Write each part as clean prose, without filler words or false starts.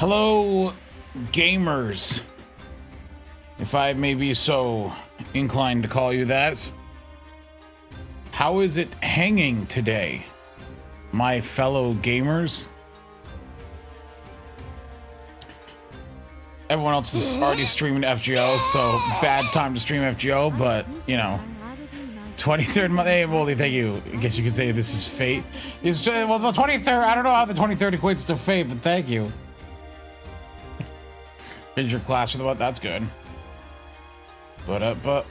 Hello, gamers. If I may be so inclined to call you that. How is it hanging today, my fellow gamers? Everyone else is already streaming FGO, so bad time to stream FGO, but, you know, 23rd month, hey, Moldy, thank you. I guess you could say this is fate. It's just, well, the 23rd, I don't know how the 23rd equates to fate, but thank you. Here's your class for the what? That's good. But.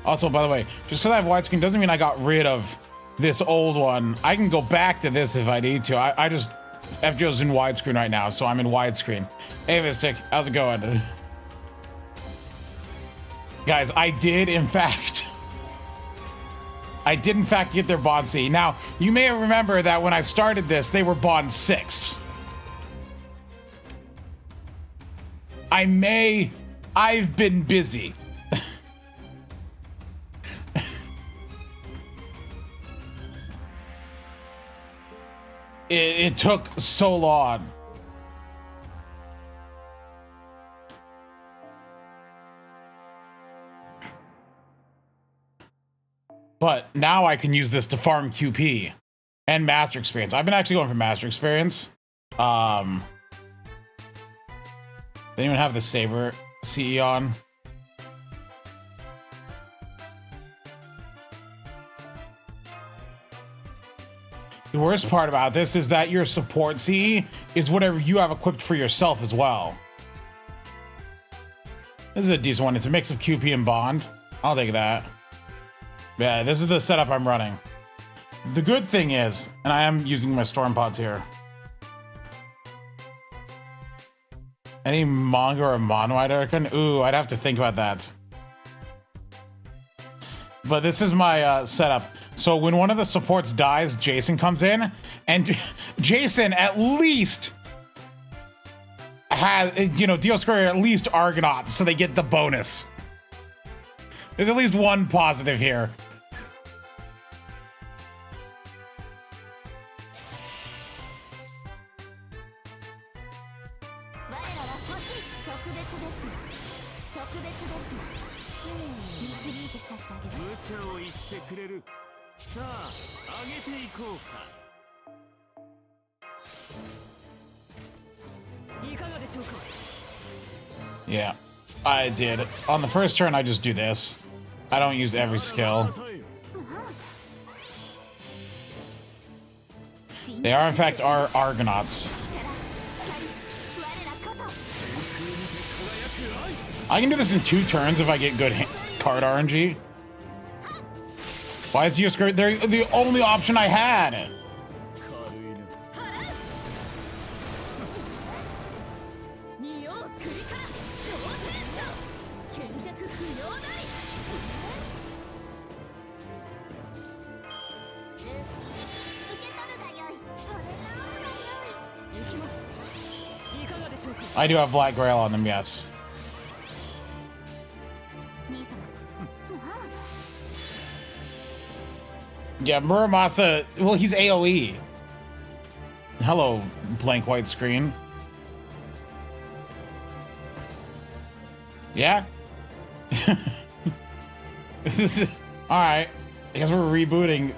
Also, by the way, just because I have widescreen doesn't mean I got rid of this old one. I can go back to this if I need to. I just, FGO's in widescreen right now, so I'm in widescreen. Hey, Mystic, how's it going? Guys, I did in fact get their Bond C. Now, you may remember that when I started this, they were Bond 6. I've been busy. It took so long. But now I can use this to farm QP and master experience. I've been actually going for master experience. They didn't even have the Saber CE on. The worst part about this is that your support CE is whatever you have equipped for yourself as well. This is a decent one. It's a mix of QP and Bond. I'll take that. Yeah, this is the setup I'm running. The good thing is, and I am using my storm pods here. Any manga or Monwide Archon? Ooh, I'd have to think about that. But this is my setup. So when one of the supports dies, Jason comes in, and Jason at least has, you know, deal square at least Argonauts, so they get the bonus. There's at least one positive here. Yeah, I did. On the first turn, I just do this. I don't use every skill. They are, in fact, our Argonauts. I can do this in 2 turns if I get good card RNG. Why is Geoscurry? They're the only option I had. I do have Black Grail on them, yes. Yeah, Muramasa, well, he's AoE. Hello, blank white screen. Yeah? This is, all right. I guess we're rebooting.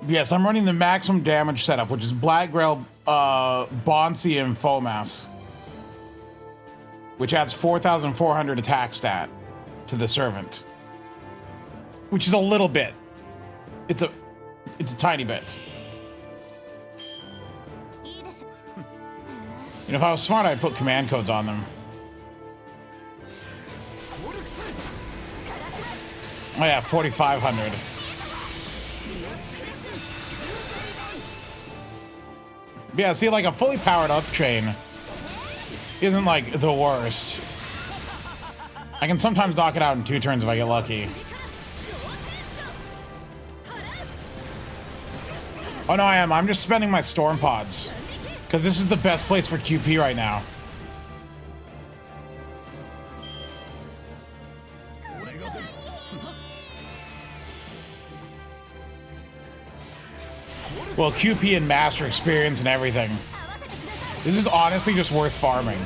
Yes, I'm running the maximum damage setup, which is Black Grail, Bonsi, and Fomas, which adds 4,400 attack stat to the Servant, which is a little bit. It's a tiny bit. You know, if I was smart, I'd put command codes on them. Oh yeah, 4,500. Yeah, see, like a fully powered up train isn't like the worst. I can sometimes knock it out in 2 turns if I get lucky. Oh no, I am. I'm just spending my storm pods because this is the best place for QP right now. Well, QP and master experience and everything. This is honestly just worth farming.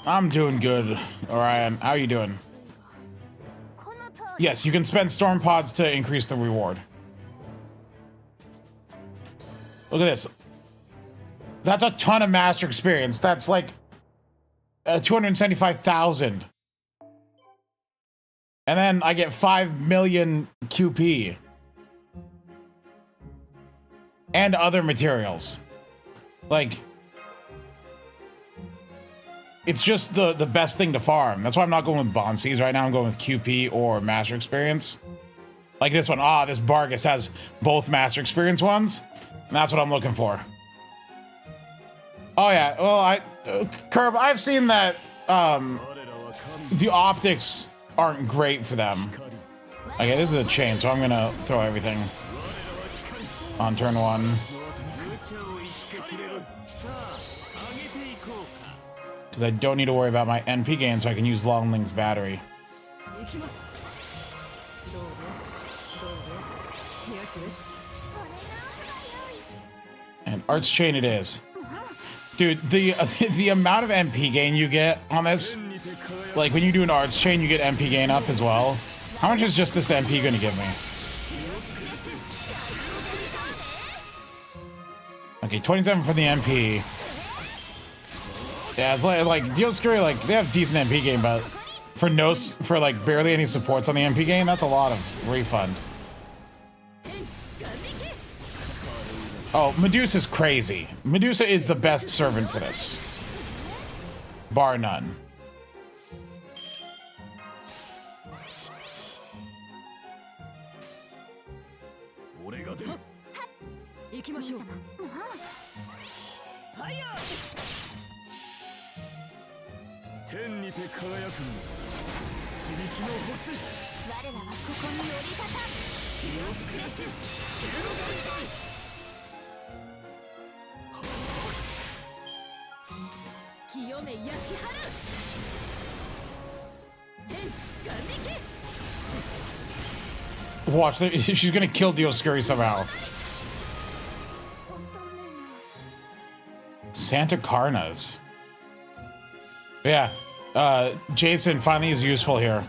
I'm doing good, Orion. How are you doing? Yes, you can spend storm pods to increase the reward. Look at this. That's a ton of master experience. That's like 275,000. And then I get 5 million QP. And other materials. Like, it's just the best thing to farm. That's why I'm not going with Bonsies right now. I'm going with QP or Master Experience. Like this one. Ah, this Bargus has both Master Experience ones. And that's what I'm looking for. Oh yeah, well, Curb, I've seen that the optics aren't great for them. Okay, this is a chain, so I'm gonna throw everything on turn 1. Because I don't need to worry about my NP gain, so I can use Longling's battery. And Arts Chain it is. Dude, the amount of MP gain you get on this, like when you do an Arts Chain, you get MP gain up as well. How much is just this MP gonna give me? Okay, 27 for the MP. Yeah, it's like Dioscuri, like they have decent MP gain, but for like barely any supports on the MP gain, that's a lot of refund. Oh, Medusa's crazy. Medusa is the best servant for this. Bar none. Watch, she's gonna kill Dioscuri somehow. Santa Carnas. Yeah, Jason finally is useful here.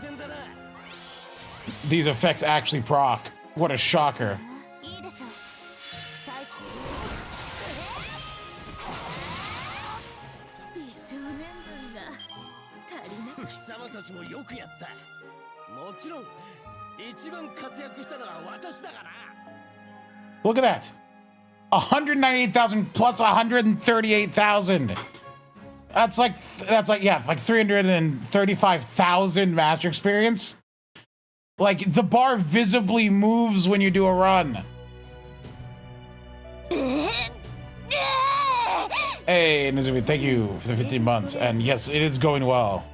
These effects actually proc. What a shocker. Look at that. 198,000 plus 138,000. That's like yeah, like 335,000 master experience. Like the bar visibly moves when you do a run. Hey, Nizumi, thank you for the 15 months. And yes, it is going well.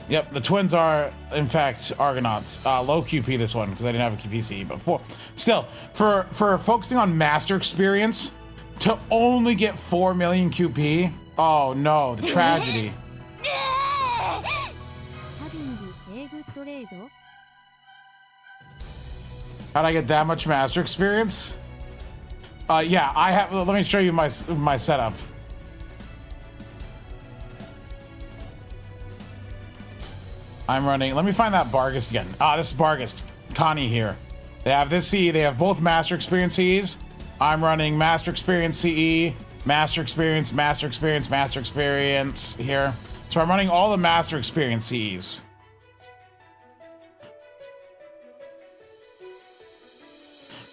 Yep, the twins are, in fact, Argonauts. Low QP this one, because I didn't have a QPC before. Still, for focusing on master experience, to only get 4 million QP, oh no, the tragedy. How'd I get that much master experience? Yeah, I have, let me show you my setup. I'm running, let me find that Bargus again. This is Bargus, Connie here. They have this CE, they have both Master Experience CEs. I'm running Master Experience CE, Master Experience, Master Experience, Master Experience here. So I'm running all the Master Experience CEs.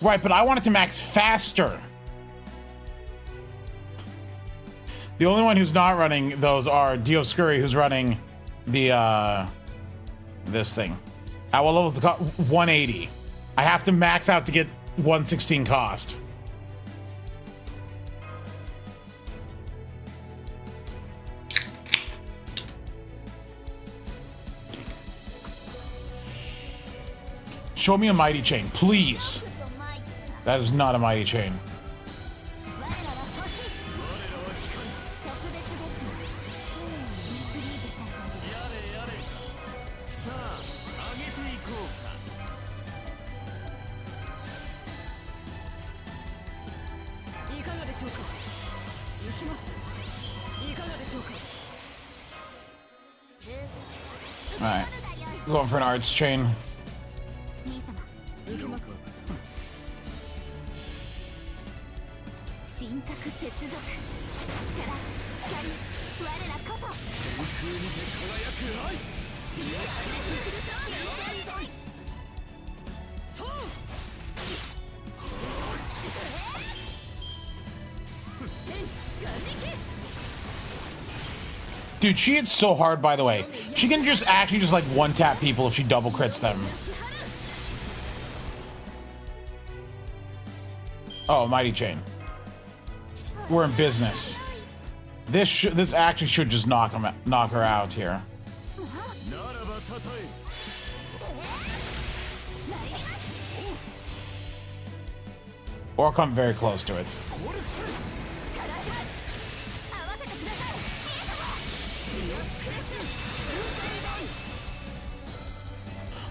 Right, but I want it to max faster. The only one who's not running those are Dioscuri, who's running the, this thing. At what level is the cost? 180. I have to max out to get 116 cost. Show me a mighty chain, please. That is not a mighty chain. Alright. Going for an arts chain. Dude, she hits so hard, by the way. She can just actually just like one tap people if she double crits them. Oh, mighty chain. We're in business. This actually should just knock her out here. Or come very close to it.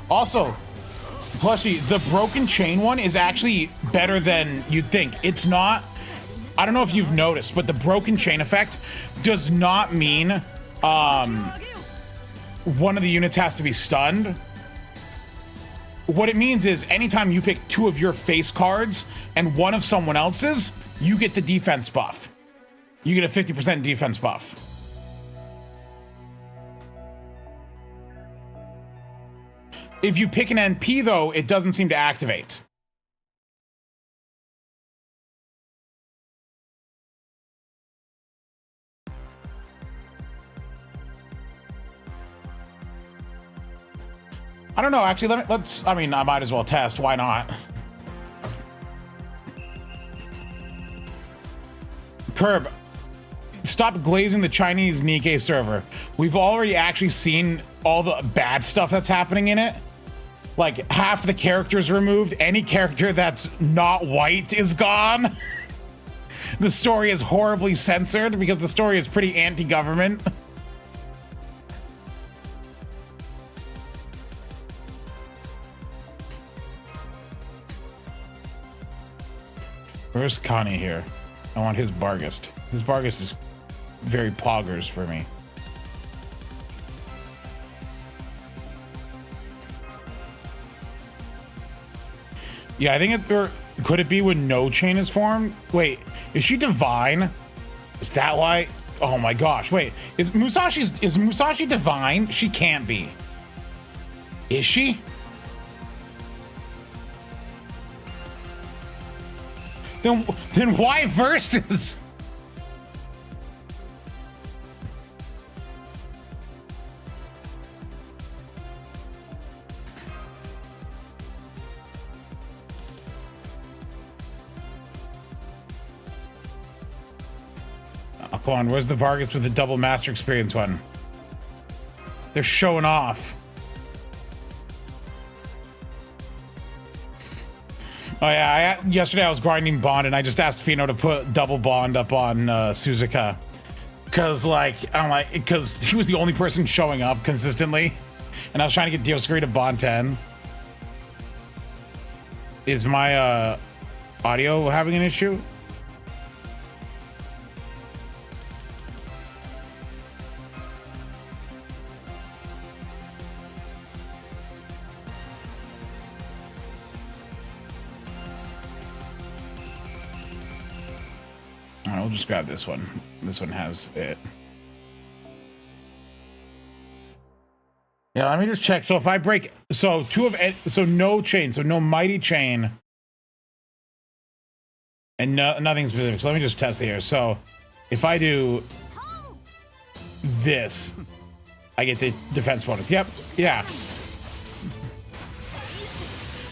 Also, plushie, the broken chain one is actually better than you'd think. It's not, I don't know if you've noticed, but the broken chain effect does not mean one of the units has to be stunned. What it means is anytime you pick two of your face cards and one of someone else's, you get the defense buff. You get a 50% defense buff. If you pick an NP, though, it doesn't seem to activate. I don't know, actually, let's, I mean, I might as well test, why not? Curb, stop glazing the Chinese Nikkei server. We've already actually seen all the bad stuff that's happening in it. Like, half the characters removed. Any character that's not white is gone. The story is horribly censored because the story is pretty anti-government. Where's Connie here? I want his Bargist. His Bargist is very poggers for me. Yeah, I think it, or could it be when no chain is formed? Wait, is she divine? Is that why? Oh my gosh, wait, is Musashi divine? She can't be. Is she? Then why versus? Come on, where's the Vargas with the double master experience one? They're showing off. Oh yeah, yesterday I was grinding Bond and I just asked Fino to put double Bond up on Suzuka. Cause because he was the only person showing up consistently. And I was trying to get Dioscuri to Bond 10. Is my audio having an issue? We'll just grab this one. This one has it. Yeah, let me just check. So if I break, so no chain, so no mighty chain, and nothing specific. So let me just test here. So if I do this, I get the defense bonus. Yep. Yeah.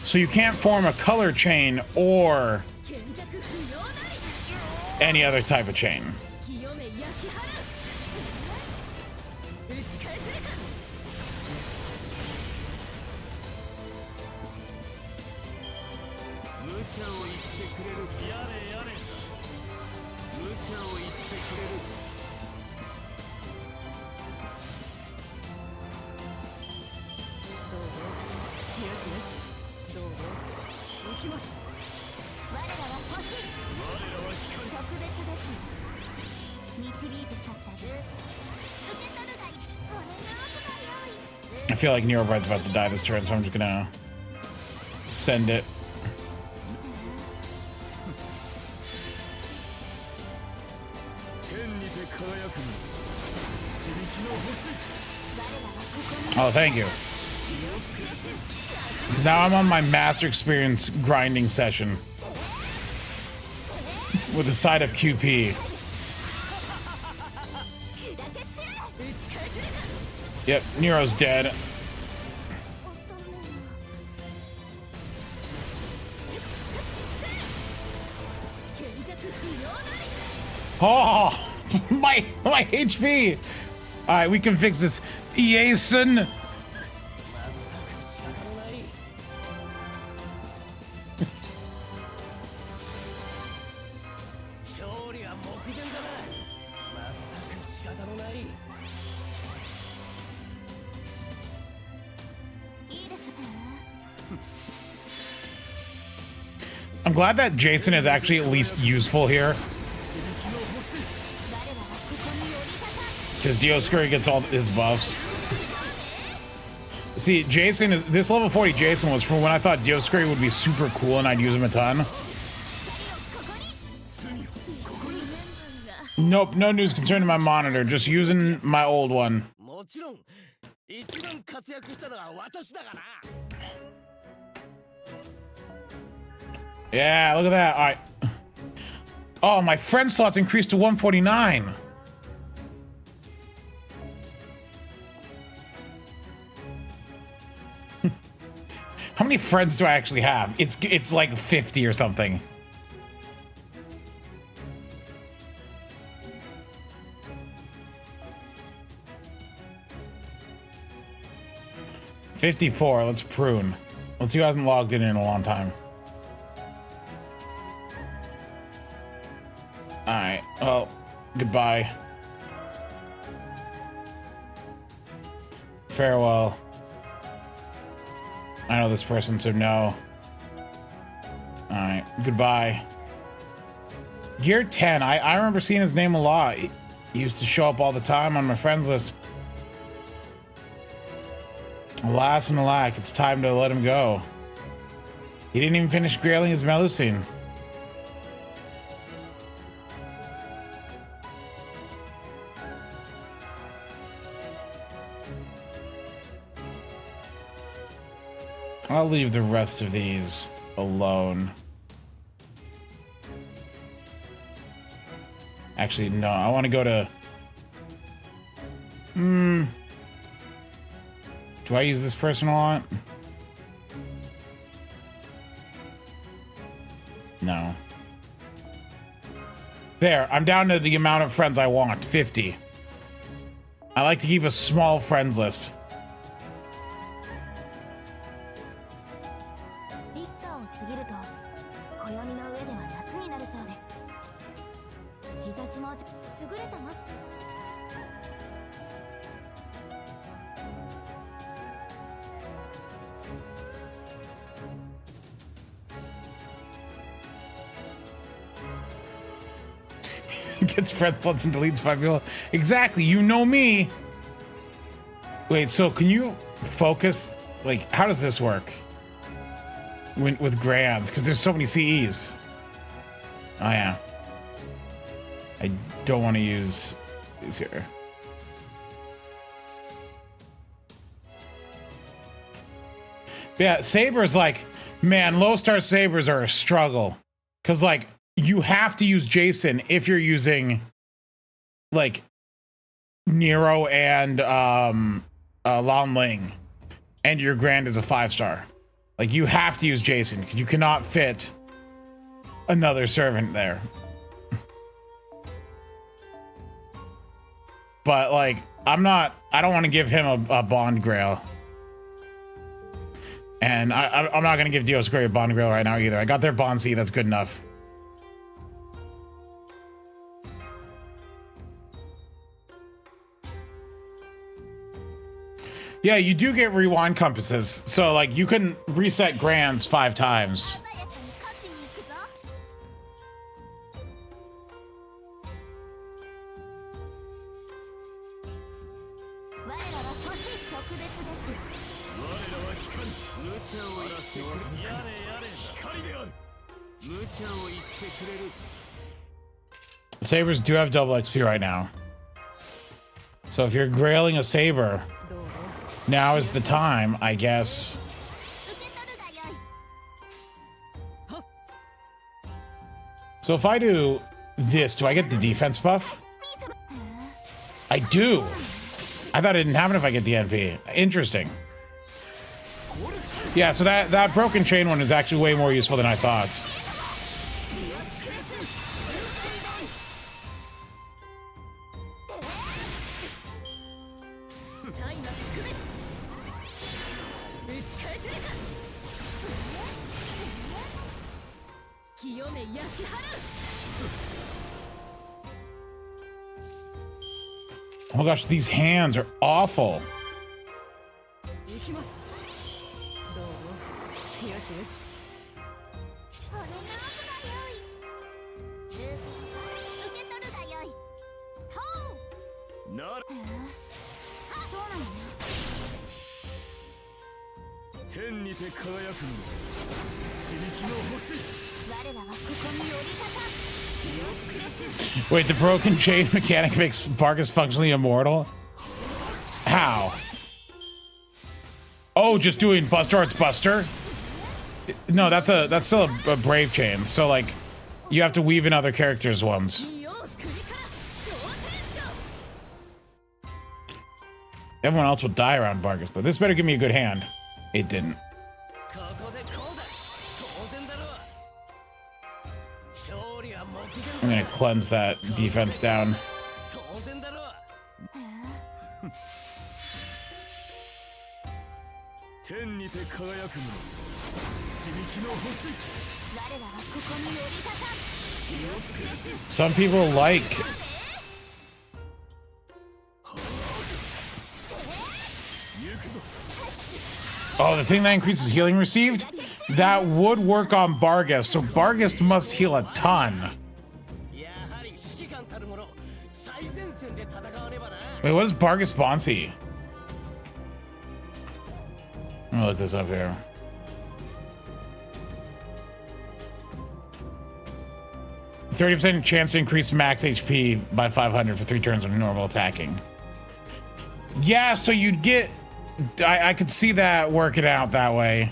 So you can't form a color chain or any other type of chain. I feel like Neobride's about to die this turn, so I'm just gonna send it. Oh, thank you. Now I'm on my master experience grinding session with a side of QP. Yep, Nero's dead. Oh, my HP. All right, we can fix this. Jason. I'm glad that Jason is actually at least useful here. Because Dioscuri gets all his buffs. See, Jason is this level 40 Jason was from when I thought Dioscuri would be super cool and I'd use him a ton. Nope, no news concerning my monitor, just using my old one. Yeah, look at that. All right. Oh, my friend slots increased to 149. How many friends do I actually have? It's like 50 or something. $54. Let's prune. Let's see who hasn't logged in a long time. All right. Well, goodbye. Farewell. I know this person, so no. All right. Goodbye. Gear 10. I remember seeing his name a lot. He used to show up all the time on my friends list. Alas and alack, it's time to let him go. He didn't even finish grailing his Melusine. I'll leave the rest of these alone. Actually, no, I want to go to... Do I use this person a lot? No. There, I'm down to the amount of friends I want, 50. I like to keep a small friends list. Gets friend slots and deletes 5 people. Exactly, you know me. Wait, so can you focus? Like, how does this work? With grands, because there's so many CEs. Oh yeah. I don't want to use these here. But yeah, sabers, like, man, low star sabers are a struggle. Because, like, you have to use Jason if you're using, like, Nero and Lan Ling, and your grand is a 5-star. Like, you have to use Jason because you cannot fit another servant there. But, like, I don't want to give him a Bond Grail. And I'm not going to give Dioscuri Bond Grill right now either. I got their Bonsi. That's good enough. Yeah, you do get rewind compasses. So, like, you can reset Grands 5 times. The sabers do have double XP right now. So if you're grailing a saber, now is the time, I guess. So if I do this, do I get the defense buff? I do. I thought it didn't happen if I get the NP. Interesting. Yeah, so that broken chain one is actually way more useful than I thought. Oh my gosh, these hands are awful. Wait, the broken chain mechanic makes Vargas functionally immortal? How? Oh, just doing Buster Arts Buster? No, that's still a brave chain. So like, you have to weave in other characters' ones. Everyone else will die around Vargas though. This better give me a good hand. It didn't. I'm gonna cleanse that defense down. Some people like... Oh, the thing that increases healing received? That would work on Barghest, so Barghest must heal a ton. Wait, what is Barghest Bonsi? I'm gonna look this up here. %30 chance to increase max HP by 500 for 3 turns when normal attacking. Yeah, so you'd get... I could see that working out that way.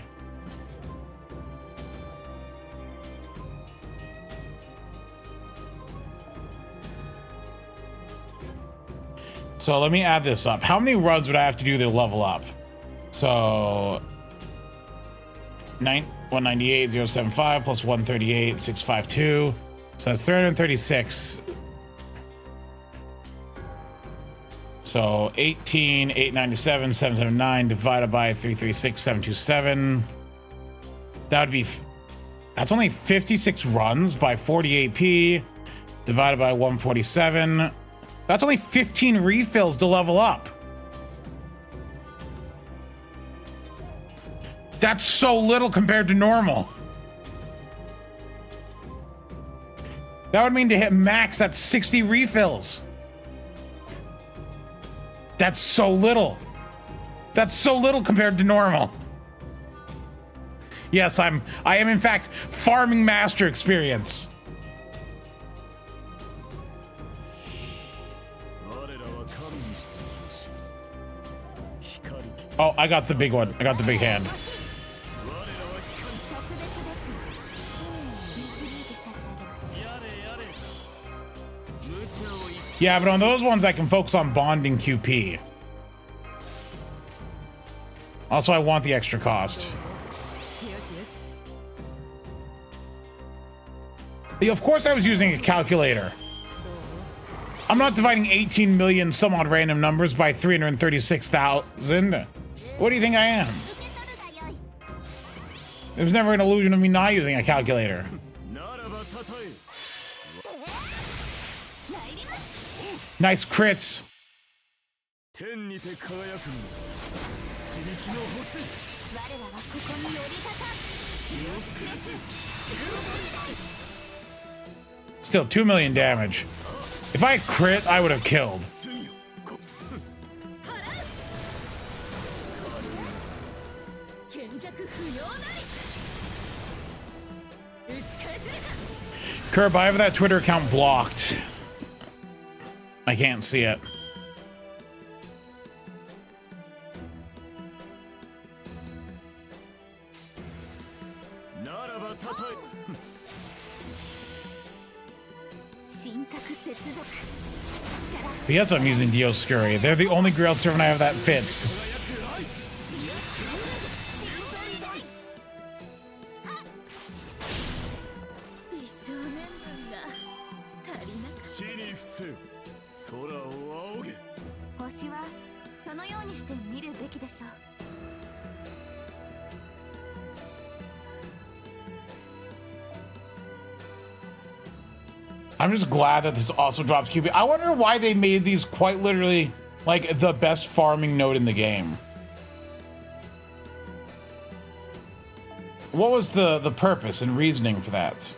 So let me add this up. How many runs would I have to do to level up? So 198, 075 plus 138, 652. So that's 336. So 18, 897, 779 divided by 336, 727. That would be, that's only 56 runs by 40 AP divided by 147. That's only 15 refills to level up. That's so little compared to normal. That would mean to hit max, that's 60 refills. That's so little. That's so little compared to normal. Yes, I am in fact farming master experience. Oh, I got the big one. I got the big hand. Yeah, but on those ones, I can focus on bonding QP. Also, I want the extra cost. Yeah, of course I was using a calculator. I'm not dividing 18 million some odd random numbers by 336,000. What do you think I am? There was never an illusion of me not using a calculator. Nice crits. Still 2 million damage. If I crit, I would have killed. Curb, I have that Twitter account blocked. I can't see it. But yes, I'm using Dioscuri. They're the only Grail servant I have that fits. I'm just glad that this also drops QB. I wonder why they made these quite literally like the best farming node in the game. What was the purpose and reasoning for that?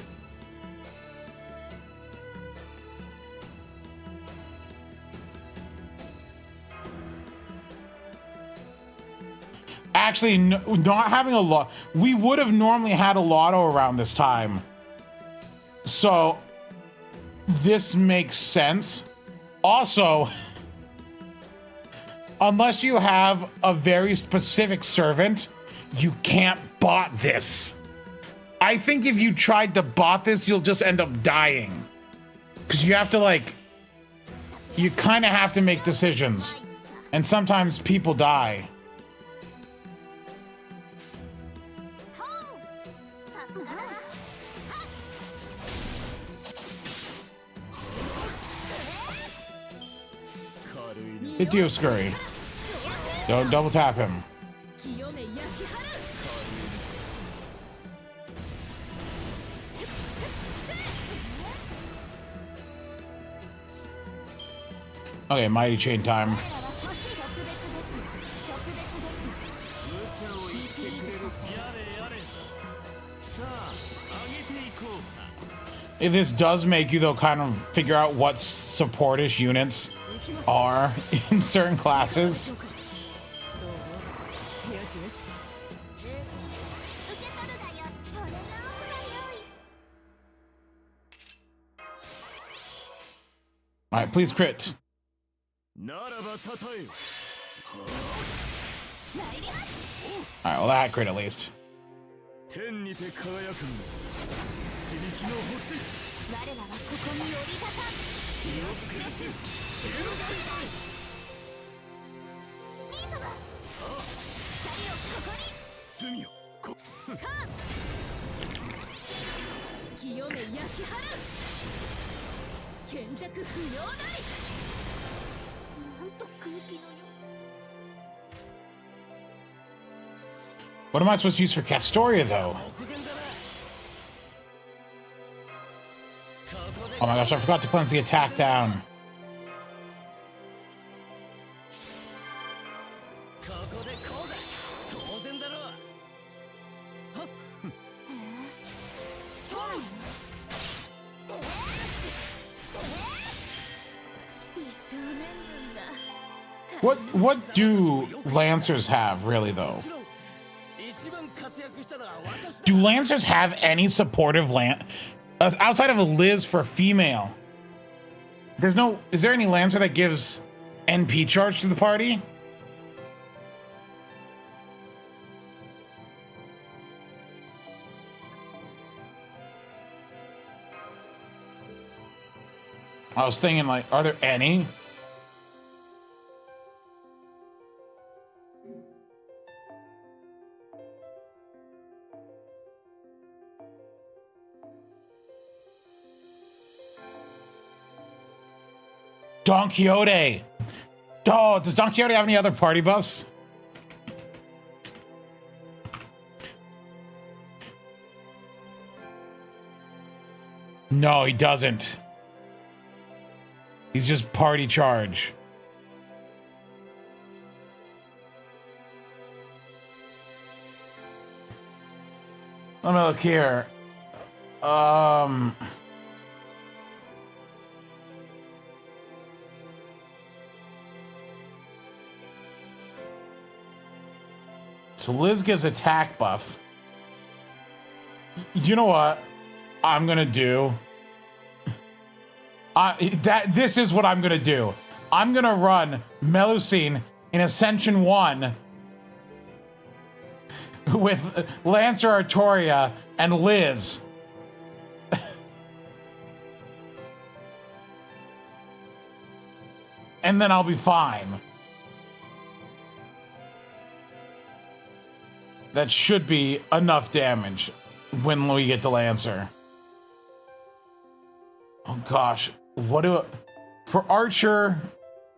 Actually, not having a lot. We would have normally had a lotto around this time. So this makes sense. Also, unless you have a very specific servant, you can't bot this. I think if you tried to bot this, you'll just end up dying. Because you have to like, you kind of have to make decisions. And sometimes people die. Hit Dioscuri. Don't double tap him. Okay, mighty chain time. If this does make you though kind of figure out what supportish units are in certain classes. All right, please crit. All right, well that crit at least. What am I supposed to use for Castoria, though? Oh my gosh, I forgot to cleanse the attack down. What do Lancers have, really, though? Do Lancers have any supportive outside of a Liz for female? There's no. Is there any Lancer that gives NP charge to the party? I was thinking, like, are there any? Don Quixote. Oh, does Don Quixote have any other party buffs? No, he doesn't. He's just party charge. Let me look here. So Liz gives attack buff. You know what I'm gonna do? This is what I'm gonna do. I'm gonna run Melusine in Ascension 1 with Lancer Artoria and Liz. And then I'll be fine. That should be enough damage when we get the Lancer. Oh gosh, for Archer,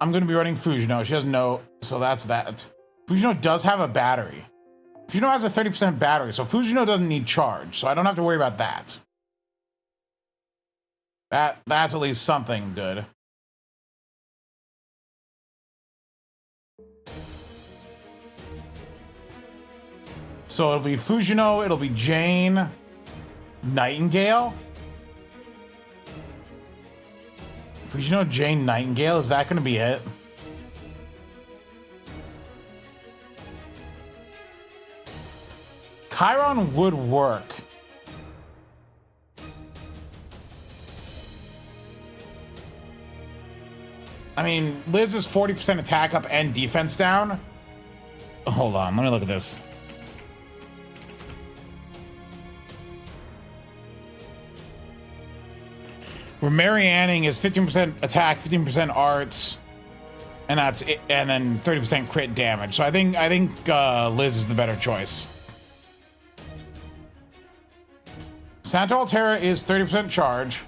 I'm gonna be running Fujino. She has no, so that's that. Fujino does have a battery. Fujino has a 30% battery, so Fujino doesn't need charge, so I don't have to worry about that. That's at least something good. So it'll be Fujino, it'll be Jane, Nightingale. Fujino, Jane, Nightingale, is that gonna be it? Chiron would work. I mean, Liz is 40% attack up and defense down. Hold on, let me look at this. Where Marianning is 15% attack, 15% arts, and that's it, and then 30% crit damage. So I think Liz is the better choice. Santa Altera is 30% charge,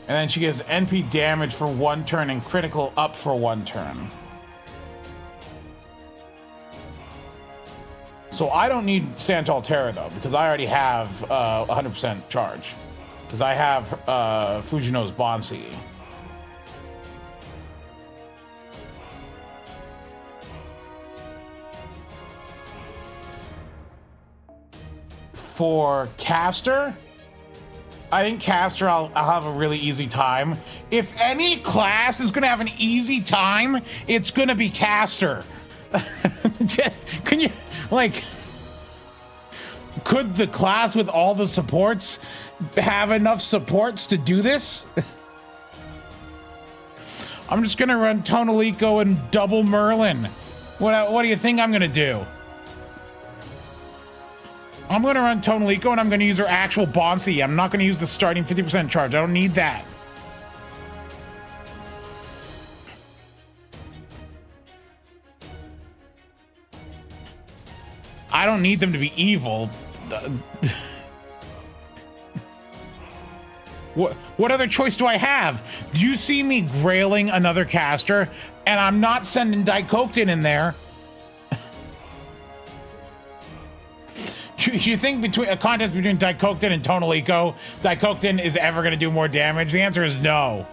and then she gives NP damage for 1 turn and critical up for 1 turn. So I don't need Santa Altera though, because I already have 100% charge. Because I have Fujino's Bonsi. For Caster, I think Caster I'll have a really easy time. If any class is gonna have an easy time, it's gonna be Caster. Can you, like, could the class with all the supports have enough supports to do this? I'm just gonna run Tonalico and double Merlin. What do you think I'm gonna do? I'm gonna run Tonalico and I'm gonna use her actual Bonsi. I'm not gonna use the starting 50% charge. I don't need that. I don't need them to be evil. What other choice do I have? Do you see me grailing another caster? And I'm not sending Daikokten in there. You think between a contest between Daikokten and Tonalico, Daikokten is ever going to do more damage? The answer is no.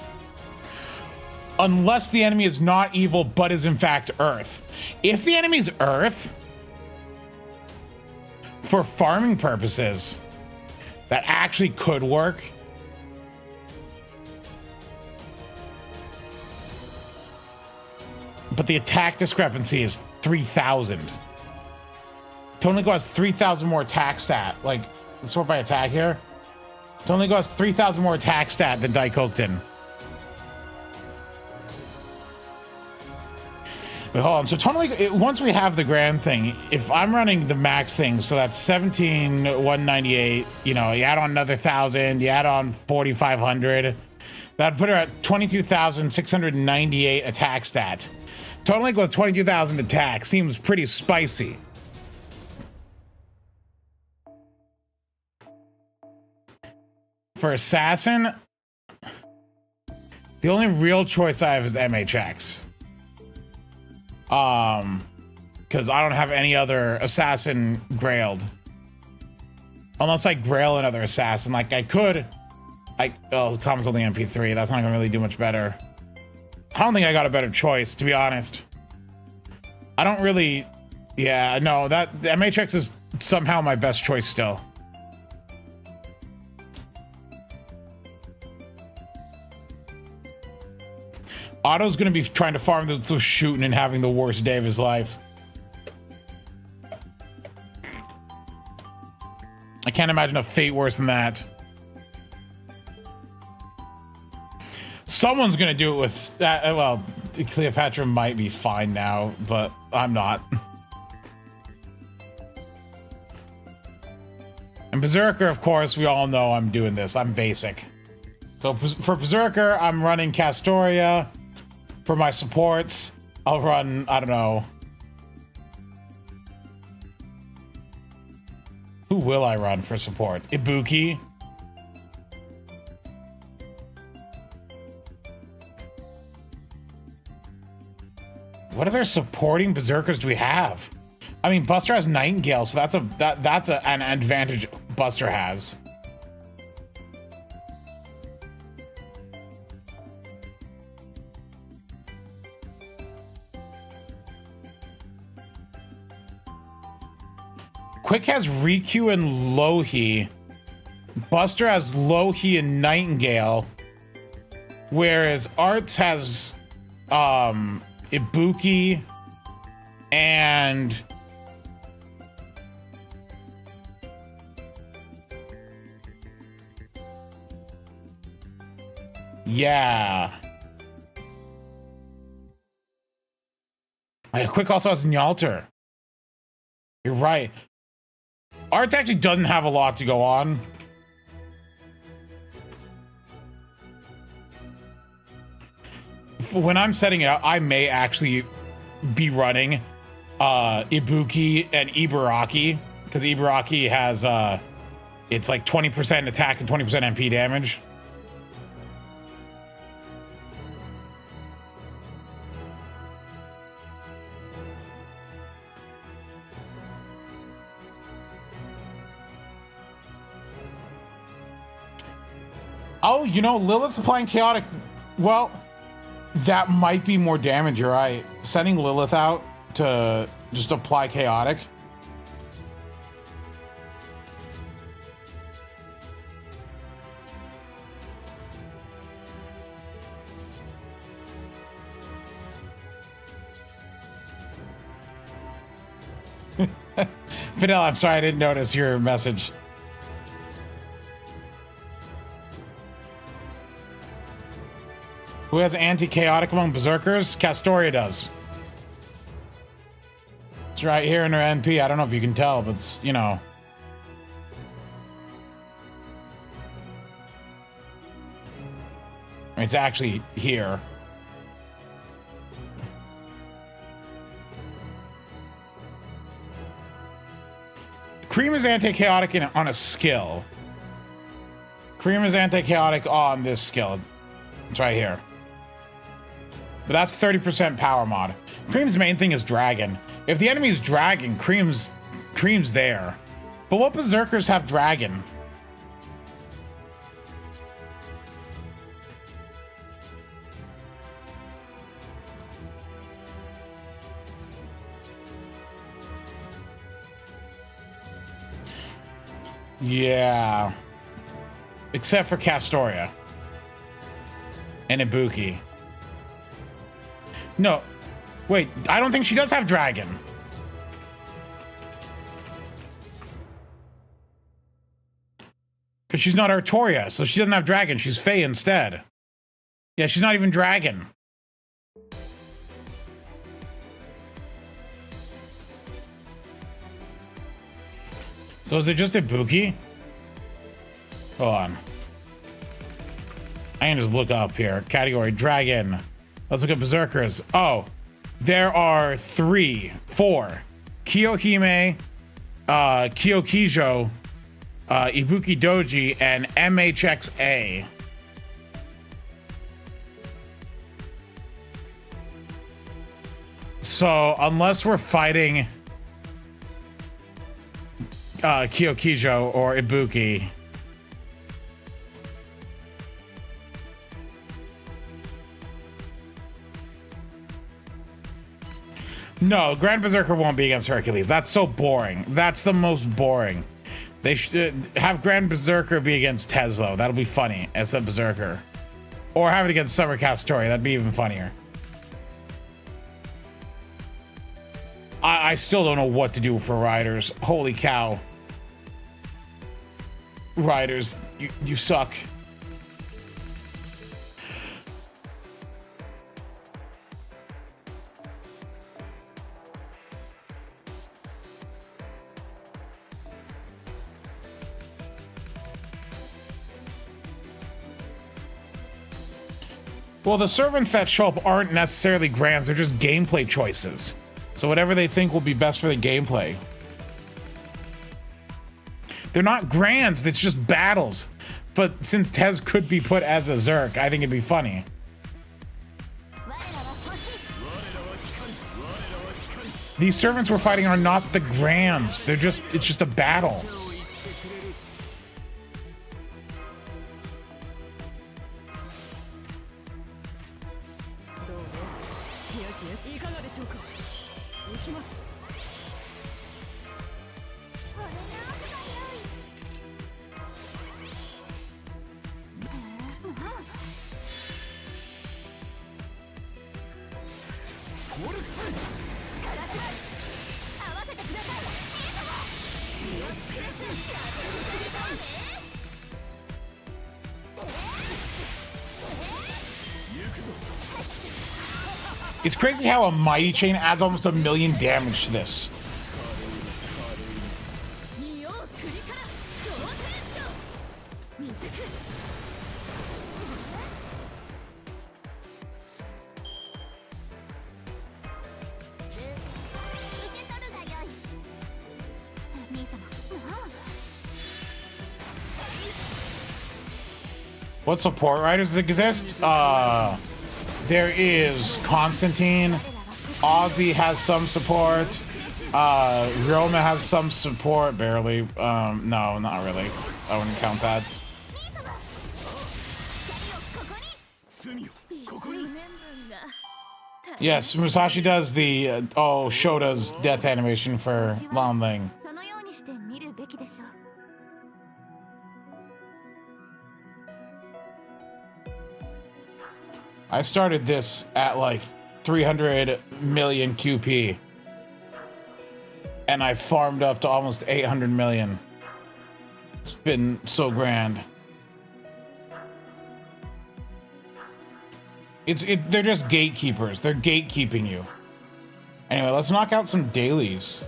Unless the enemy is not evil, but is in fact Earth. If the enemy's Earth, for farming purposes, that actually could work. But the attack discrepancy is 3,000. Tonalico has 3,000 more attack stat. Like, let's sort by attack here. Tonalico has 3,000 more attack stat than Daikokten. But hold on, so Tonalico, once we have the grand thing, if I'm running the max thing, so that's 17,198, you know, you add on another 1,000, you add on 4,500, that'd put her at 22,698 attack stat. Tonalico with 22,000 attack seems pretty spicy. For Assassin, the only real choice I have is MHX. Because I don't have any other Assassin grailed. Unless I grail another Assassin. Like, I could Oh, the comment's only MP3. That's not gonna really do much better. I don't think I got a better choice, to be honest. I don't really... Yeah, no, the MHX is somehow my best choice still. Otto's gonna be trying to farm through shooting and having the worst day of his life. I can't imagine a fate worse than that. Someone's gonna do it with that. Well, Cleopatra might be fine now, but I'm not. And Berserker, of course, we all know I'm doing this. I'm basic. So for Berserker, I'm running Castoria. For my supports, I'll run, I don't know. Who will I run for support? Ibuki. What other supporting Berserkers do we have? I mean, Buster has Nightingale, so that's an advantage Buster has. Quick has Riku and Lohi. Buster has Lohi and Nightingale. Whereas Arts has Ibuki and yeah. Quick also has Nyalter. You're right. Arts actually doesn't have a lot to go on. When I'm setting out, I may actually be running Ibuki and Ibaraki, because Ibaraki has it's like 20% attack and 20% MP damage. Oh, you know, Lilith applying chaotic. Well, that might be more damage, you're right. Sending Lilith out to just apply chaotic. Fidel, I'm sorry I didn't notice your message. Who has anti-chaotic among berserkers? Castoria does. It's right here in her NP. I don't know if you can tell, but it's, you know. It's actually here. Cream is anti-chaotic on a skill. Cream is anti-chaotic on this skill. It's right here. But that's 30% power mod. Cream's main thing is dragon. If the enemy is dragon, Cream's there. But what berserkers have dragon? Yeah. Except for Castoria. And Ibuki. No. Wait, I don't think she does have dragon. Because she's not Artoria, so she doesn't have dragon. She's Fae instead. Yeah, she's not even dragon. So is it just Ibuki? Hold on. I can just look up here. Category, dragon. Let's look at berserkers. Oh, there are 4. Kiyohime, Kyokijo, Ibuki Doji, and MHXA. So unless we're fighting Kyokijo or Ibuki, No, Grand Berserker won't be against Hercules. That's so boring. That's the most boring. They should have Grand Berserker be against Teslo. That'll be funny as a Berserker. Or have it against Summer Castori. That'd be even funnier. I still don't know what to do for Riders. Holy cow. Riders, you suck. Well, the servants that show up aren't necessarily grands, they're just gameplay choices. So whatever they think will be best for the gameplay. They're not grands, it's just battles. But since Tez could be put as a Zerk, I think it'd be funny. These servants we're fighting are not the grands. It's just a battle. It's crazy how a Mighty Chain adds almost 1,000,000 damage to this. What support riders exist? There is Constantine. Ozzy has some support. Roma has some support, barely. No, not really. I wouldn't count that. Yes, Musashi does the Shota's death animation for Lan Ling. I started this at like 300 million QP. And I farmed up to almost 800 million. It's been so grand. They're just gatekeepers. They're gatekeeping you. Anyway, let's knock out some dailies.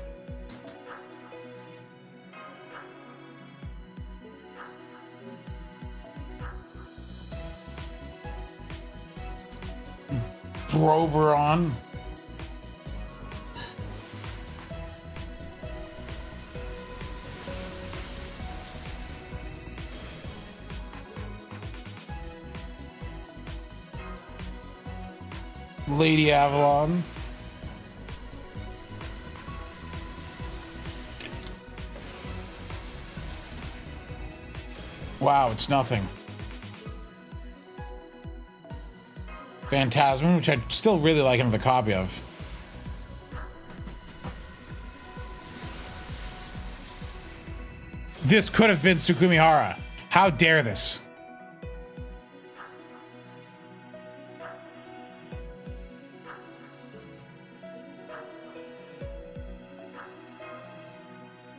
Broberon. Lady Avalon. Wow, it's nothing. Phantasm, which I still really like another copy of. This could have been Tsukumihara. How dare this?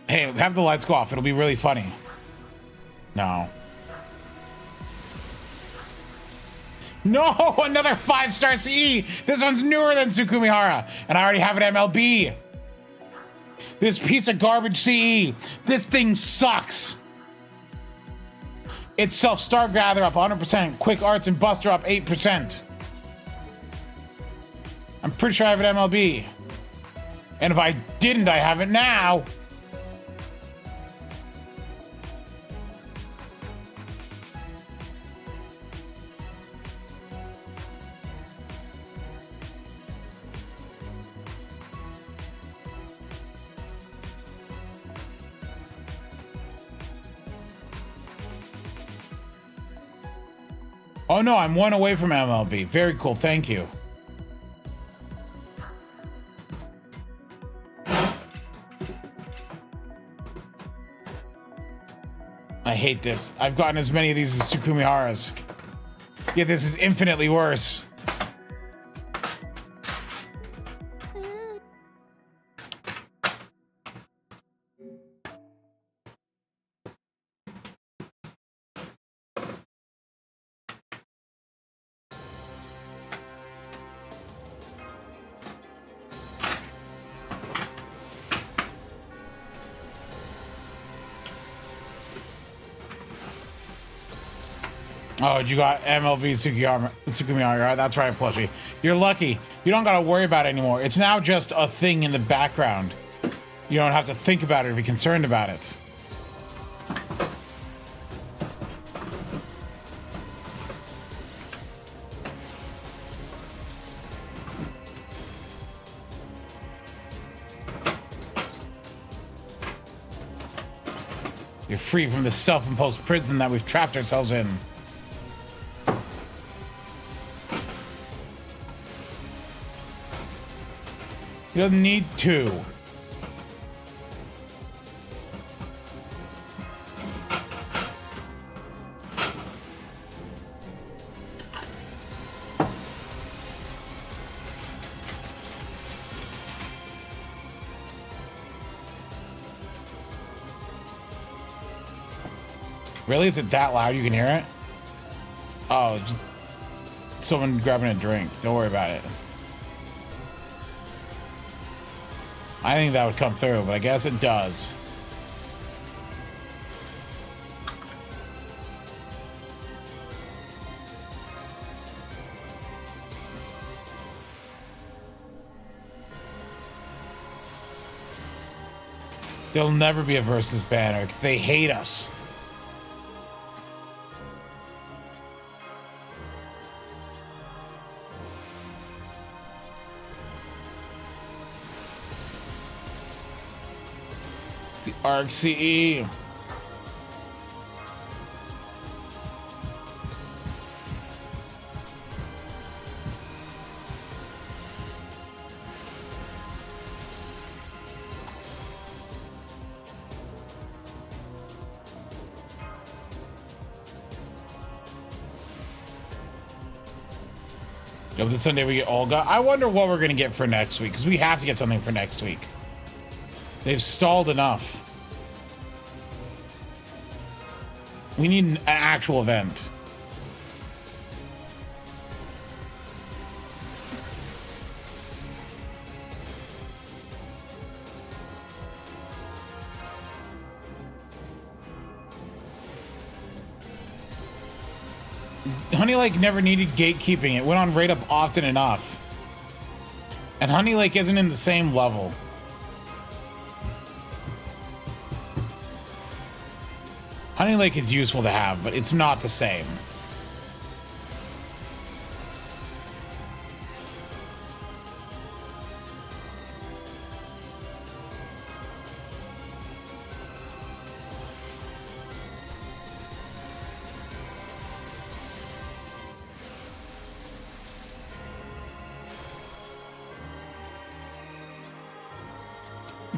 Hey, have the lights go off. It'll be really funny. No. No, another 5-star CE. This one's newer than Tsukumihara, and I already have an MLB. This piece of garbage CE. This thing sucks. Itself, Star Gather up 100%. Quick Arts and Buster up 8%. I'm pretty sure I have an MLB. And if I didn't, I have it now. Oh no, I'm one away from MLB. Very cool, thank you. I hate this. I've gotten as many of these as Sukumiharas. Yet this is infinitely worse. Oh, you got MLB Tsukimihara. That's right, plushie. You're lucky. You don't gotta worry about it anymore. It's now just a thing in the background. You don't have to think about it or be concerned about it. You're free from the self-imposed prison that we've trapped ourselves in. He doesn't need to. Really? Is it that loud you can hear it? Oh, just someone grabbing a drink. Don't worry about it. I think that would come through, but I guess it does. There'll never be a versus banner because they hate us. Arc CE. Yo, this Sunday we get Olga. I wonder what we're gonna get for next week, because we have to get something for next week. They've stalled enough. We need an actual event. Honey Lake never needed gatekeeping. It went on right up often enough. And Honey Lake isn't in the same level. Honey Lake is useful to have, but it's not the same.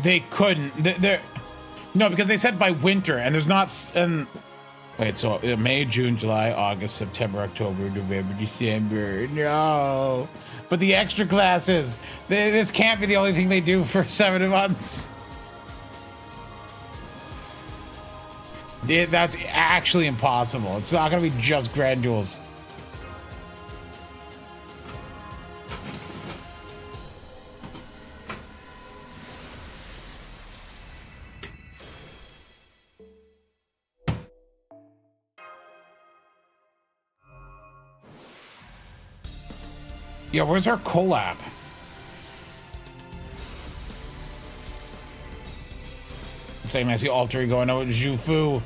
They couldn't. They're no, because they said by winter, and there's not. And wait, so May, June, July, August, September, October, November, December. No, but the extra classes. This can't be the only thing they do for 7 months. That's actually impossible. It's not going to be just graduals. Yeah, where's our collab? Same as the alter ego going out with Jufu.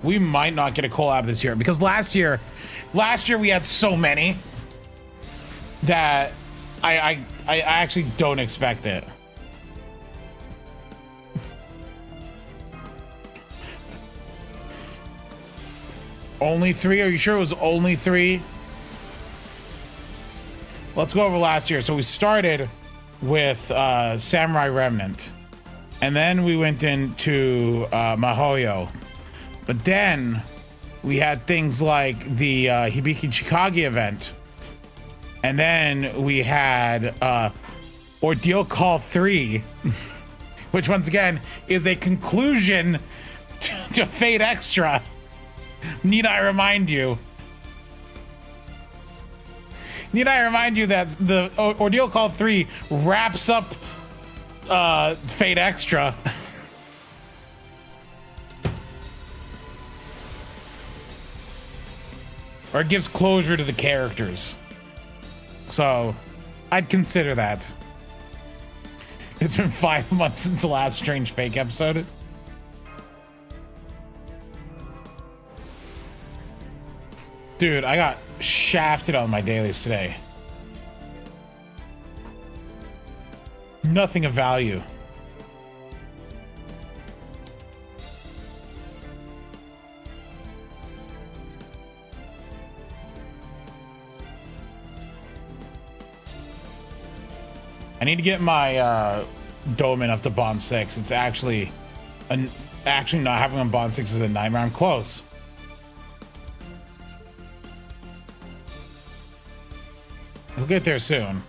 We might not get a collab this year because last year we had so many that I actually don't expect it. Only 3? Are you sure it was only 3? Let's go over last year. So we started with Samurai Remnant. And then we went into Mahoyo. But then we had things like the Hibiki Chikage event. And then we had Ordeal Call 3, which once again is a conclusion to Fate Extra. Need I remind you? Need I remind you that the Ordeal Call 3 wraps up Fate Extra. Or it gives closure to the characters. So, I'd consider that. It's been 5 months since the last Strange Fake episode. Dude, I got shafted on my dailies today. Nothing of value. I need to get my Domin up to Bond 6. It's actually not having on Bond 6 is a nightmare. I'm close. We'll get there soon.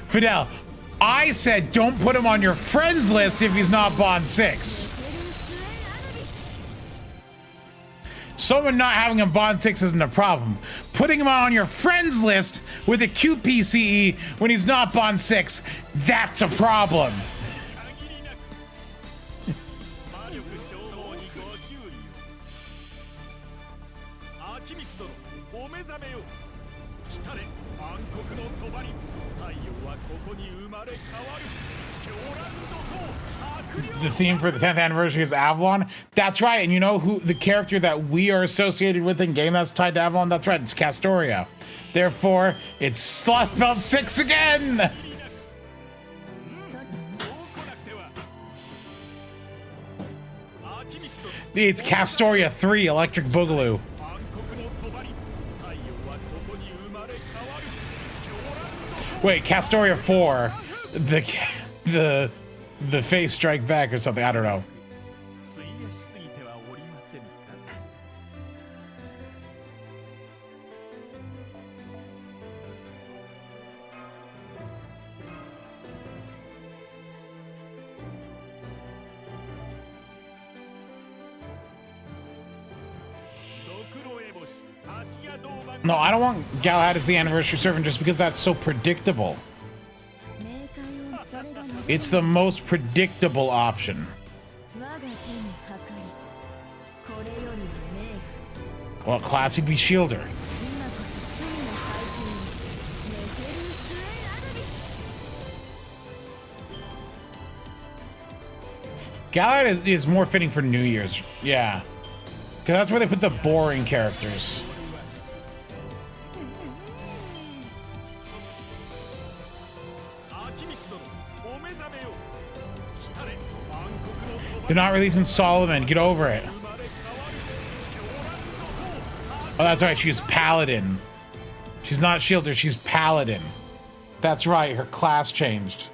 Fidel, I said don't put him on your friends list if he's not Bond 6. Someone not having him Bond 6 isn't a problem. Putting him on your friends list with a QPCE when he's not Bond 6, that's a problem. The theme for the 10th anniversary is Avalon. That's right. And you know who the character that we are associated with in game that's tied to Avalon? That's right. It's Castoria. Therefore, it's Lost Belt 6 again. It's Castoria 3, Electric Boogaloo. Wait, Castoria 4, the face strike back or something. I don't know. No, I don't want Galahad as the anniversary servant just because that's so predictable. It's the most predictable option. What class he'd be Shielder? Galahad is more fitting for New Year's. Yeah. Because that's where they put the boring characters. They're not releasing Solomon. Get over it. Oh, that's right. She's Paladin. She's not Shielder. She's Paladin. That's right. Her class changed.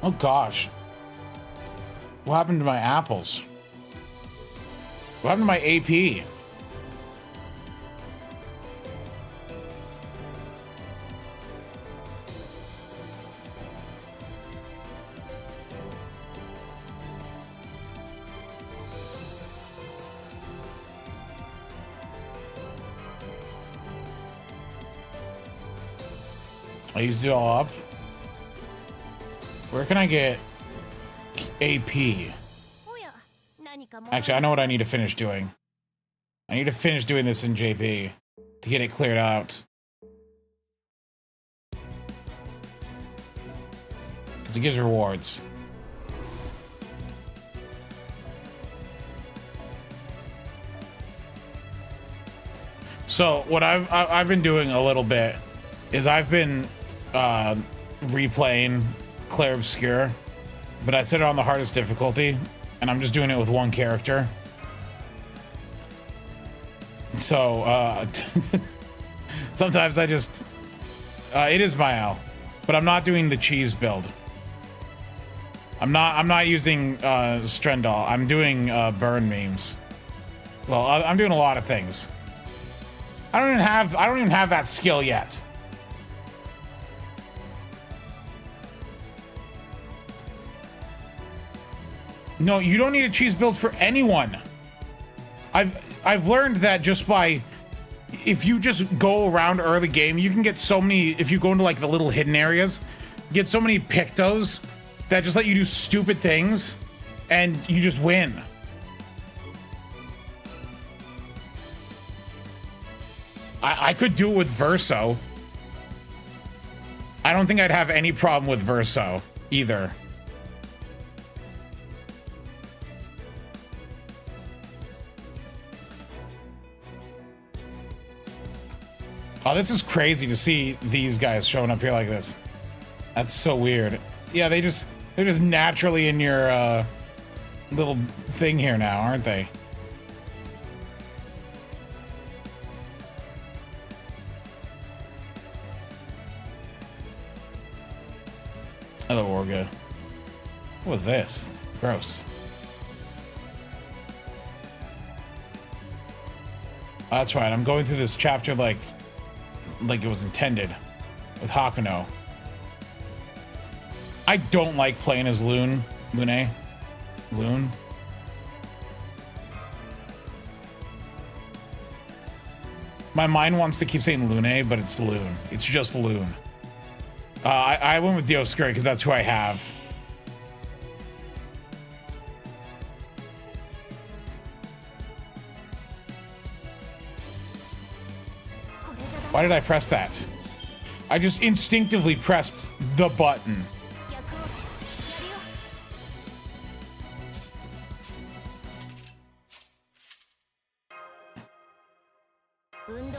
Oh gosh. What happened to my apples? What happened to my AP? I used it all up. Where can I get AP? Actually, I know what I need to finish doing. I need to finish doing this in JP to get it cleared out. Because it gives rewards. So what I've been doing a little bit is I've been replaying Clair Obscur, but I set it on the hardest difficulty, and I'm just doing it with one character. So sometimes I just it is Mael, but I'm not doing the cheese build. I'm not using Strendal. I'm doing burn memes. Well, I'm doing a lot of things. I don't even have that skill yet. No, you don't need a cheese build for anyone. I've learned that just by, if you just go around early game, you can get so many, if you go into like the little hidden areas, get so many pictos that just let you do stupid things and you just win. I could do it with Verso. I don't think I'd have any problem with Verso either. Oh, this is crazy to see these guys showing up here like this. That's so weird. Yeah, they're just naturally in your little thing here now, aren't they? Hello, Orga. What was this? Gross. Oh, that's right. I'm going through this chapter like it was intended with Hakuno. I don't like playing as Lune. Lune. My mind wants to keep saying Lune, but it's Lune. It's just Lune. I went with Dioscuri because that's who I have. Why did I press that? I just instinctively pressed the button.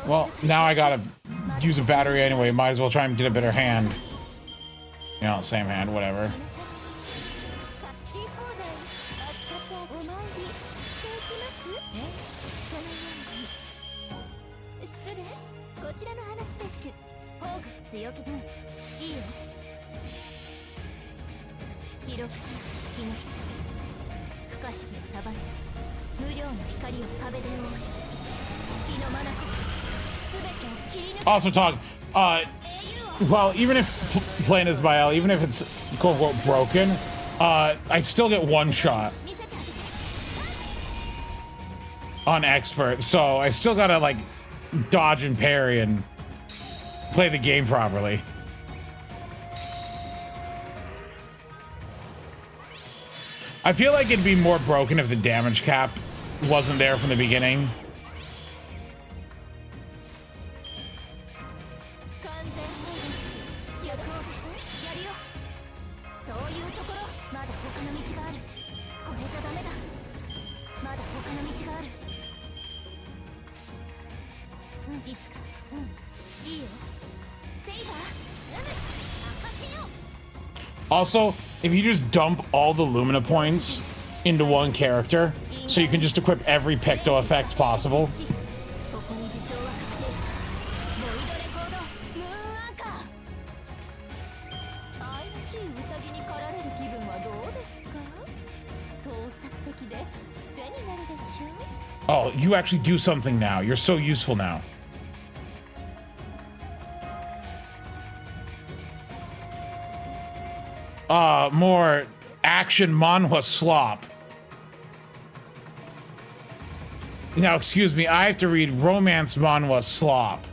Well, now I gotta use a battery anyway. Might as well try and get a better hand. You know, same hand, whatever. Also talk, well, even if playing as Mael, even if it's quote unquote broken, I still get one shot on expert, so I still gotta like dodge and parry and play the game properly. I feel like it'd be more broken if the damage cap wasn't there from the beginning. Also, if you just dump all the Lumina points into one character, so you can just equip every Picto effect possible. Oh, you actually do something now. You're so useful now. More action manhwa slop. Now, excuse me, I have to read romance manhwa slop.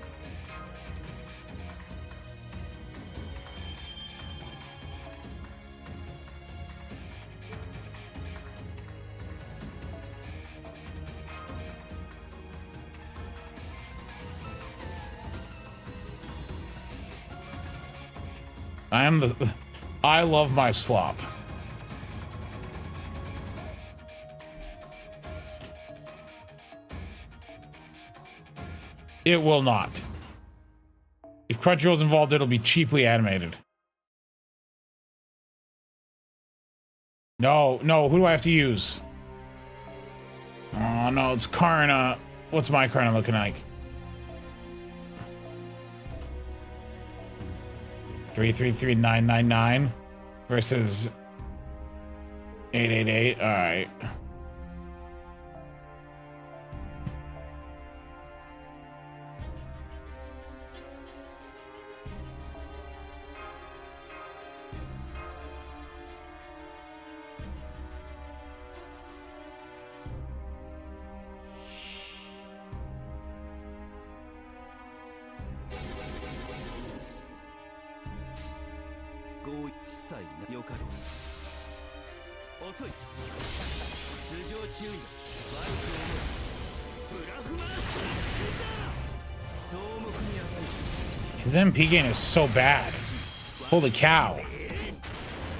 I love my slop. It will not. If Crunchyroll's involved, it'll be cheaply animated. No, who do I have to use? Oh no, it's Karna. What's my Karna looking like? 333999 versus 888. All right. His MP gain is so bad. Holy cow.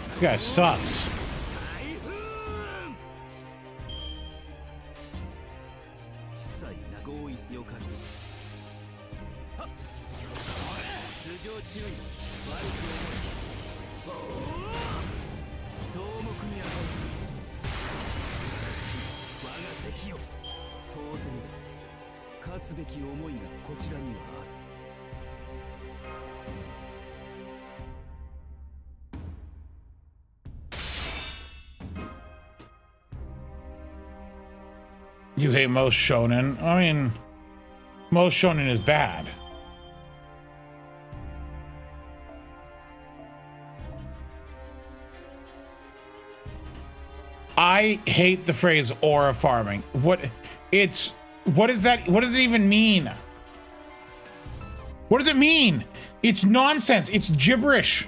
This guy sucks. You hate most shonen. I mean, most shonen is bad. I hate the phrase aura farming. What is that? What does it even mean? What does it mean? It's nonsense. It's gibberish.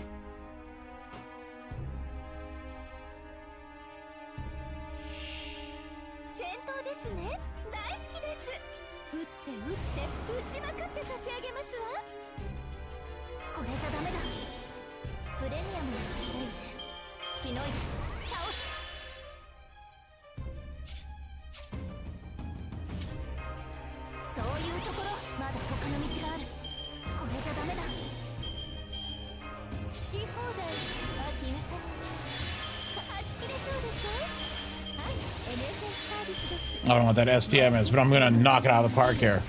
I don't know what that STM is, but I'm gonna knock it out of the park here.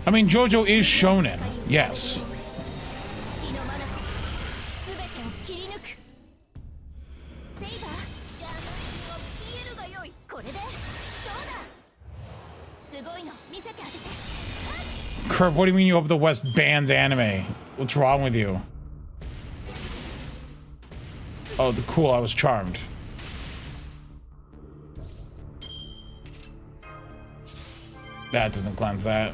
I mean, JoJo is shonen, yes. Curb, what do you mean you hope the West bans anime? What's wrong with you? Oh, cool, I was charmed. That doesn't cleanse that.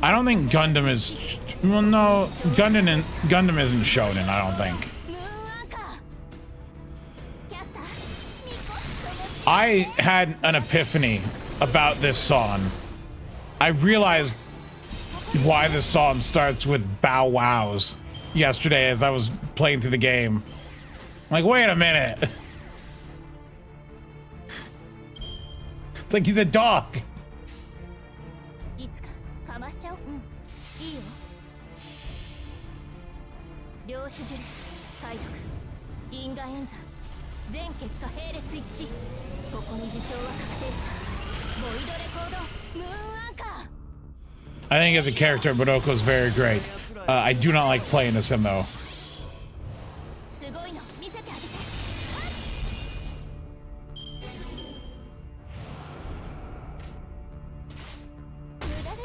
I don't think Gundam is... Well, no, Gundam isn't shonen, I don't think. I had an epiphany about this song. I realized why this song starts with bow wows yesterday as I was playing through the game. I'm like, wait a minute. It's like he's a dog. I think as a character, Bodoko's very great. I do not like playing as him though.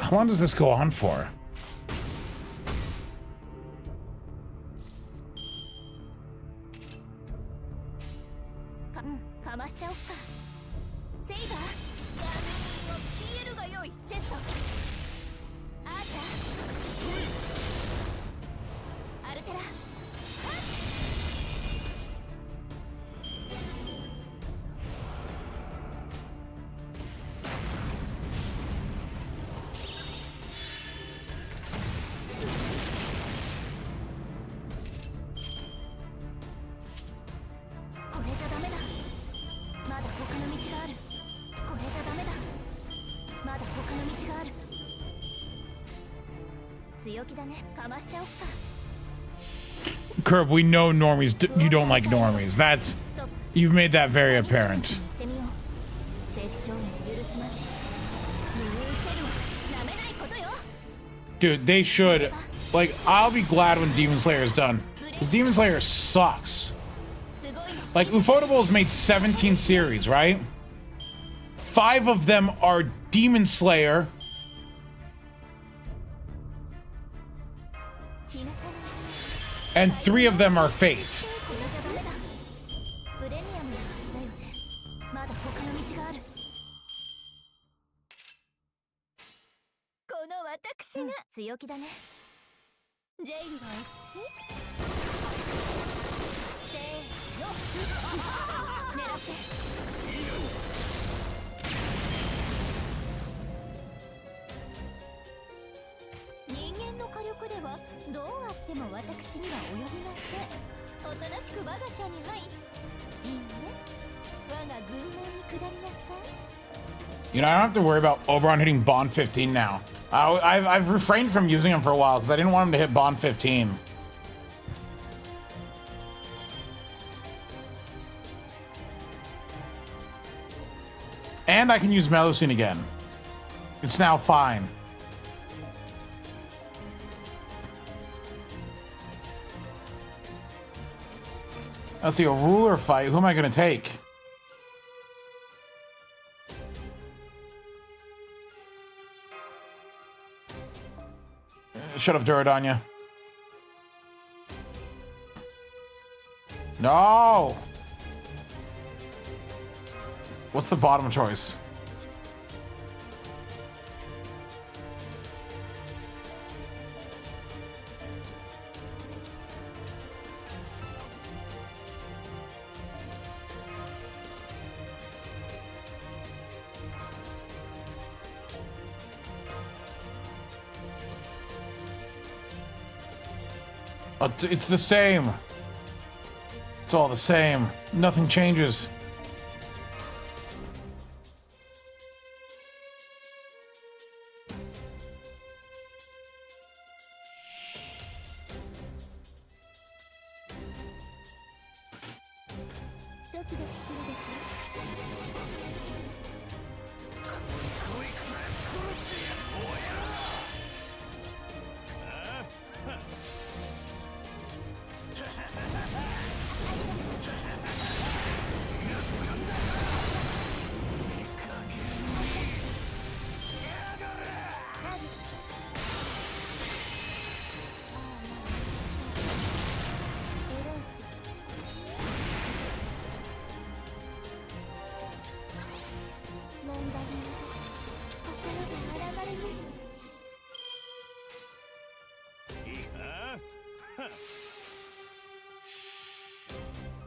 How long does this go on for? Curb, we know normies. You don't like normies. That's... You've made that very apparent. Dude, they should... Like, I'll be glad when Demon Slayer is done. Because Demon Slayer sucks. Like, Ufotable's made 17 series, right? 5 of them are Demon Slayer. And 3 of them are Fate. You know, I don't have to worry about Oberon hitting Bond 15 now. I've refrained from using him for a while because I didn't want him to hit Bond 15. And I can use Melusine again. It's now fine. Let's see, a ruler fight. Who am I going to take? Shut up, Duradanya. No! What's the bottom choice? It's the same. It's all the same. Nothing changes.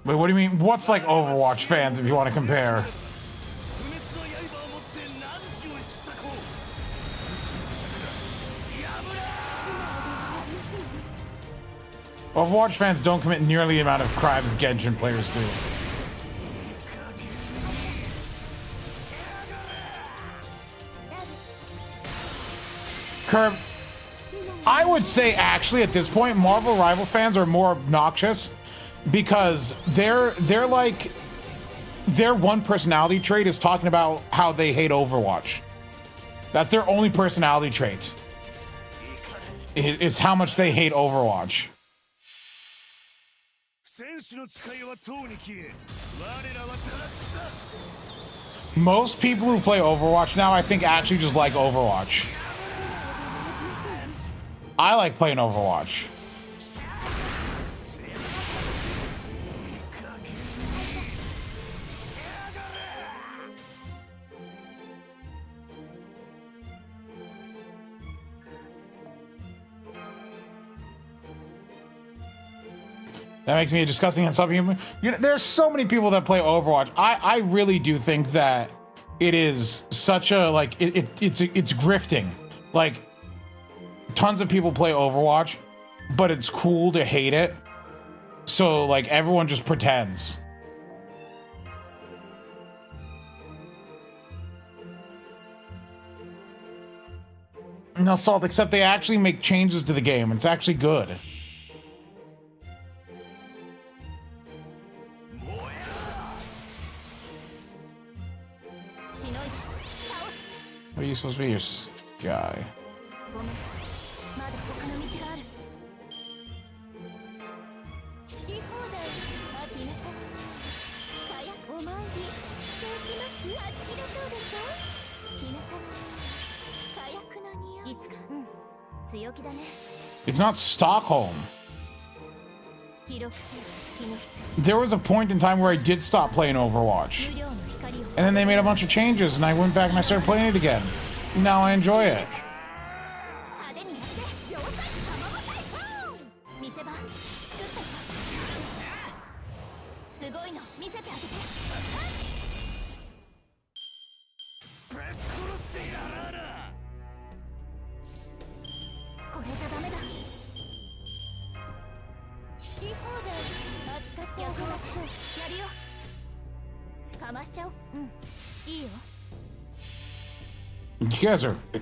Wait, what do you mean? What's like Overwatch fans if you want to compare? Overwatch fans don't commit nearly the amount of crimes Genshin players do. Curb, I would say actually at this point, Marvel Rival fans are more obnoxious because they're like, their one personality trait is talking about how they hate Overwatch. That's their only personality trait. is how much they hate Overwatch. Most people who play Overwatch now, I think, actually just like Overwatch. I like playing Overwatch. That makes me a disgusting and subhuman. You know, there's so many people that play Overwatch. I really do think that it is such a, like, it's grifting. Like, tons of people play Overwatch, but it's cool to hate it. So, like, everyone just pretends. No, Salt, except they actually make changes to the game. It's actually good. What are you supposed to be, your guy? It's not Stockholm. There was a point in time where I did stop playing Overwatch. And then they made a bunch of changes, and I went back and I started playing it again. Now I enjoy it.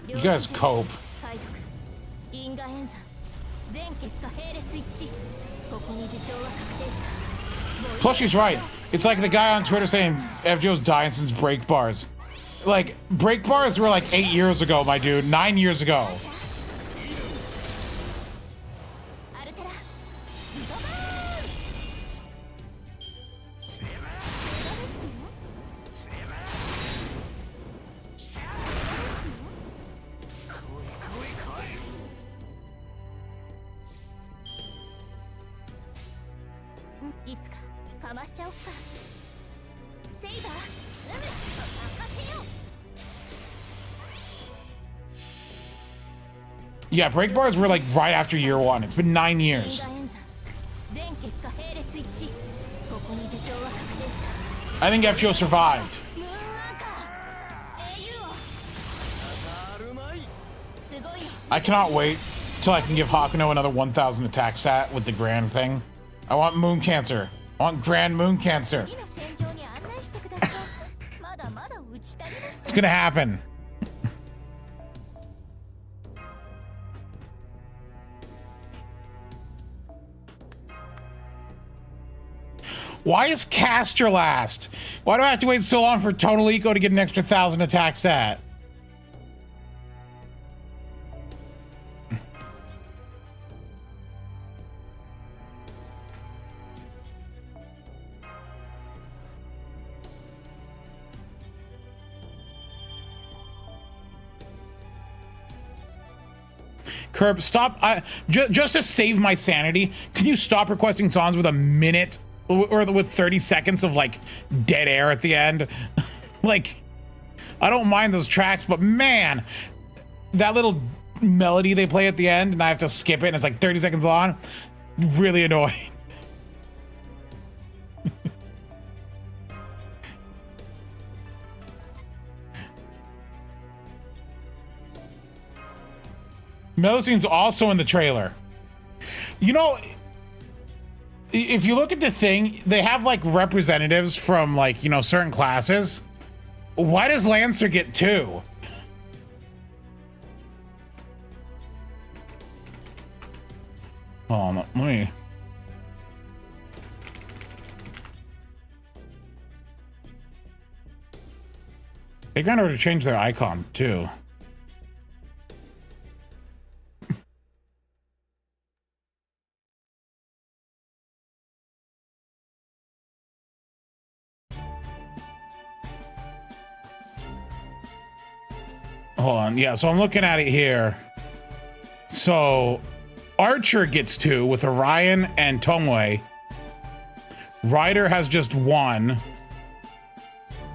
You guys cope. Plus, she's right. It's like the guy on Twitter saying FGO's dying since break bars. Like, break bars were like 8 years ago, my dude. 9 years ago. Yeah, break bars were like right after year one. It's been 9 years. I think FGO survived. I cannot wait till I can give Hakuno another 1,000 attack stat with the grand thing. I want moon cancer. I want grand moon cancer. It's gonna happen. Why is Caster last? Why do I have to wait so long for Tonal Eco to get an extra 1,000 attack stat? Curb, stop. Just to save my sanity, can you stop requesting songs with a minute or with 30 seconds of like dead air at the end? Like, I don't mind those tracks, but man, that little melody they play at the end and I have to skip it and it's like 30 seconds long. Really annoying. Melusines also in the trailer. You know, if you look at the thing, they have like representatives from like, you know, certain classes. Why does Lancer get 2? Hold on, let me. They kind of change their icon too. hold on. Yeah, so I'm looking at it here. So Archer gets 2 with Orion and Tomoe. Rider has just 1.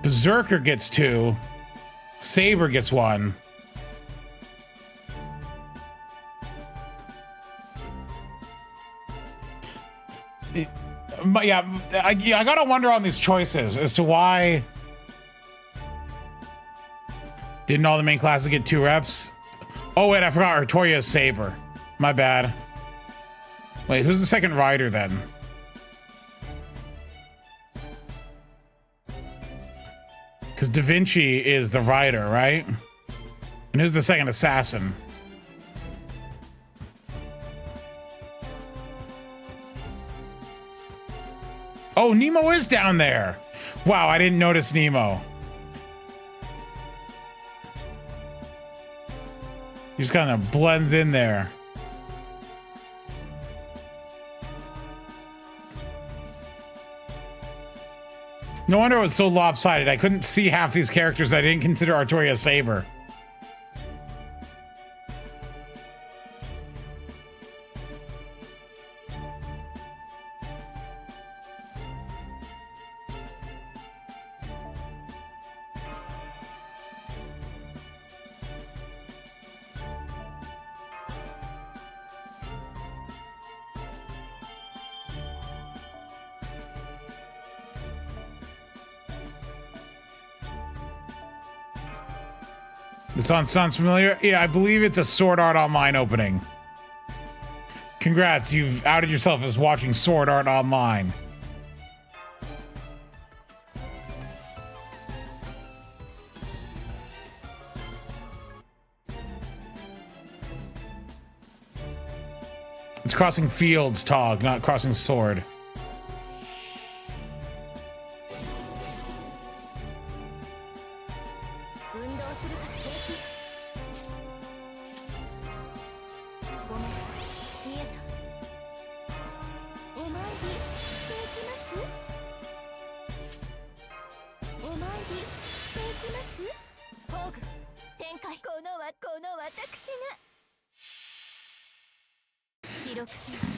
Berserker gets 2. Saber gets 1. But yeah, I gotta wonder on these choices as to why didn't all the main classes get 2 reps? Oh wait, I forgot Artoria's Saber. My bad. Wait, who's the second rider then? Because Da Vinci is the rider, right? And who's the second assassin? Oh, Nemo is down there. Wow, I didn't notice Nemo. He just kind of blends in there. No wonder it was so lopsided. I couldn't see half these characters. I didn't consider Artoria Saber. This sounds familiar. Yeah, I believe it's a Sword Art Online opening. Congrats, you've outed yourself as watching Sword Art Online. It's crossing fields, Tog, not crossing sword.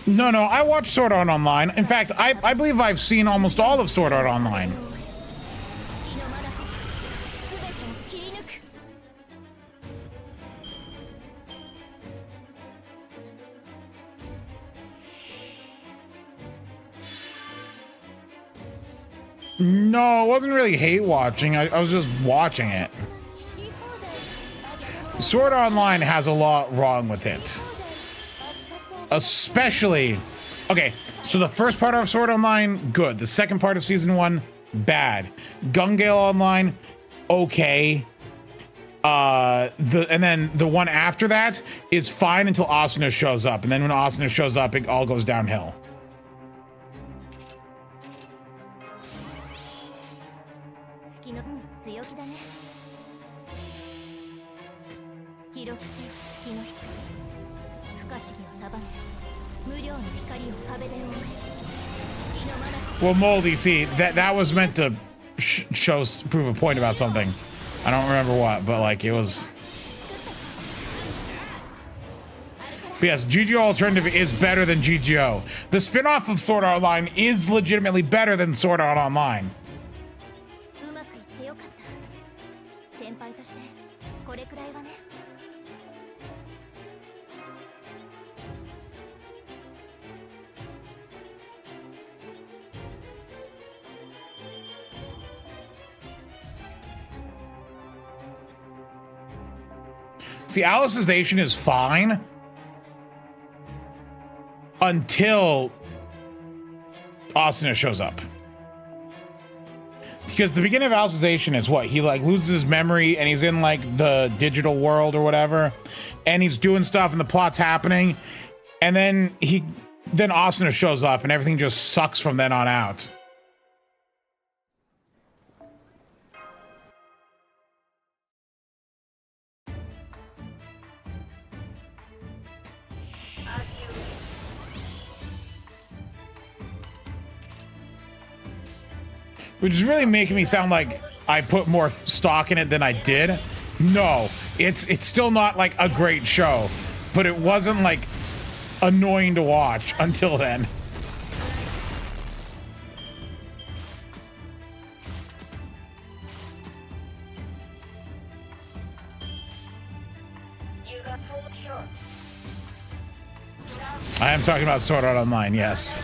No, I watched Sword Art Online. In fact, I believe I've seen almost all of Sword Art Online. No, it wasn't really hate watching. I was just watching it. Sword Art Online has a lot wrong with it. Especially, okay, so the first part of Sword Online, good. The second part of Season 1, bad. Gun Gale Online, okay. And then the one after that is fine until Asuna shows up. And then when Asuna shows up, it all goes downhill. Well, Moldy, see, that was meant to prove a point about something. I don't remember what, but like it was. But yes, GGO Alternative is better than GGO. The spin-off of Sword Art Online is legitimately better than Sword Art Online. See, Alicization is fine until Asuna shows up. Because the beginning of Alicization is what? He like loses his memory and he's in like the digital world or whatever. And he's doing stuff and the plot's happening. And then Asuna shows up and everything just sucks from then on out. Which is really making me sound like I put more stock in it than I did. No, it's still not like a great show, but it wasn't like annoying to watch until then. I am talking about Sword Art Online, yes.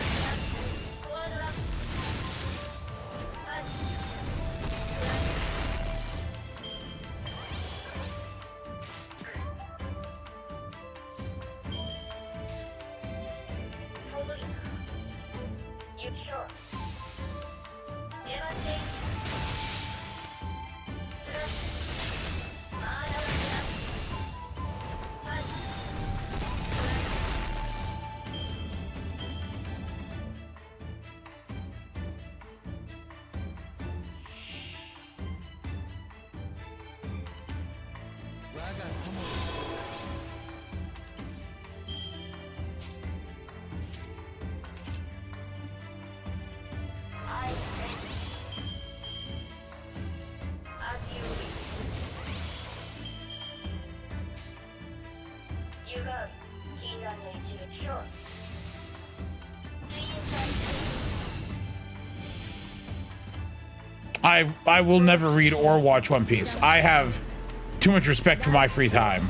I will never read or watch One Piece. I have too much respect for my free time.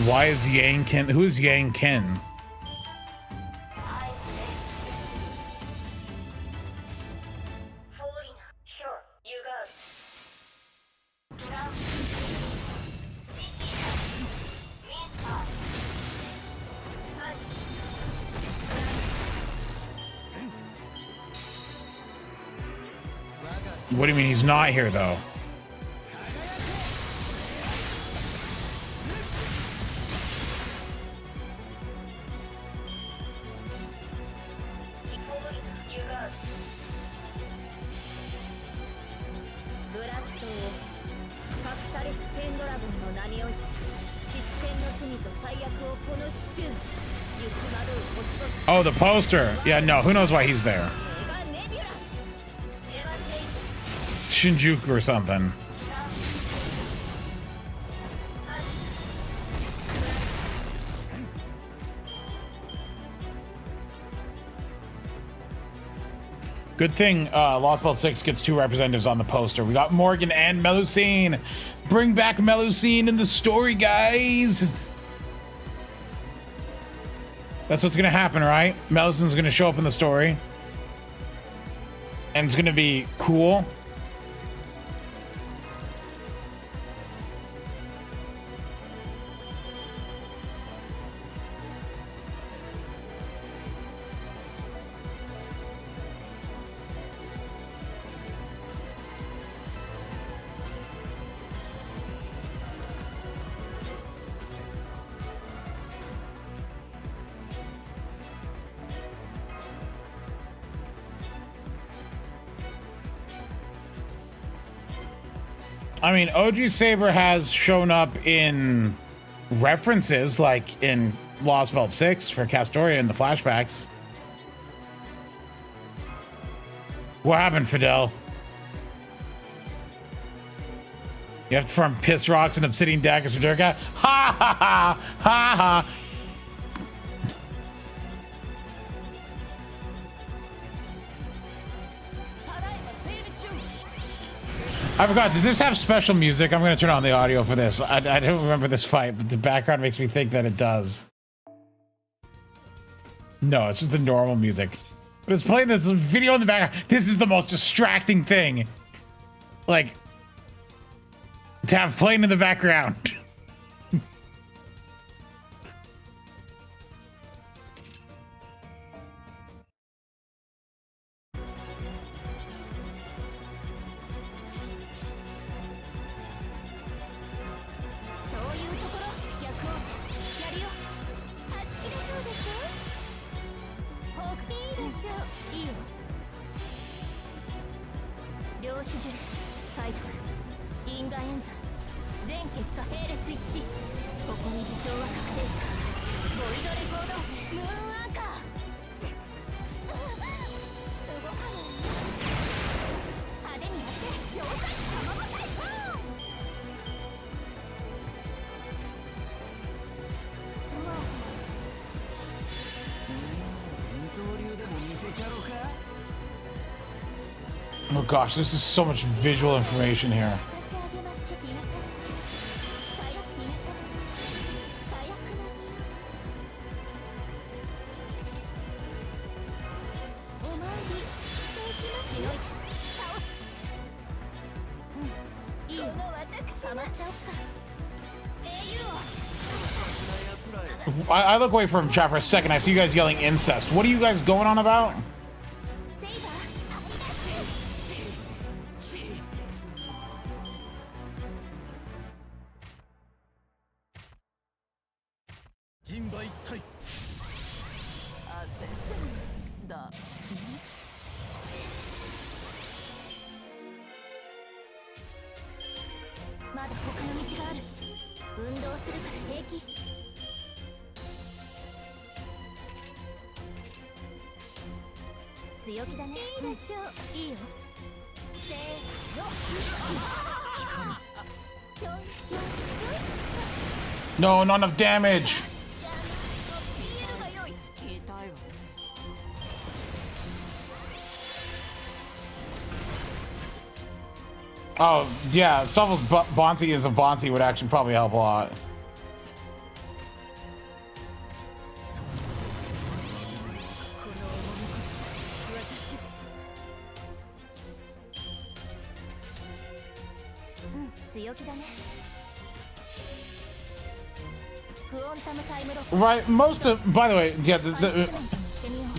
Why is Yang Ken? Who's Yang Ken? What do you mean he's not here, though? Oh, the poster. Yeah, no, who knows why he's there? Shinjuku or something. Good thing Lost Belt 6 gets 2 representatives on the poster. We got Morgan and Melusine. Bring back Melusine in the story, guys. That's what's gonna happen, right? Melusine's gonna show up in the story. And it's gonna be cool. I mean, OG Saber has shown up in references, like in Lost Belt 6 for Castoria in the flashbacks. What happened, Fidel? You have to farm piss rocks and obsidian daggers for Durga? Ha ha ha ha ha! I forgot, does this have special music? I'm going to turn on the audio for this. I don't remember this fight, but the background makes me think that it does. No, it's just the normal music. But it's playing this video in the background. This is the most distracting thing. Like, to have playing in the background. Oh gosh, this is so much visual information here. I look away from chat for a second. I see you guys yelling incest. What are you guys going on about? No, not enough damage. Oh, yeah, Stuffel's Bonsi is a Bonsi would actually probably help a lot. Right, most of, by the way, yeah,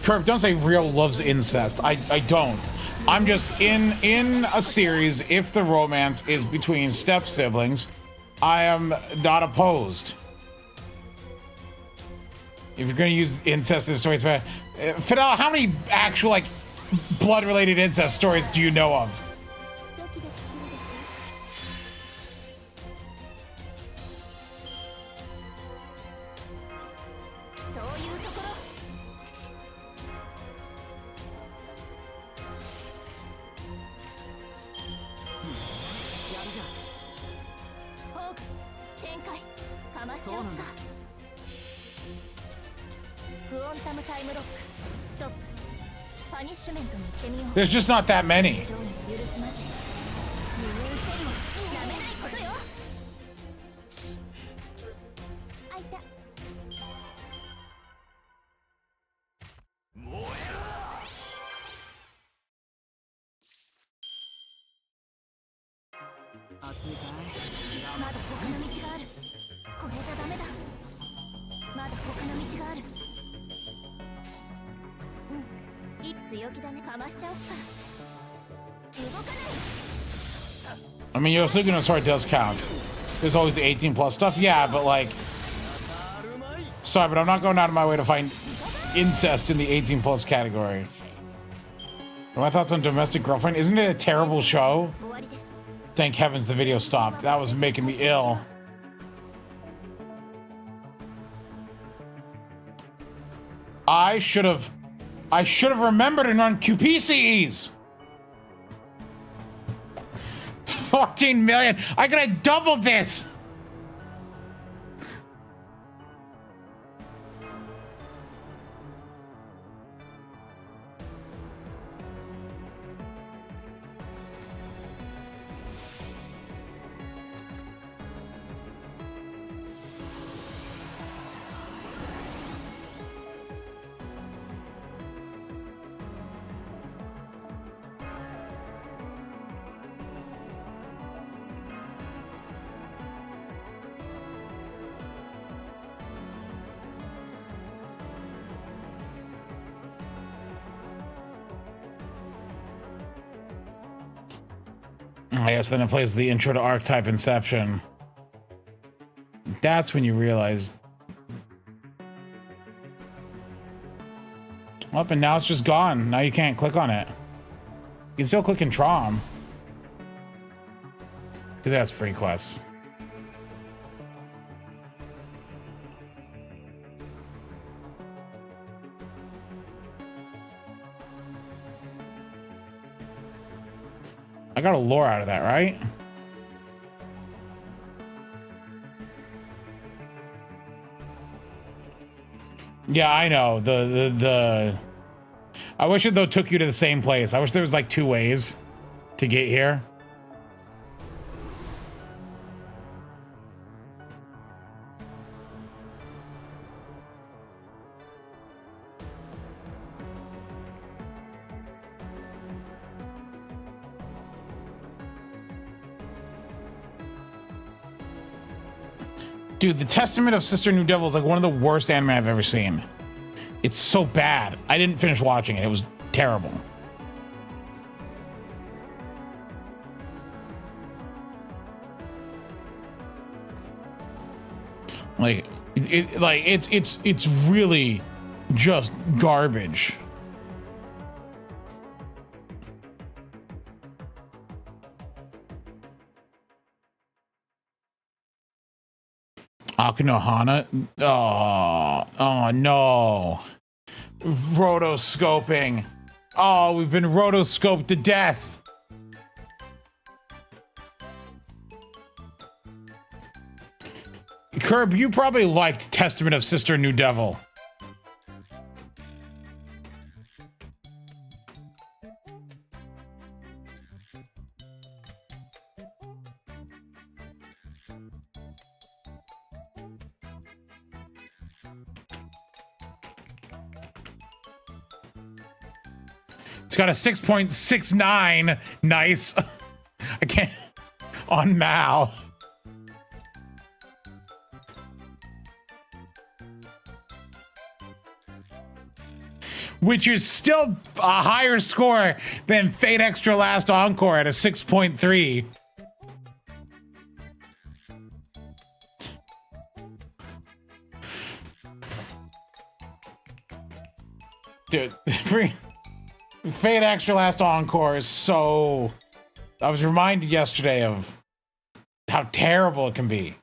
Kirk, don't say Real loves incest. I don't. I'm just in a series, if the romance is between step siblings, I am not opposed. If you're gonna use incest in stories, Fidel, how many actual like blood-related incest stories do you know of? There's just not that many. I mean, Yosuke Sword does count. There's always the 18 plus stuff, yeah, but like, sorry, but I'm not going out of my way to find incest in the 18 plus category. My thoughts on Domestic Girlfriend? Isn't it a terrible show? Thank heavens the video stopped. That was making me ill. I should have remembered and run QPCEs. 14 million. I could have doubled this. I guess then it plays the intro to Archetype Inception. That's when you realize. Up and now it's just gone. Now you can't click on it. You can still click in Trom. Because that's free quests. I got a lore out of that, right? Yeah, I know. I wish it though took you to the same place. I wish there was like 2 ways to get here. Dude, the Testament of Sister New Devil is like one of the worst anime I've ever seen. It's so bad. I didn't finish watching it. It was terrible. Like it's really just garbage. Akinohana? Oh no. Rotoscoping. Oh, we've been rotoscoped to death. Curb, you probably liked Testament of Sister New Devil. It's got a 6.69. Nice. I can't. On Mal. Which is still a higher score than Fate Extra Last Encore at a 6.3. Dude, Fate Extra Last Encore is so... I was reminded yesterday of how terrible it can be.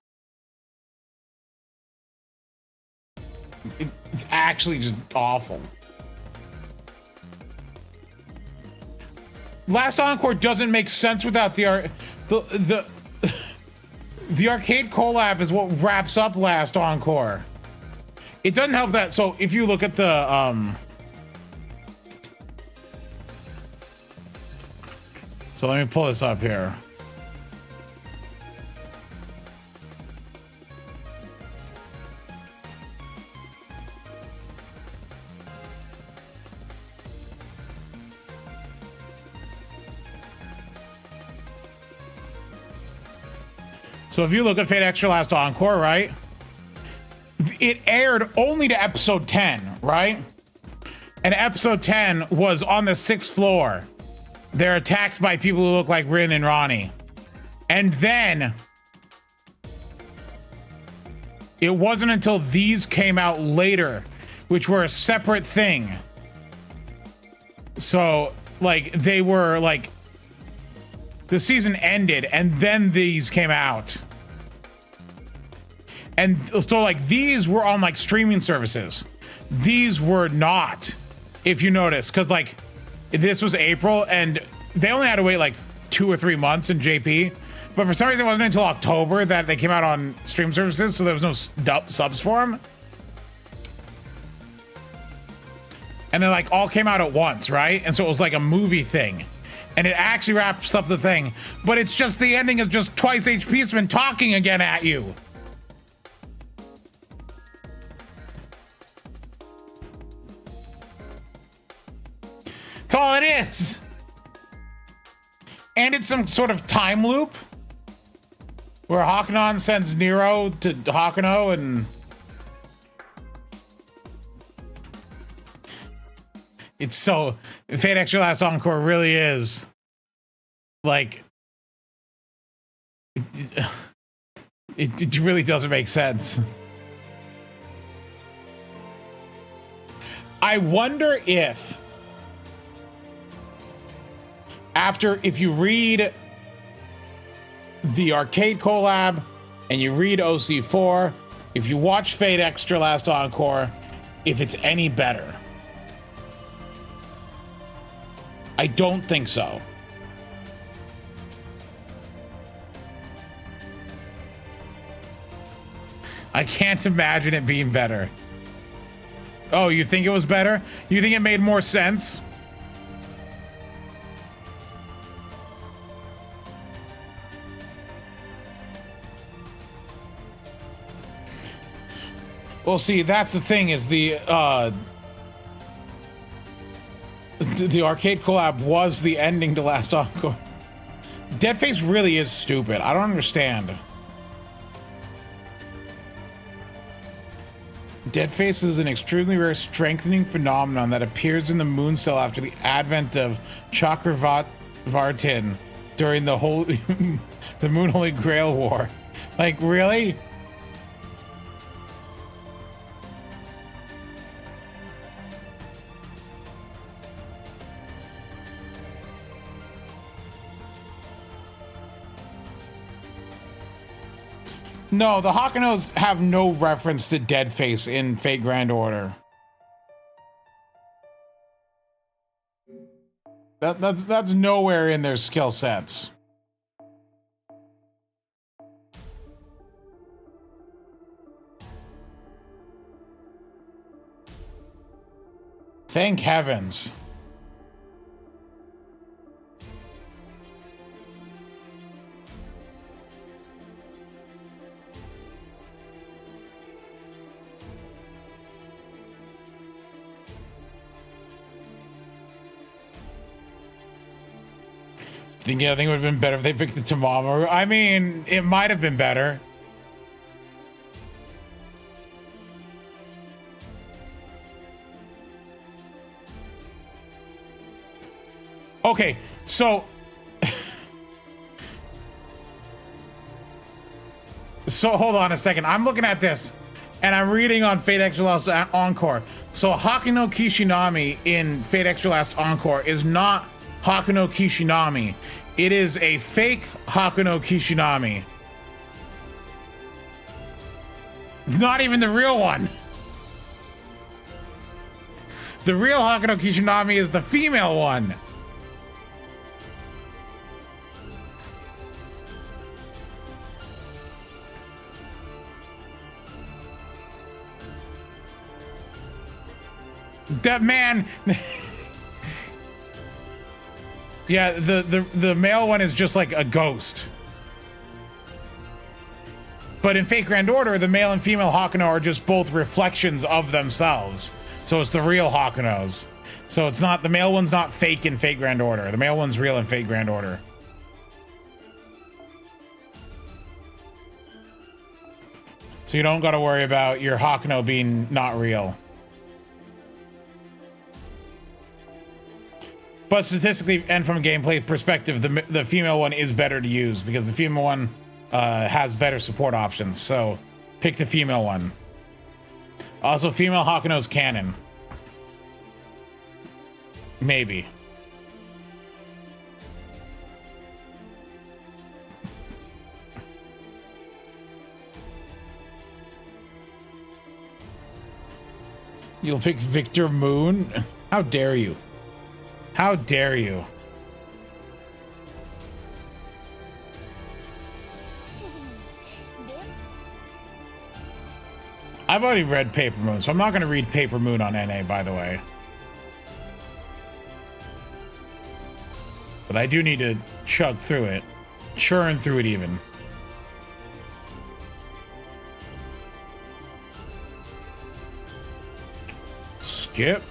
It's actually just awful. Last Encore doesn't make sense without the arcade collab is what wraps up Last Encore. It doesn't help that. So if you look at the so let me pull this up here. So if you look at Fate Extra Last Encore, right? It aired only to episode 10, right? And episode 10 was on the 6th floor. They're attacked by people who look like Rin and Ronnie. And then it wasn't until these came out later, which were a separate thing. So like they were like, the season ended and then these came out. And so like these were on like streaming services. These were not, if you notice, because like this was April and they only had to wait like 2 or 3 months in JP. But for some reason it wasn't until October that they came out on stream services, so there was no subs for them. And they like all came out at once, right? And so it was like a movie thing. And it actually wraps up the thing. But it's just the ending is just twice HP's been talking again at you. That's all it is. And it's some sort of time loop where Hakunon sends Nero to Hakuno and it's so Fate Extra Last Encore really is like it really doesn't make sense. I wonder if if you read the arcade collab and you read OC4, if you watch Fate Extra Last Encore, if it's any better. I don't think so. I can't imagine it being better. Oh, you think it was better? You think it made more sense? Well, see, that's the thing, is the arcade collab was the ending to Last Encore. Deadface really is stupid. I don't understand. Deadface is an extremely rare strengthening phenomenon that appears in the moon cell after the advent of Chakravartin during the the Moon Holy Grail War. Like, really? No, the Hakunos have no reference to Deadface in Fate Grand Order. That's nowhere in their skill sets. Thank heavens. I think it would have been better if they picked the Tamama. I mean, it might have been better. Okay, so hold on a second. I'm looking at this and I'm reading on Fate Extra Last Encore. So Hakuno Kishinami in Fate Extra Last Encore is not Hakuno Kishinami. It is a fake Hakuno Kishinami. Not even the real one. The real Hakuno Kishinami is the female one. That man. Yeah, the male one is just like a ghost. But in Fate Grand Order, the male and female Hakuno are just both reflections of themselves. So it's the real Hakunos. So it's not, the male one's not fake in Fate Grand Order. The male one's real in Fate Grand Order. So you don't got to worry about your Hakuno being not real. But statistically and from a gameplay perspective, the female one is better to use because the female one has better support options. So pick the female one. Also, female Hakuno's canon. Maybe. You'll pick Victor Moon? How dare you? How dare you? I've already read Paper Moon, so I'm not going to read Paper Moon on NA, by the way. But I do need to chug through it. Churn through it even. Skip.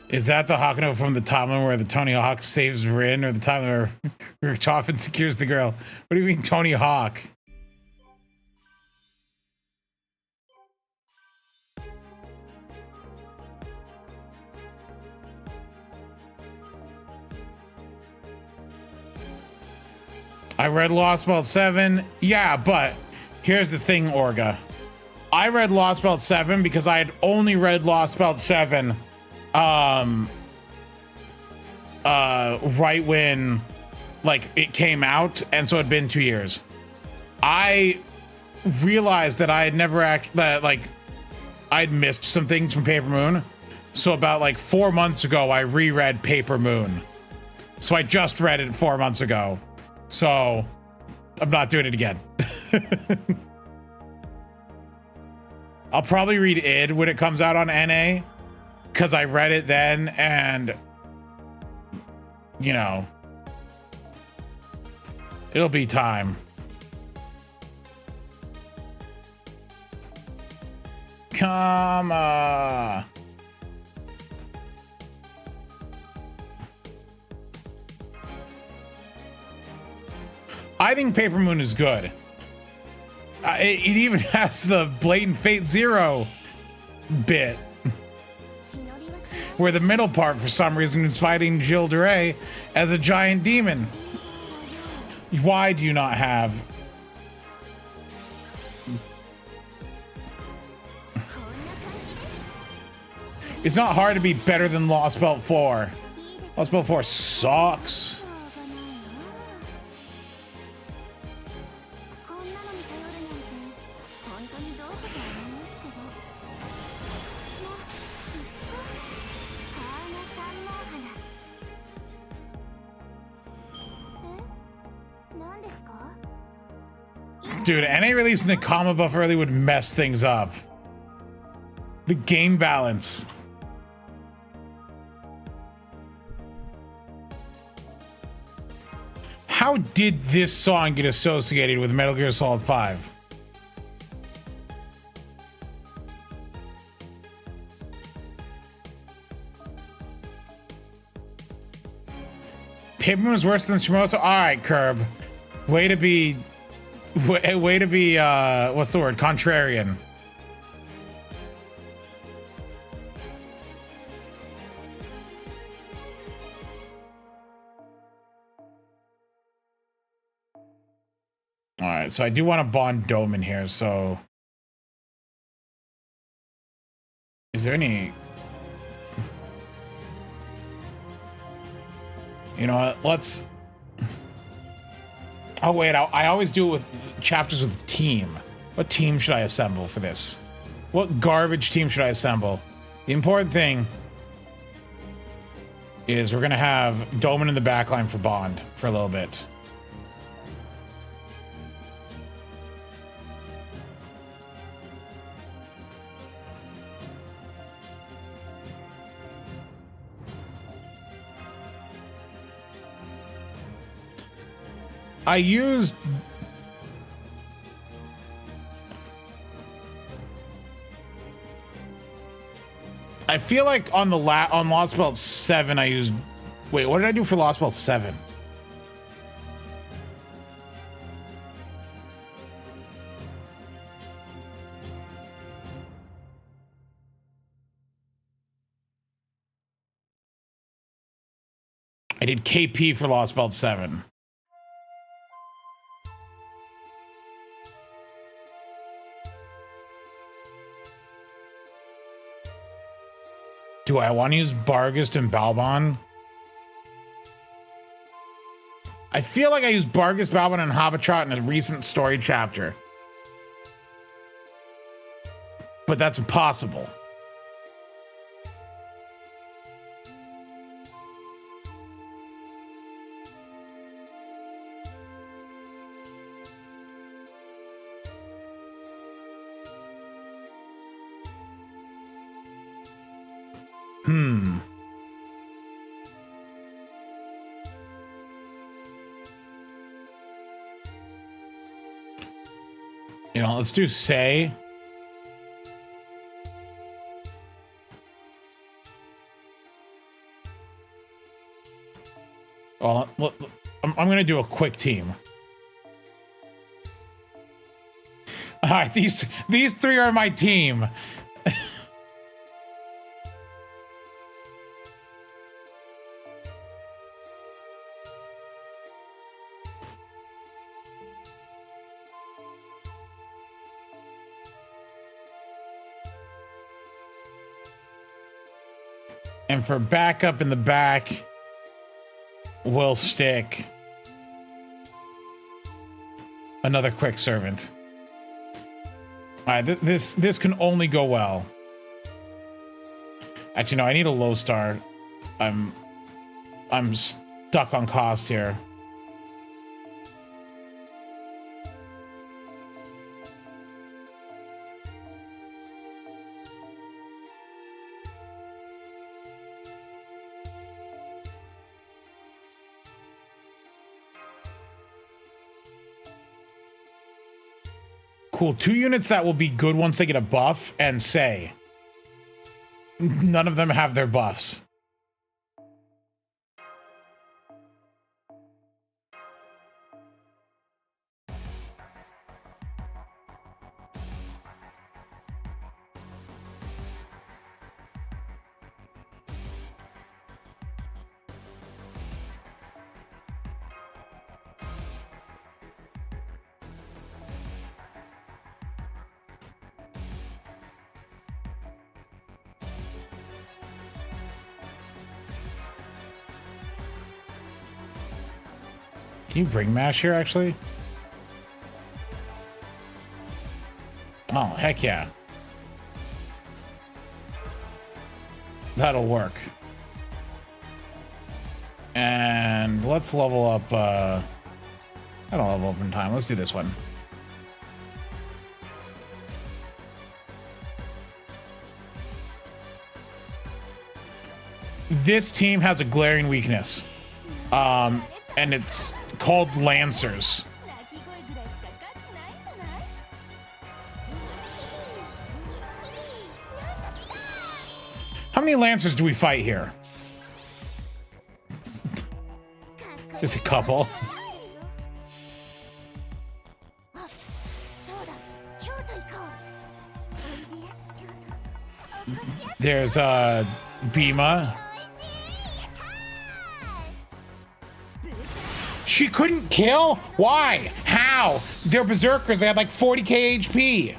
Is that the Hakuno from the timeline where the Tony Hawk saves Rin, or the time where Rick Toffin secures the girl? What do you mean, Tony Hawk? I read Lost Belt 7. Yeah, but here's the thing, Orga. I read Lost Belt 7 because I had only read Lost Belt 7 right when like it came out, and so it'd been 2 years. I realized that I had never I'd missed some things from Paper Moon. So about like 4 months ago, I reread Paper Moon. So I just read it 4 months ago. So I'm not doing it again. I'll probably read id when it comes out on NA, because I read it then, and you know, it'll be time. Come on. I think Paper Moon is good. It even has the blatant Fate Zero bit, where the middle part, for some reason, is fighting Gilles de Rais as a giant demon. Why do you not have? It's not hard to be better than Lost Belt 4. Lost Belt 4 sucks. Dude, NA releasing the comma buff early would mess things up. The game balance. How did this song get associated with Metal Gear Solid 5? Paper Moon is worse than Shimosa? Alright, Curb. Way to be... Way to be, what's the word? Contrarian. All right, so I do want to bond Dome in here, so... Is there any... You know what, let's... Oh wait, I always do it with chapters with team. What team should I assemble for this? What garbage team should I assemble? The important thing is we're gonna have Doman in the backline for Bond for a little bit. I used... I feel like on the on Lost Belt 7 I used... Wait, what did I do for Lost Belt 7? I did KP for Lost Belt 7. Do I want to use Bargist and Balban? I feel like I used Bargist, Balban, and Habitrot in a recent story chapter. But that's impossible. You know, let's do Say. Well, I'm gonna do a quick team. All right, these three are my team. And for backup in the back, we'll stick another quick servant. All right, this can only go well. Actually, no, I need a low star. I'm stuck on cost here. Cool, 2 units that will be good once they get a buff, and say none of them have their buffs. Can you bring mash here, actually? Oh, heck yeah. That'll work. And let's level up, I don't level up in time. Let's do this one. This team has a glaring weakness. And it's called Lancers. How many Lancers do we fight here? Just a couple. There's Bima. She couldn't kill? Why? How? They're berserkers. They had like 40k HP.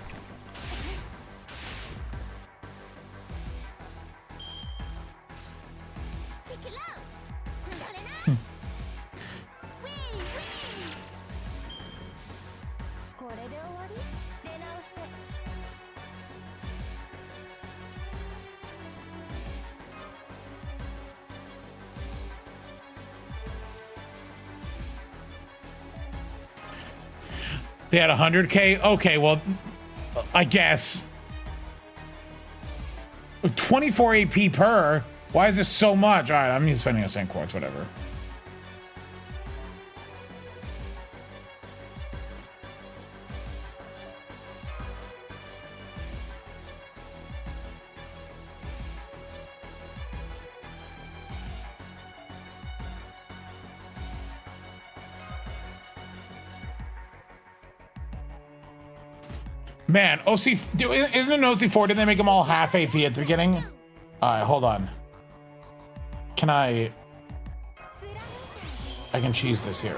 They had 100k? Okay, well, I guess. 24 AP per? Why is this so much? All right, I'm just spending a cent quartz, whatever. Man, OC, isn't it an OC4? Didn't they make them all half AP at the beginning? All right, hold on. Can I can cheese this here.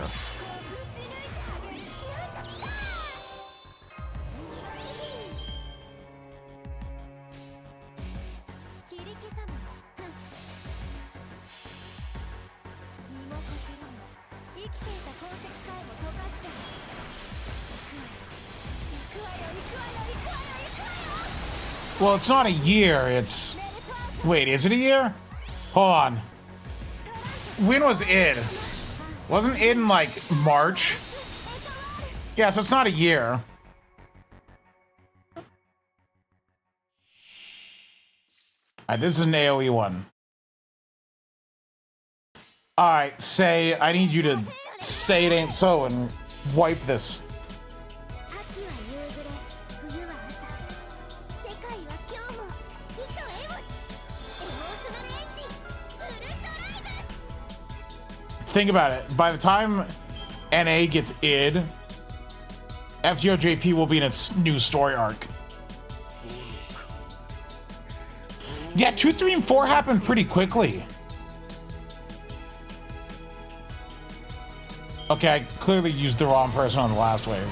Well, it's not a year, it's... Wait, is it a year? Hold on. When was id? Wasn't id in, like, March? Yeah, so it's not a year. Alright, this is an AoE one. Alright, say, I need you to say it ain't so and wipe this. think about it. By the time NA gets id, FGOJP will be in its new story arc. Yeah, 2, 3, and 4 happened pretty quickly. Okay, I clearly used the wrong person on the last wave.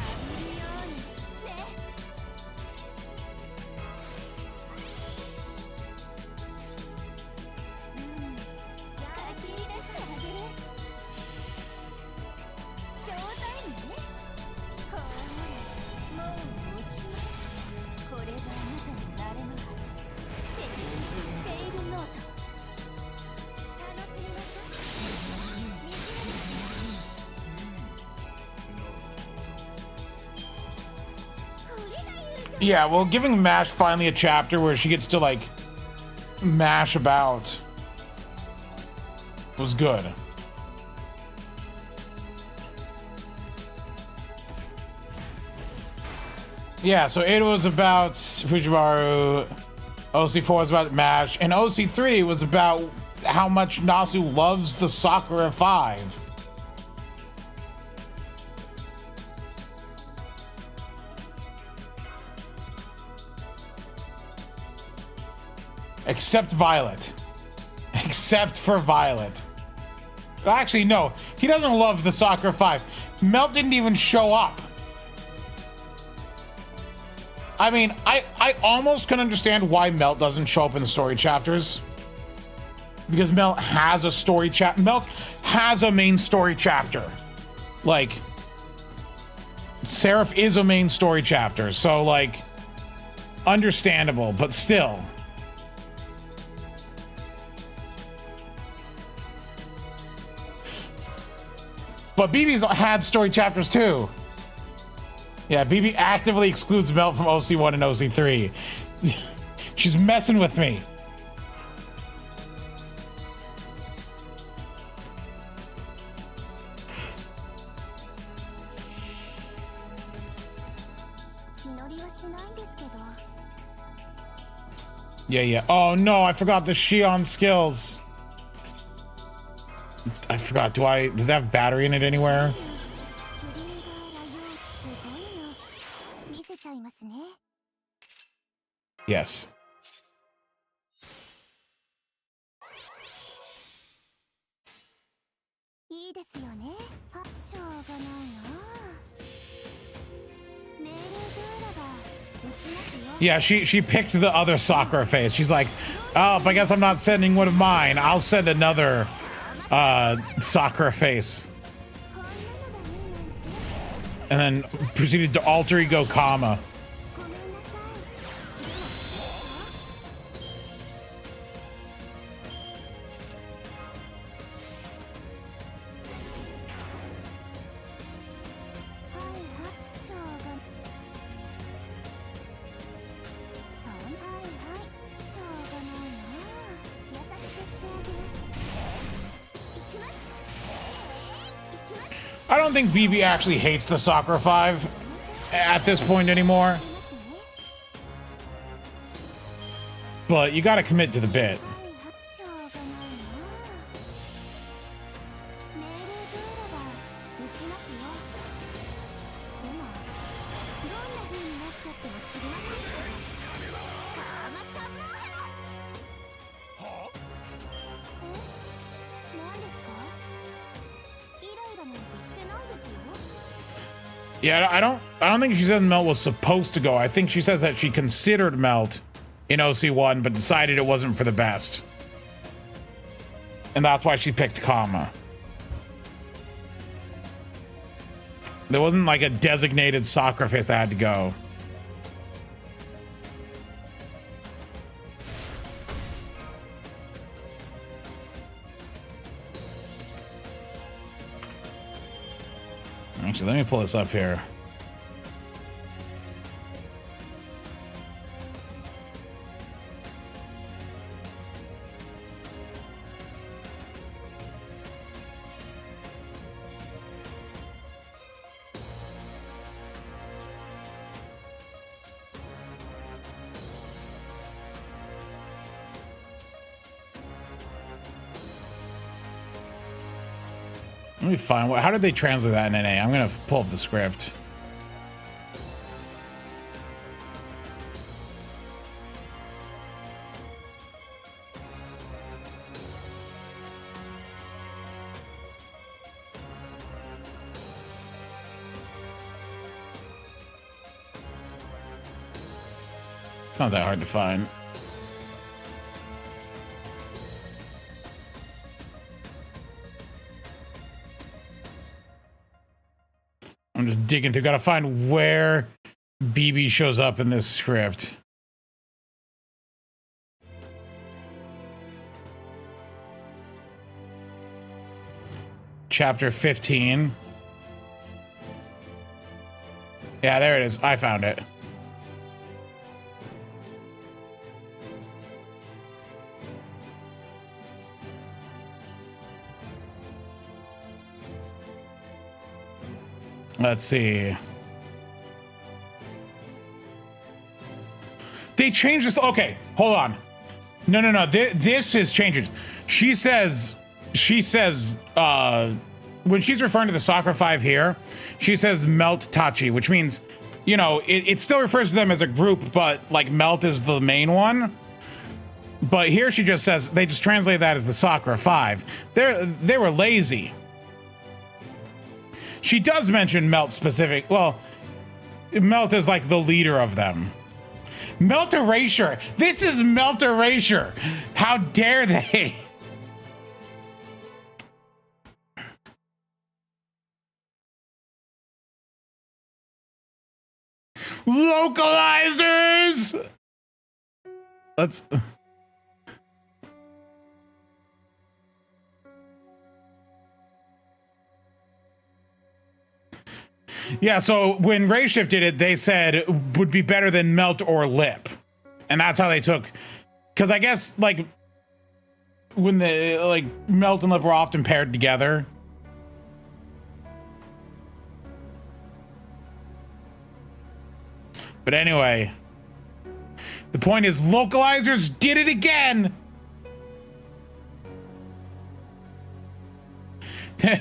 Yeah, well, giving Mash finally a chapter where she gets to, like, mash about was good. Yeah, so Ada was about Fujimaru, OC4 was about Mash, and OC3 was about how much Nasu loves the Sakura 5. Except Violet. Except for Violet. Actually, no. He doesn't love the Sakura 5. Melt didn't even show up. I mean, I almost can understand why Melt doesn't show up in the story chapters. Because Melt has a story chapter. Melt has a main story chapter. Like, Seraph is a main story chapter. So, like, understandable, but still. But BB's had story chapters too. Yeah, BB actively excludes Melt from OC1 and OC3. She's messing with me. Yeah. Oh no, I forgot the Shion skills. I forgot. Does it have battery in it anywhere? Yes. Yeah, she picked the other Sakura face. She's like, oh, I guess I'm not sending one of mine. I'll send another Sakura face. And then proceeded to alter ego Kama. I don't think BB actually hates the Sakura 5 at this point anymore. But you gotta commit to the bit. Yeah, I don't think she said Melt was supposed to go. I think she says that she considered Melt in OC1, but decided it wasn't for the best. And that's why she picked Kama. There wasn't like a designated Sakura face that had to go. Actually, let me pull this up here. Let me find how did they translate that in NA? I'm gonna pull up the script. It's not that hard to find. I'm just digging through. Gotta find where BB shows up in this script. Chapter 15. Yeah, there it is. I found it. Let's see. They changed this. Okay, hold on. No. This is changing. She says, when she's referring to the Sakura 5 here, she says Melt Tachi, which means, you know, it still refers to them as a group, but like Melt is the main one. But here she just says, they just translate that as the Sakura 5. They were lazy. She does mention Melt specific. Well, Melt is like the leader of them. Melt Erasure. This is Melt Erasure. How dare they? Localizers. Let's. Yeah, so when Rayshift did it, they said it would be better than Melt or Lip. And that's how they took, because I guess like when the like Melt and Lip were often paired together. But anyway, the point is localizers did it again.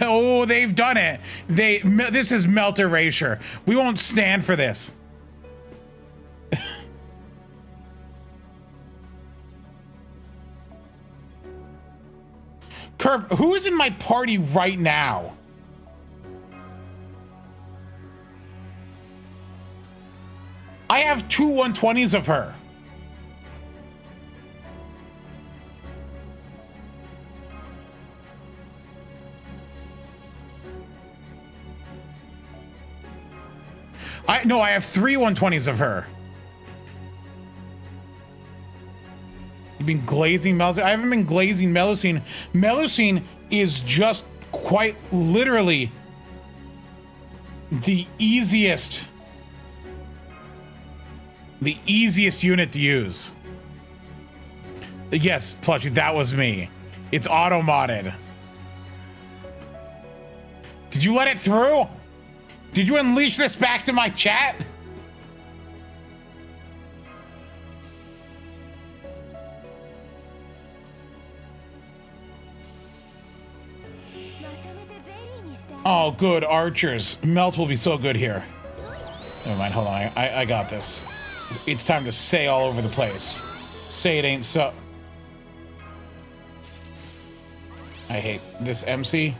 Oh, they've done it. This is Melt Erasure. We won't stand for this. Curb, who is in my party right now? I have two 120s of her. I have three 120s of her. You've been glazing Melusine? I haven't been glazing Melusine. Melusine is just quite literally the easiest unit to use. Yes, Plushie, that was me. It's auto-modded. Did you let it through? Did you unleash this back to my chat? Oh, good. Archers. Melt will be so good here. Never mind. Hold on. I got this. It's time to say all over the place. Say it ain't so. I hate this MC.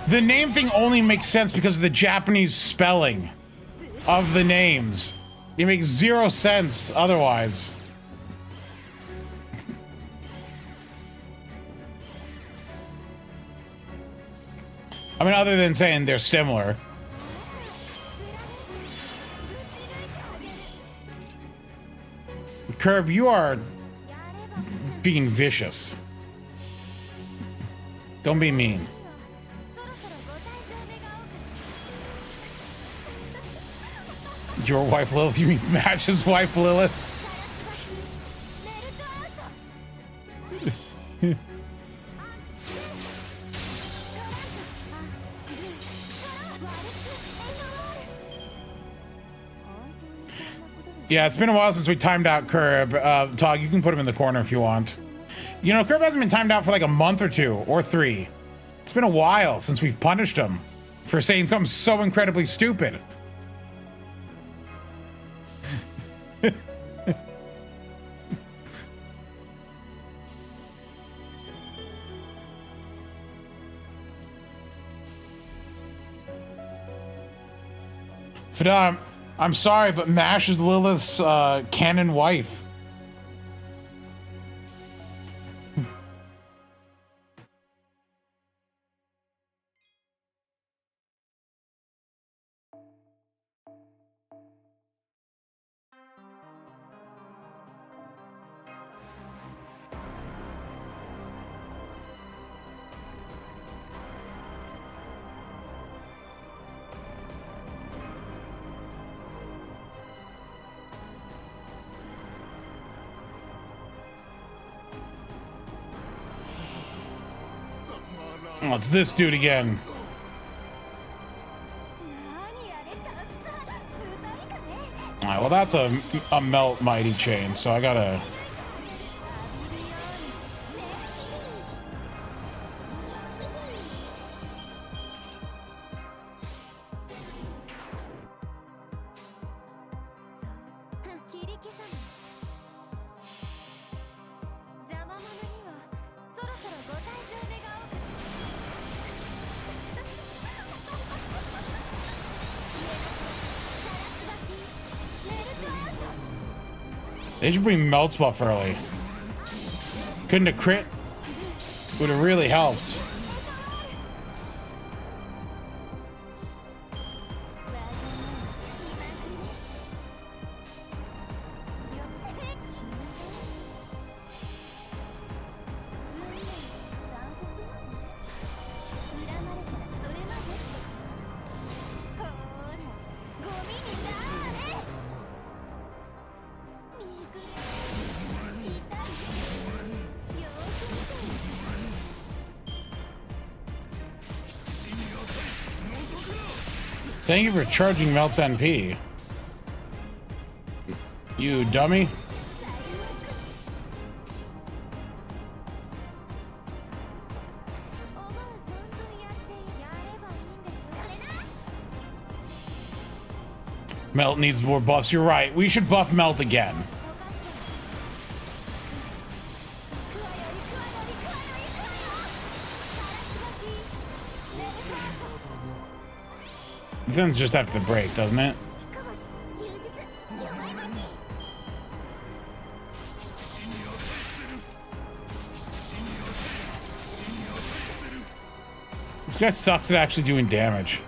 The name thing only makes sense because of the Japanese spelling of the names. It makes zero sense otherwise. I mean, other than saying they're similar. Curb, you are being vicious. Don't be mean. Your wife Lilith? You mean Mash's wife Lilith? Yeah, it's been a while since we timed out Curb. Tog, you can put him in the corner if you want. You know, Curb hasn't been timed out for like a month or 2 or 3. It's been a while since we've punished him for saying something so incredibly stupid. Fidel, I'm sorry, but Mash is Lilith's canon wife. Oh, it's this dude again. Alright, well that's a melt mighty chain, so I gotta... They should bring Melt's buff early. Couldn't a crit? Would have really helped. Thank you for charging Melt's NP. You dummy. Melt needs more buffs. You're right. We should buff Melt again. This ends just after the break, doesn't it? This guy sucks at actually doing damage.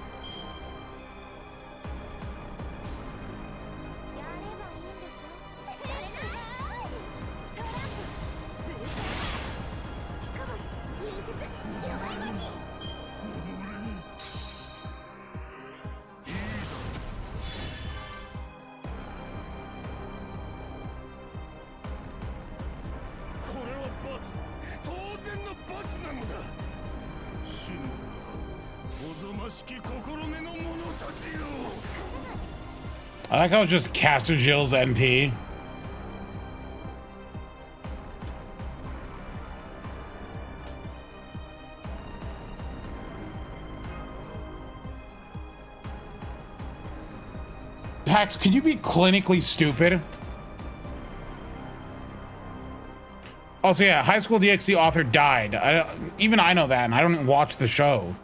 I like how it's just Caster Jill's NP. Pax, could you be clinically stupid? Also, yeah, High School DxD author died. Even I know that, and I don't watch the show.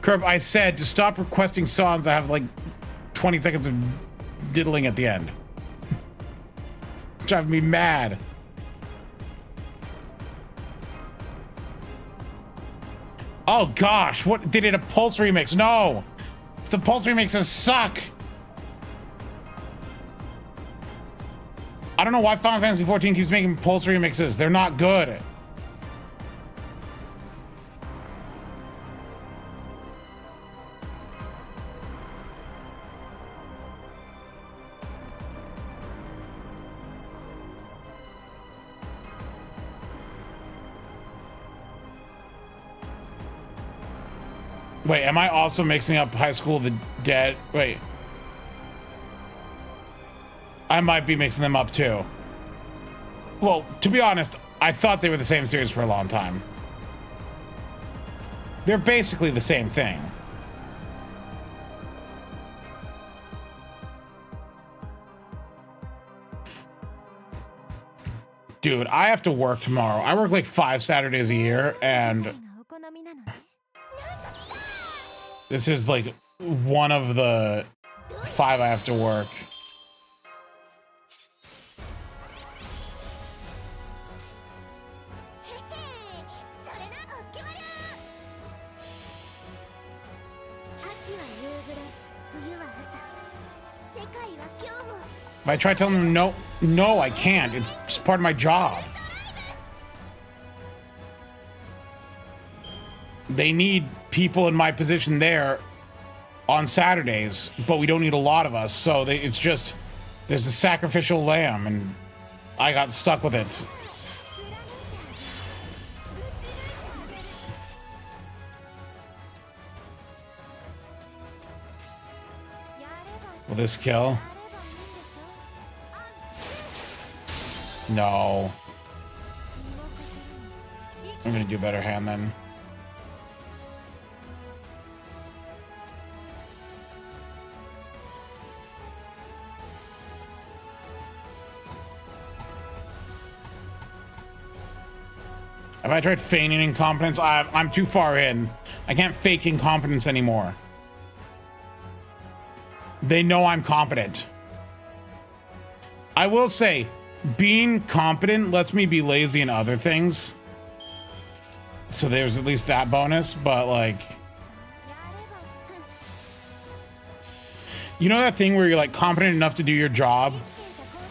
Curb, I said to stop requesting songs that have like 20 seconds of diddling at the end. Driving me mad. Oh gosh, what did it a Pulse remix? No! The Pulse remixes suck! I don't know why Final Fantasy 14 keeps making Pulse remixes. They're not good. Wait, am I also mixing up High School of the Dead? Wait. I might be mixing them up too. Well, to be honest, I thought they were the same series for a long time. They're basically the same thing. Dude, I have to work tomorrow. I work like 5 Saturdays a year, and this is like one of the 5 I have to work. If I try telling them no, I can't. It's just part of my job. They need people in my position there on Saturdays, but we don't need a lot of us. So it's just, there's a sacrificial lamb, and I got stuck with it. Will this kill? No. I'm gonna do a better hand then. Have I tried feigning incompetence? I'm too far in. I can't fake incompetence anymore. They know I'm competent. I will say, being competent lets me be lazy in other things. So there's at least that bonus, but like... You know that thing where you're like competent enough to do your job,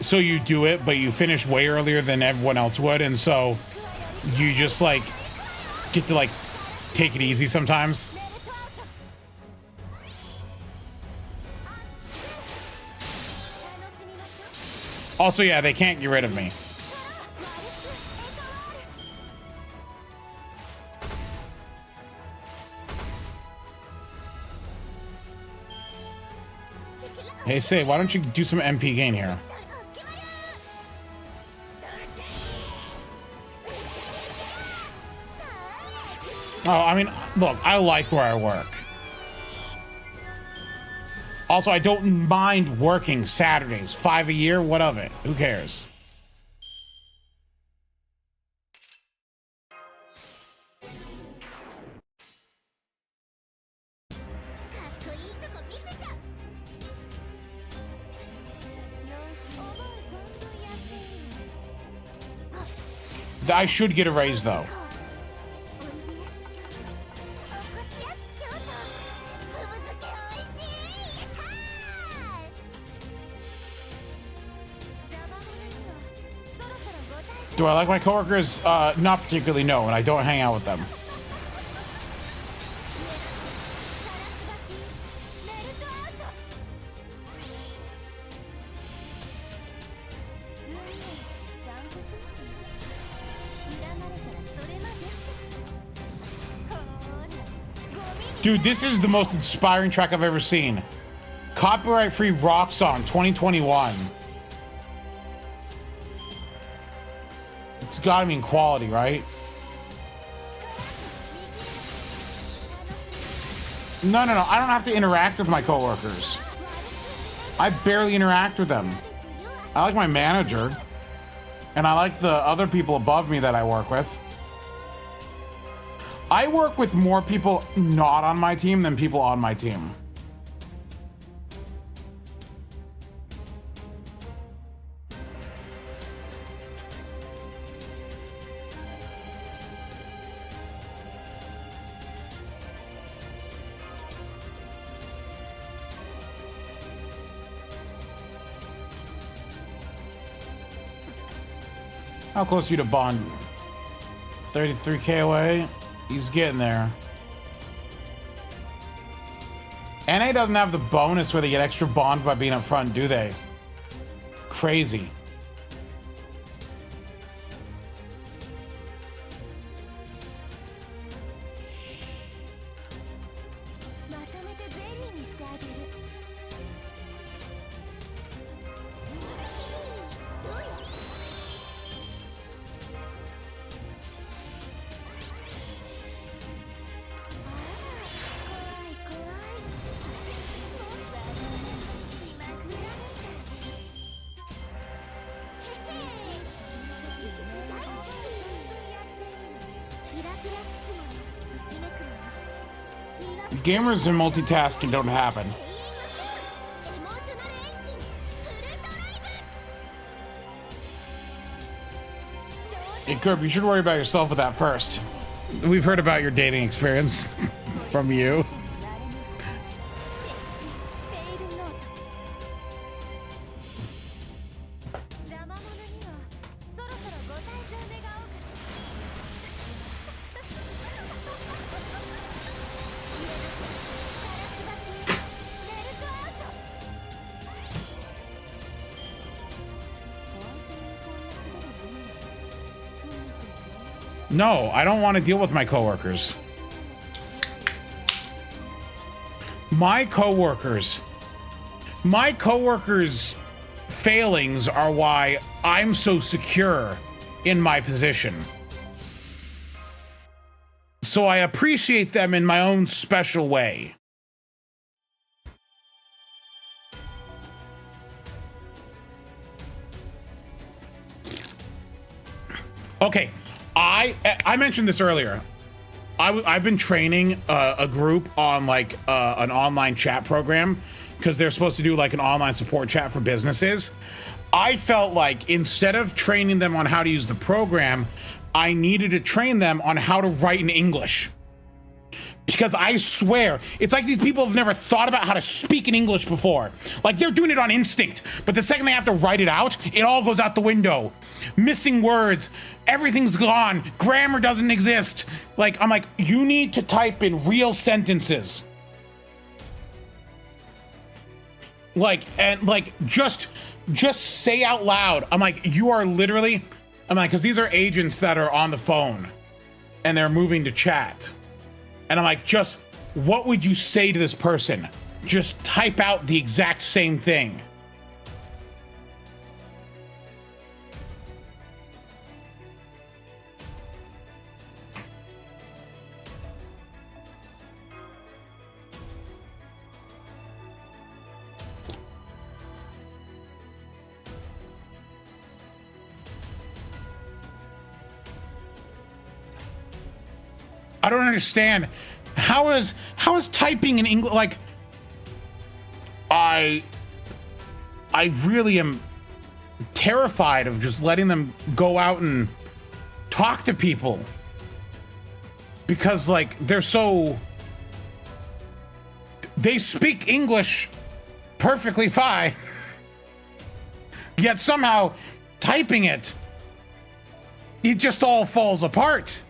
so you do it, but you finish way earlier than everyone else would, and so you just like get to like take it easy sometimes. Also, yeah, they can't get rid of me. Hey, say, why don't you do some MP gain here? Oh, I mean, look, I like where I work. Also, I don't mind working Saturdays. 5 a year, what of it? Who cares? I should get a raise, though. Do I like my coworkers? Not particularly, no, and I don't hang out with them. Dude, this is the most inspiring track I've ever seen. Copyright-free rock song 2021. It's gotta mean quality, right? No, no, no. I don't have to interact with my coworkers. I barely interact with them. I like my manager. And I like the other people above me that I work with. I work with more people not on my team than people on my team. How close are you to bond? 33k away. He's getting there. NA doesn't have the bonus where they get extra bond by being up front, do they? Crazy. Gamers and multitasking don't happen. Hey, Kirby, you should worry about yourself with that first. We've heard about your dating experience from you. No, I don't want to deal with my coworkers. My coworkers' failings are why I'm so secure in my position. So I appreciate them in my own special way. Okay. I mentioned this earlier. I've been training a group on like an online chat program because they're supposed to do like an online support chat for businesses. I felt like instead of training them on how to use the program, I needed to train them on how to write in English. Because I swear, it's like these people have never thought about how to speak in English before. Like they're doing it on instinct, but the second they have to write it out, it all goes out the window. Missing words, everything's gone, grammar doesn't exist. Like, I'm like, you need to type in real sentences. Like, and like, just say out loud. I'm like, you are literally, I'm like, because these are agents that are on the phone and they're moving to chat. And I'm like, just what would you say to this person? Just type out the exact same thing. I don't understand. How is typing in English like I really am terrified of just letting them go out and talk to people because like they speak English perfectly fine, yet somehow typing it just all falls apart.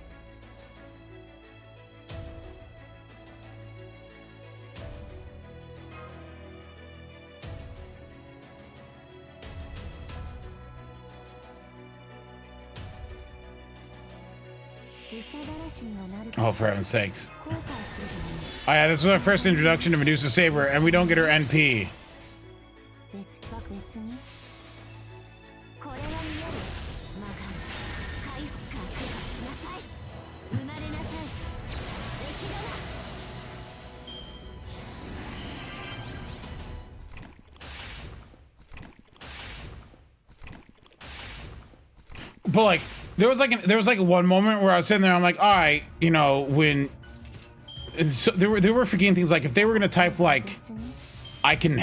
Oh, for heaven's sakes. Oh yeah, this was our first introduction to Medusa Saber, and we don't get her NP. But like, there was like one moment where I was sitting there, I'm like, all right, you know, when so they were forgetting things like if they were gonna type like I can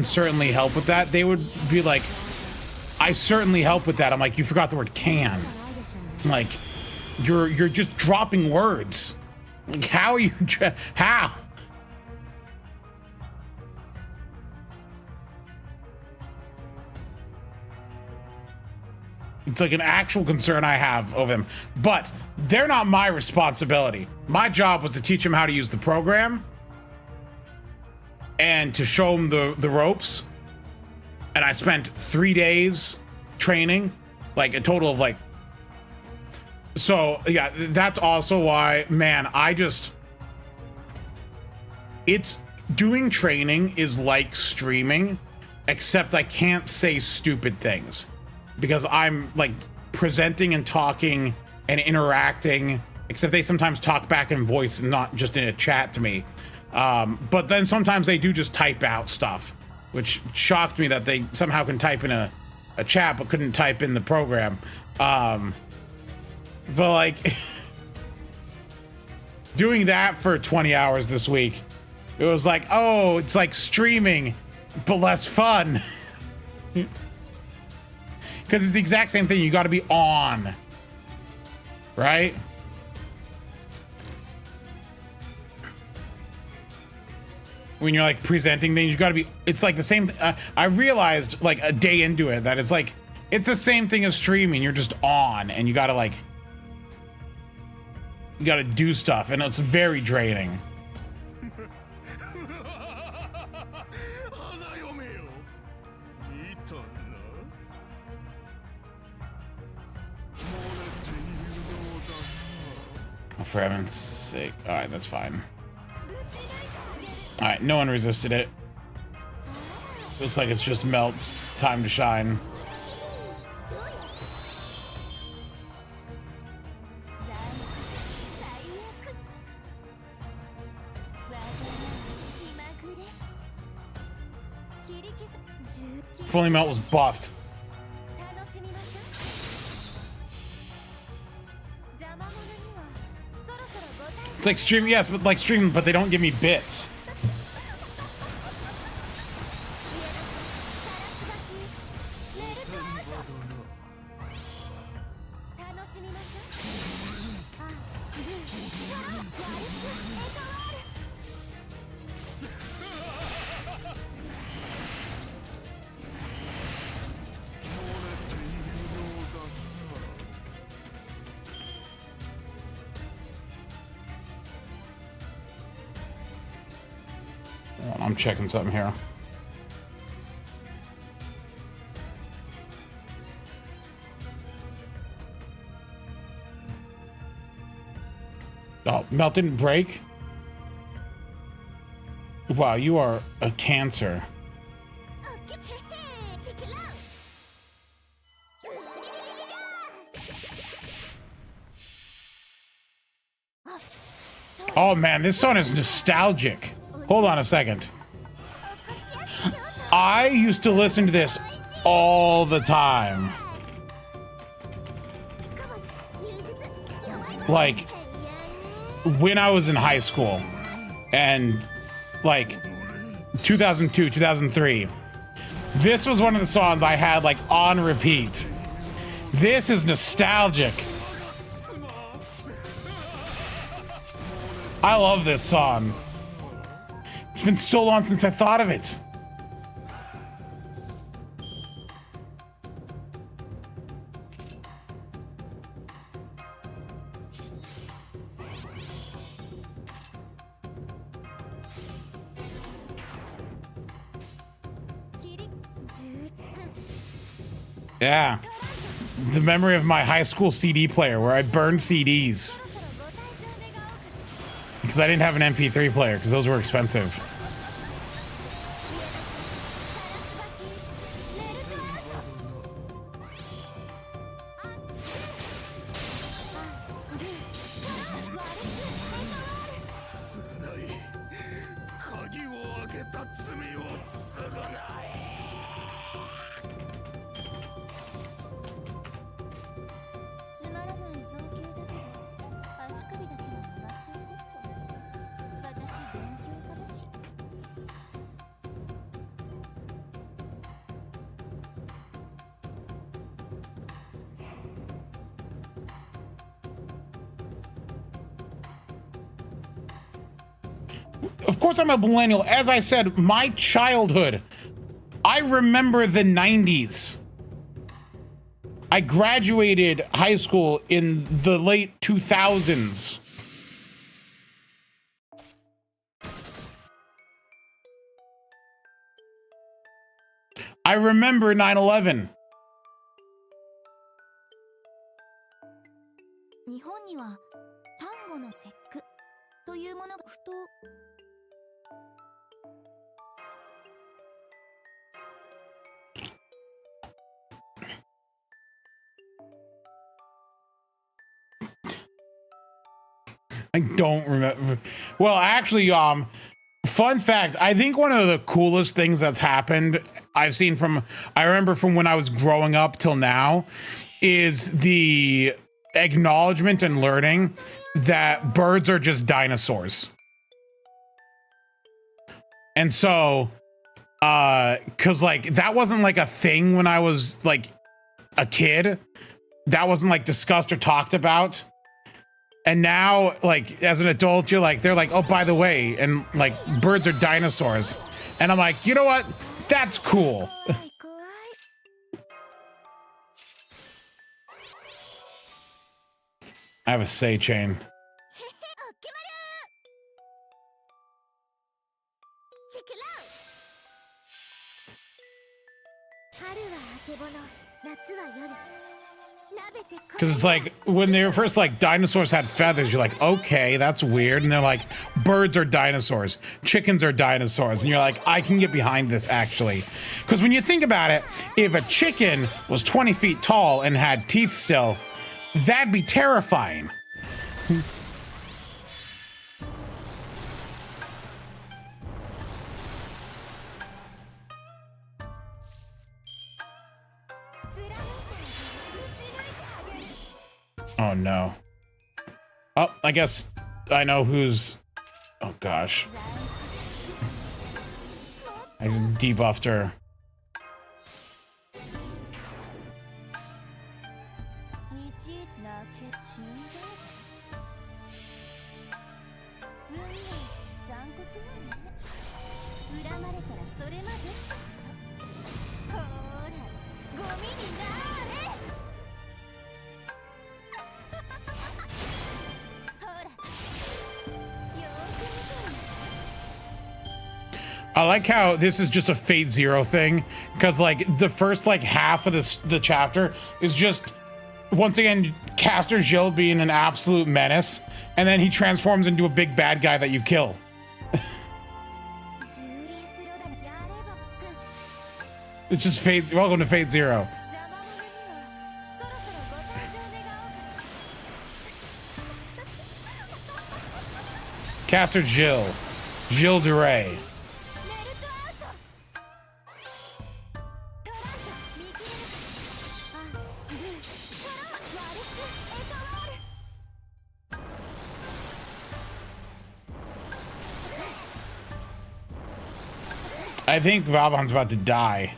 certainly help with that, they would be like, I certainly help with that. I'm like, you forgot the word can. I'm like, you're just dropping words. Like, how are you how? It's like an actual concern I have of them. But they're not my responsibility. My job was to teach them how to use the program and to show them the ropes. And I spent 3 days training, like a total of like. So yeah, that's also why, man, it's doing training is like streaming, except I can't say stupid things because I'm like presenting and talking and interacting, except they sometimes talk back in voice and not just in a chat to me. But then sometimes they do just type out stuff, which shocked me that they somehow can type in a chat but couldn't type in the program. But like doing that for 20 hours this week, it was like, oh, it's like streaming, but less fun. Because it's the exact same thing. You got to be on, right? When you're like presenting things, you got to be, it's like the same. I realized like a day into it that it's like, it's the same thing as streaming. You're just on and you got to like, you got to do stuff and it's very draining. For heaven's sake. All right, that's fine. All right, no one resisted it. Looks like it's just Melt's time to shine. If only Melt was buffed. It's like streaming, yes, but like streaming, but they don't give me bits. I'm checking something here. Oh, Melt didn't break? Wow, you are a cancer. Oh man, this song is nostalgic. Hold on a second. I used to listen to this all the time. Like, when I was in high school and like 2002, 2003, this was one of the songs I had like on repeat. This is nostalgic. I love this song. It's been so long since I thought of it. Yeah. The memory of my high school CD player where I burned CDs. Because I didn't have an MP3 player because those were expensive. Of course I'm a millennial. As I said, my childhood. I remember the 90s. I graduated high school in the late 2000s. I remember 9/11. 日本には端午の節句というものがふと I don't remember. Well, actually, fun fact, I think one of the coolest things that's happened I've seen I remember from when I was growing up till now, is the acknowledgement and learning that birds are just dinosaurs. And so, cause like that wasn't like a thing when I was like a kid. That wasn't like discussed or talked about. And now, like, as an adult, they're like, oh, by the way, and like birds are dinosaurs. And I'm like, you know what? That's cool. I have a say chain. Because it's like, when they were first like, dinosaurs had feathers, you're like, okay, that's weird. And they're like, birds are dinosaurs, chickens are dinosaurs. And you're like, I can get behind this, actually. Because when you think about it, if a chicken was 20 feet tall and had teeth still, that'd be terrifying. Oh no. Oh, I guess I know who's... Oh gosh. I debuffed her. I like how this is just a Fate Zero thing, because like the first like half of the chapter is just, once again, Caster Jill being an absolute menace, and then he transforms into a big bad guy that you kill. It's just Fate. Welcome to Fate Zero. Caster Jill. Jill DeRay. I think Valbon's about to die.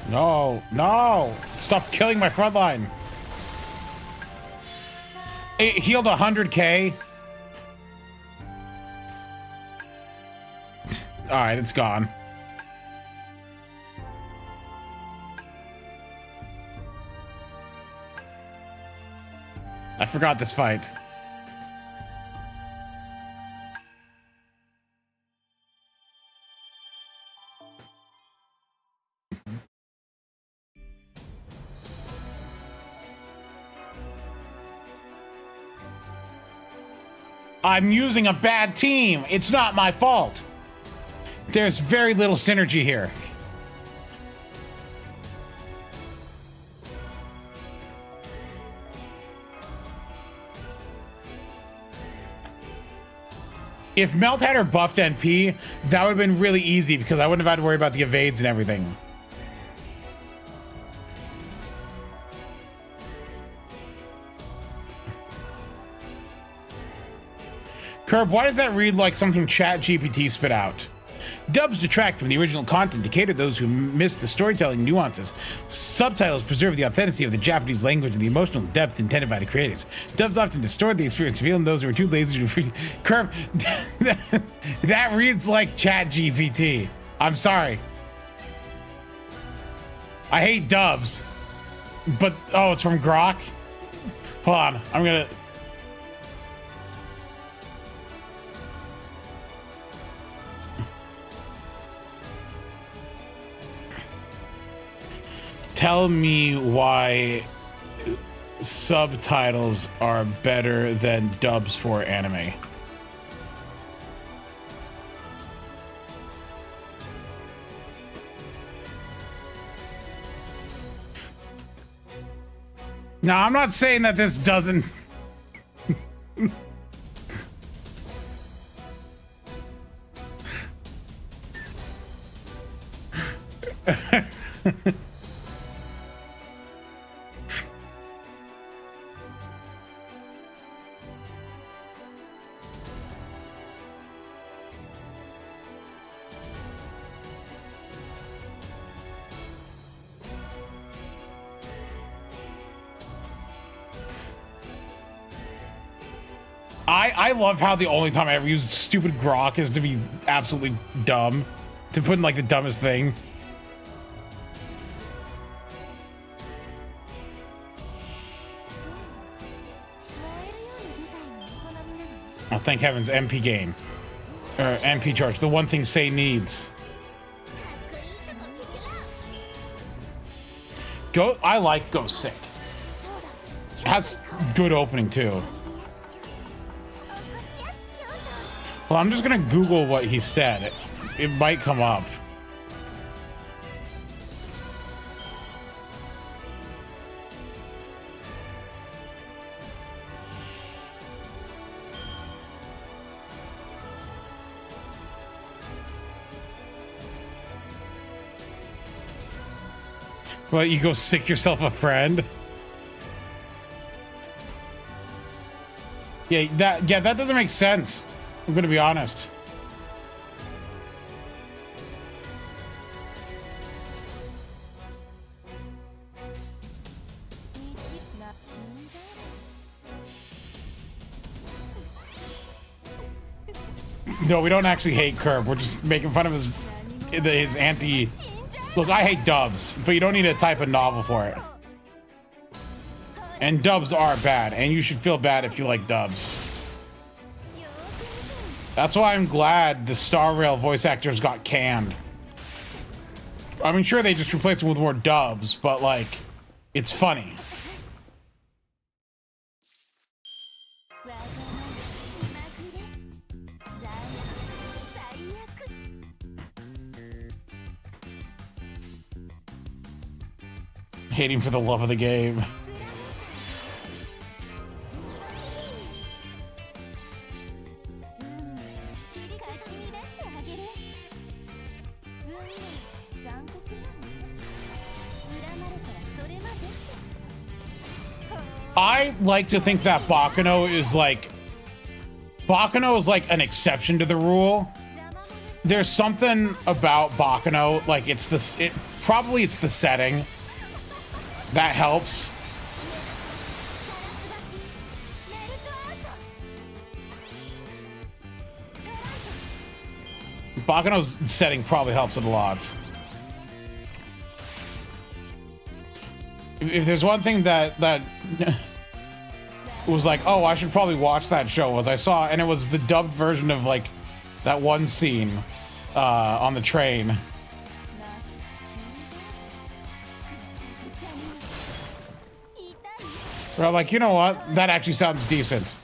No, no! Stop killing my front line! It healed 100k. Alright, it's gone. I forgot this fight. I'm using a bad team. It's not my fault. There's very little synergy here. If Melt had her buffed NP, that would have been really easy because I wouldn't have had to worry about the evades and everything. Curb, why does that read like something Chat GPT spit out? Dubs detract from the original content to cater to those who miss the storytelling nuances. Subtitles preserve the authenticity of the Japanese language and the emotional depth intended by the creators. Dubs often distort the experience, revealing those who are too lazy to read. Curb, that reads like Chat GPT. I'm sorry. I hate dubs. But, oh, it's from Grok? Hold on, I'm gonna... Tell me why subtitles are better than dubs for anime. Now, I'm not saying that this doesn't... I love how the only time I ever use stupid grok is to be absolutely dumb. To put in like the dumbest thing. Oh, thank heavens, MP game. Or MP charge, the one thing Say needs. I like Go Sick. It has good opening too. Well, I'm just gonna Google what he said. It might come up. What, you go sick yourself a friend? Yeah, that doesn't make sense. I'm gonna be honest. No, we don't actually hate Curb. We're just making fun of his anti... Look, I hate dubs, but you don't need to type a novel for it. And dubs are bad, and you should feel bad if you like dubs. That's why I'm glad the Star Rail voice actors got canned. I mean, sure, they just replaced them with more dubs, but, like, it's funny. Hating for the love of the game. I like to think that Bakano is like an exception to the rule. There's something about Bakano, like it's the setting that helps. Bakano's setting probably helps it a lot. If there's one thing that was like, oh, I should probably watch that show, was I saw, and it was the dubbed version of like that one scene on the train. Where I'm like, you know what? That actually sounds decent.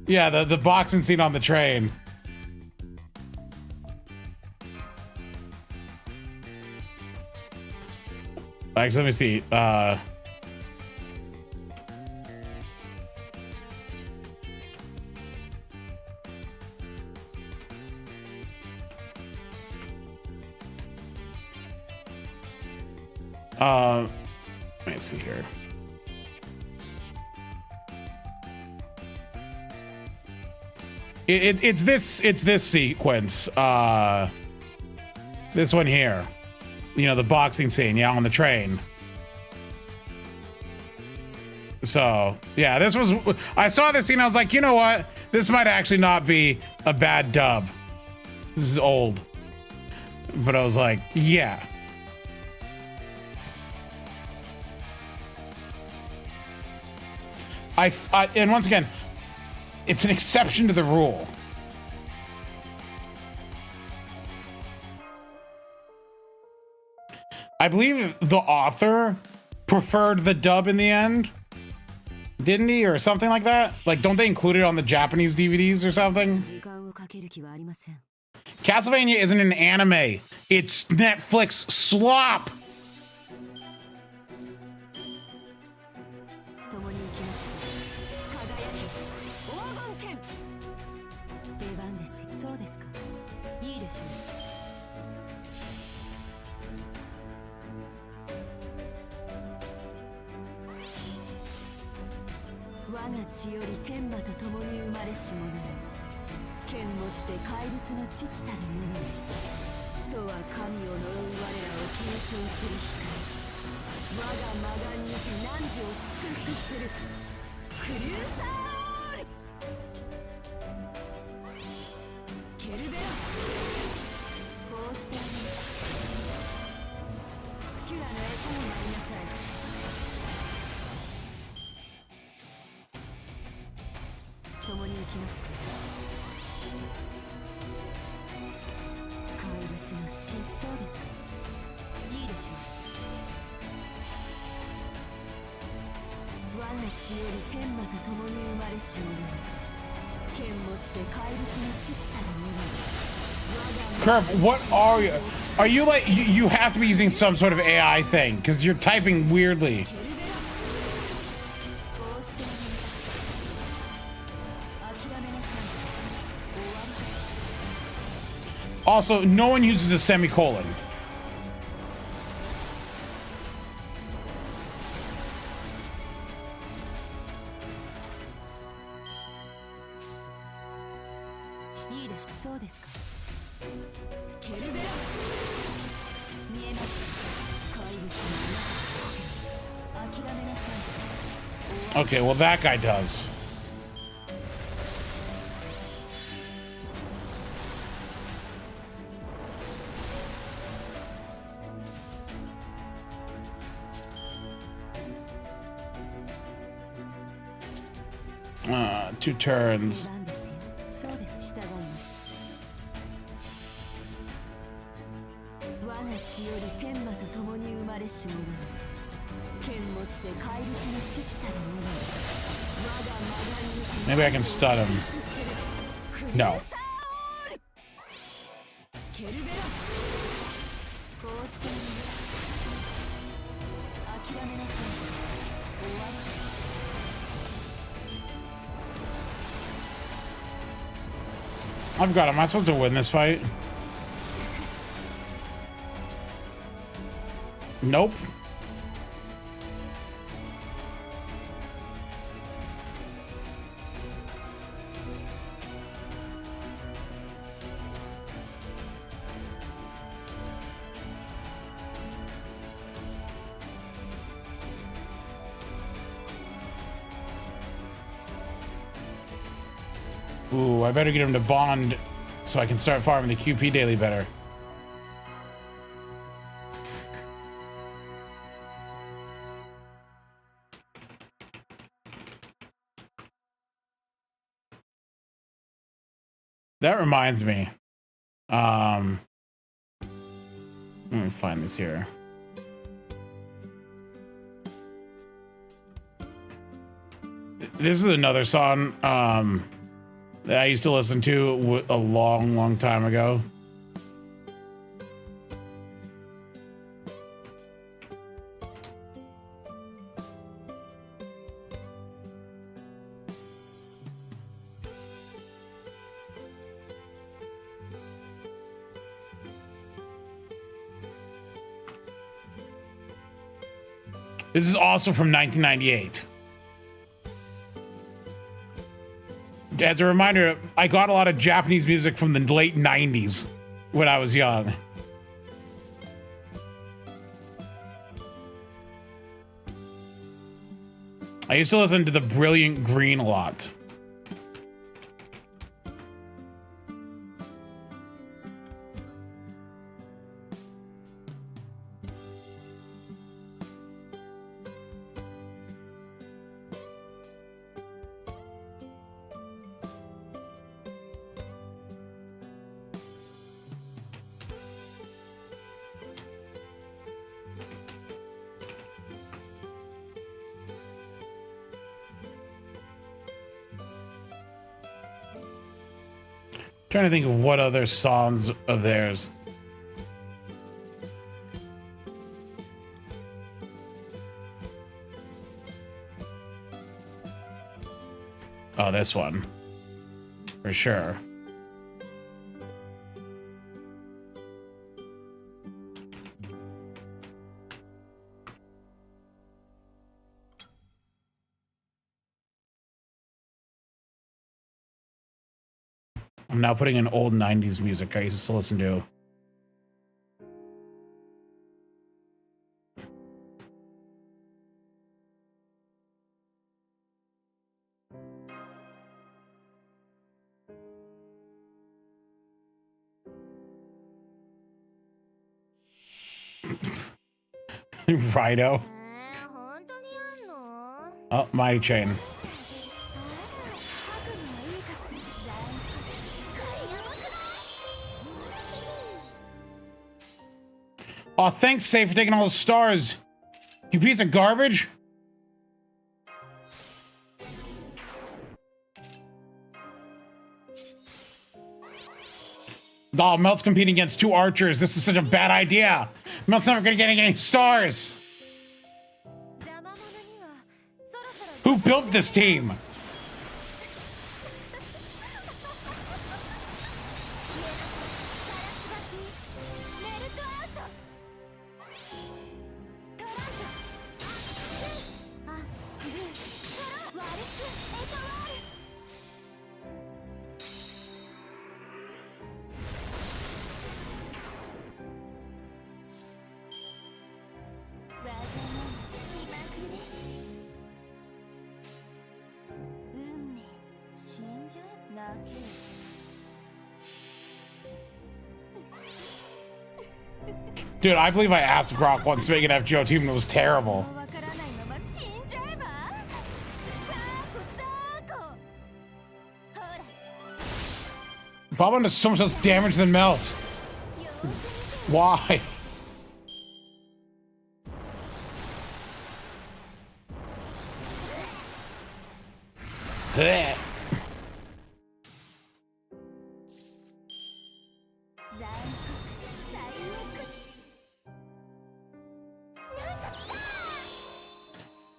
Yeah, the boxing scene on the train. Actually, let me see. Let me see here. It's this sequence. This one here. You know, the boxing scene, yeah, on the train. So, yeah, this was... I saw this scene, I was like, you know what? This might actually not be a bad dub. This is old. But I was like, yeah. And once again, it's an exception to the rule. I believe the author preferred the dub in the end. Didn't he? Or something like that? Like, don't they include it on the Japanese DVDs or something? Castlevania isn't an anime. It's Netflix slop. Curve, what are you? Are you like, you have to be using some sort of AI thing because you're typing weirdly. Also, no one uses a semicolon. Okay, well that guy does. Two turns. Maybe I can stun him. No. I've got him. Am I supposed to win this fight? Nope. Ooh, I better get him to bond so I can start farming the QP daily better. That reminds me. Let me find this here. This is another song that I used to listen to a long time ago. This is also from 1998. As a reminder, I got a lot of Japanese music from the late 90s when I was young. I used to listen to the Brilliant Green a lot. Trying to think of what other songs of theirs. Oh, this one. For sure. I'm now putting in old 90s music I used to listen to. Rido. Oh, Mighty Chain. Oh, thanks, Say, for taking all the stars. You piece of garbage. Oh, Melt's competing against two archers. This is such a bad idea. Melt's never gonna get any stars. Who built this team? Dude, I believe I asked Brock once to make an FGO team and it was terrible. Bobbin does so much less damage than Melt. Why? Blech.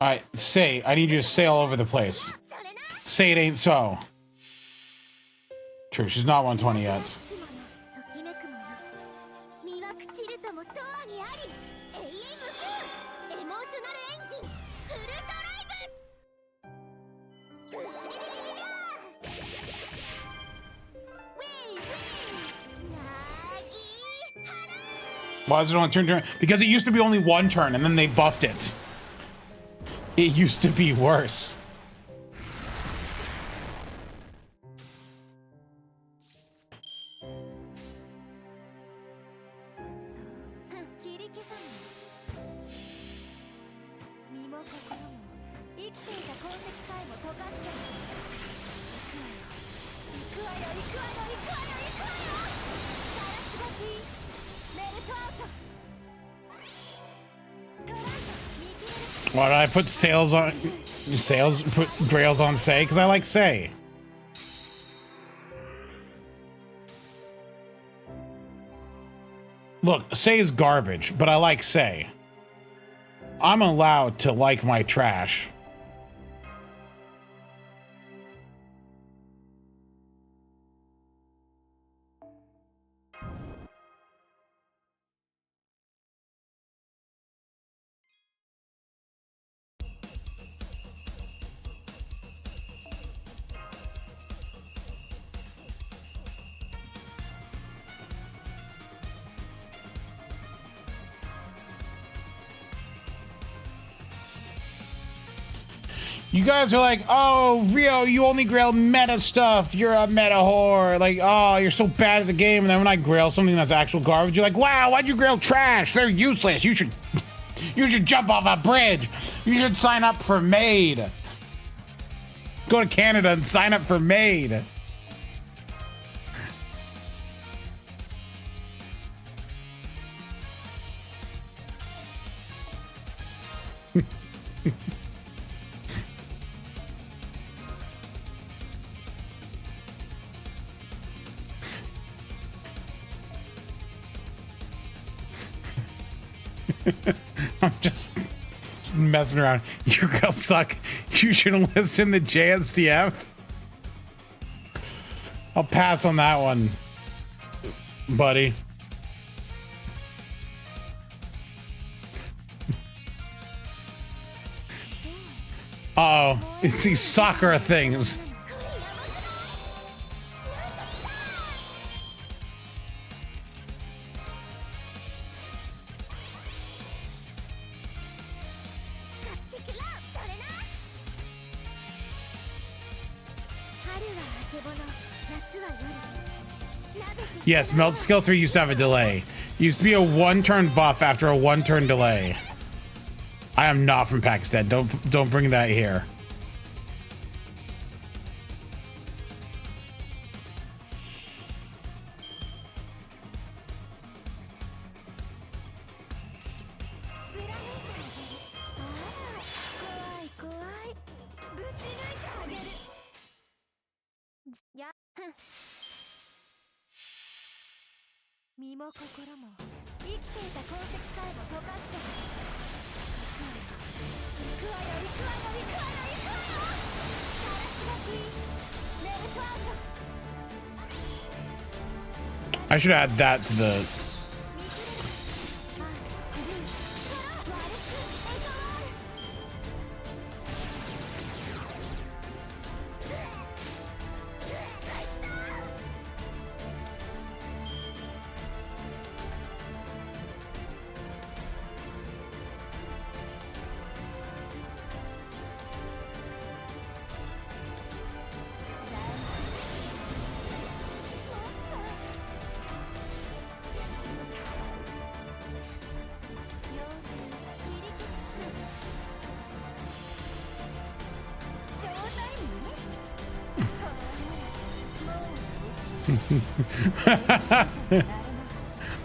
Alright, Say, I need you to say all over the place. Say it ain't so. True, she's not 120 yet. Why is it only turn? Because it used to be only one turn and then they buffed it. It used to be worse. Why did I put put Grails on Say? Because I like Say. Look, Say is garbage, but I like Say. I'm allowed to like my trash. You guys are like, oh, Rio, you only grail meta stuff. You're a meta whore. Like, oh, you're so bad at the game. And then when I grail something that's actual garbage, you're like, wow, why'd you grail trash? They're useless. You should jump off a bridge. You should sign up for Maid. Go to Canada and sign up for Maid. I'm just messing around. You girls suck. You should enlist in the JSTF. I'll pass on that one, buddy. Uh-oh. It's these soccer things. Yes, Melt Skill 3 used to have a delay. Used to be a 1-turn buff after a 1-turn delay. I am not from Pakistan. Don't bring that here. I should add that to the...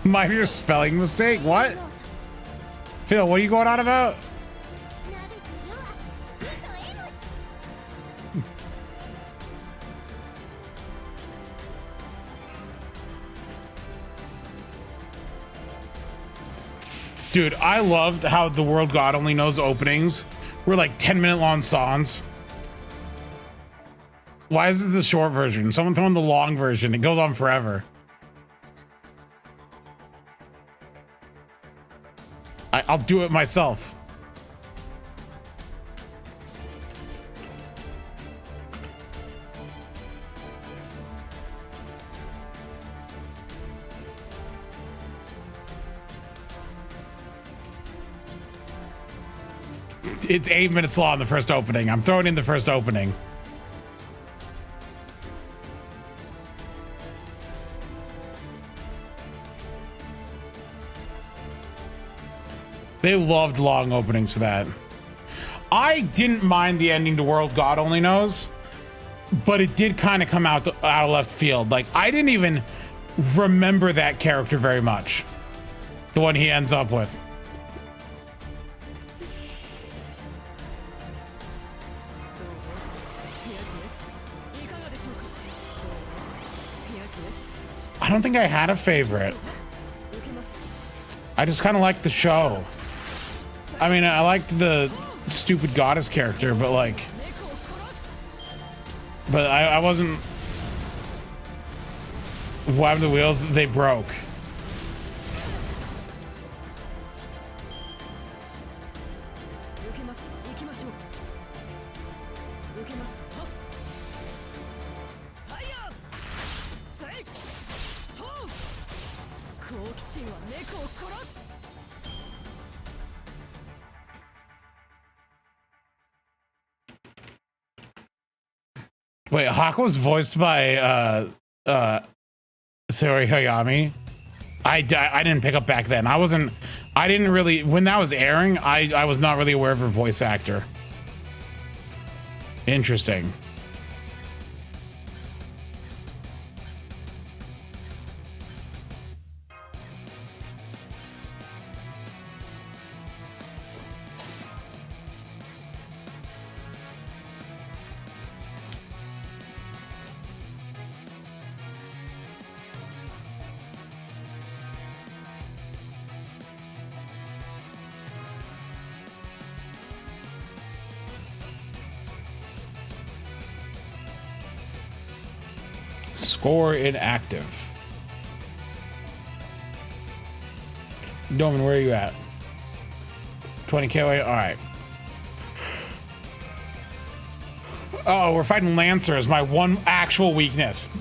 Minor spelling mistake? What? Phil, what are you going on about? Dude, I loved how the World God Only Knows openings were like 10-minute long songs. Why is this the short version? Someone throwing the long version. It goes on forever. I'll do it myself. It's 8 minutes long, the first opening. I'm throwing in the first opening. They loved long openings for that. I didn't mind the ending to World God Only Knows, but it did kind of come out of left field. Like, I didn't even remember that character very much. The one he ends up with. I don't think I had a favorite. I just kind of liked the show. I mean, I liked the stupid goddess character, but like... But I wasn't... What happened to the wheels? They broke. Wait, Hawk was voiced by Saori Hayami. I didn't pick up back then. I didn't really, when that was airing, I was not really aware of her voice actor. Interesting. Score inactive. Doman, where are you at? 20k away? Alright. Oh, we're fighting Lancers, my one actual weakness.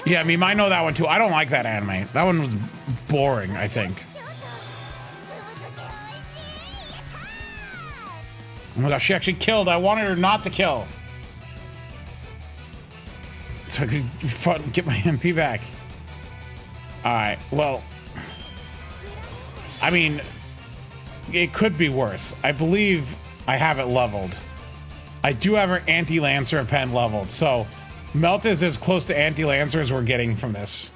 Yeah, I mean, I know that one too. I don't like that anime. That one was boring, I think. Oh my gosh, she actually killed. I wanted her not to kill. So I could get my MP back. Alright, well. I mean, it could be worse. I believe I have it leveled. I do have her anti-lancer pen leveled, so Melt is as close to anti-lancer as we're getting from this.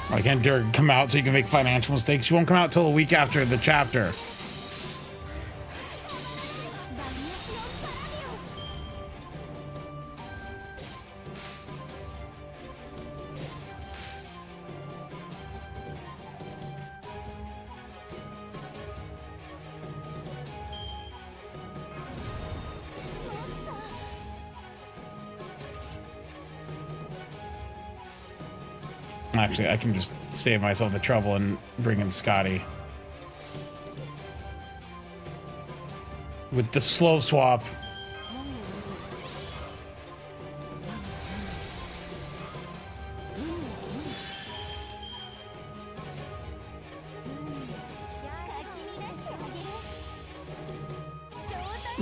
Why can't Dirk come out so you can make financial mistakes? She won't come out till a week after the chapter. Actually, I can just save myself the trouble and bring in Scotty. With the slow swap.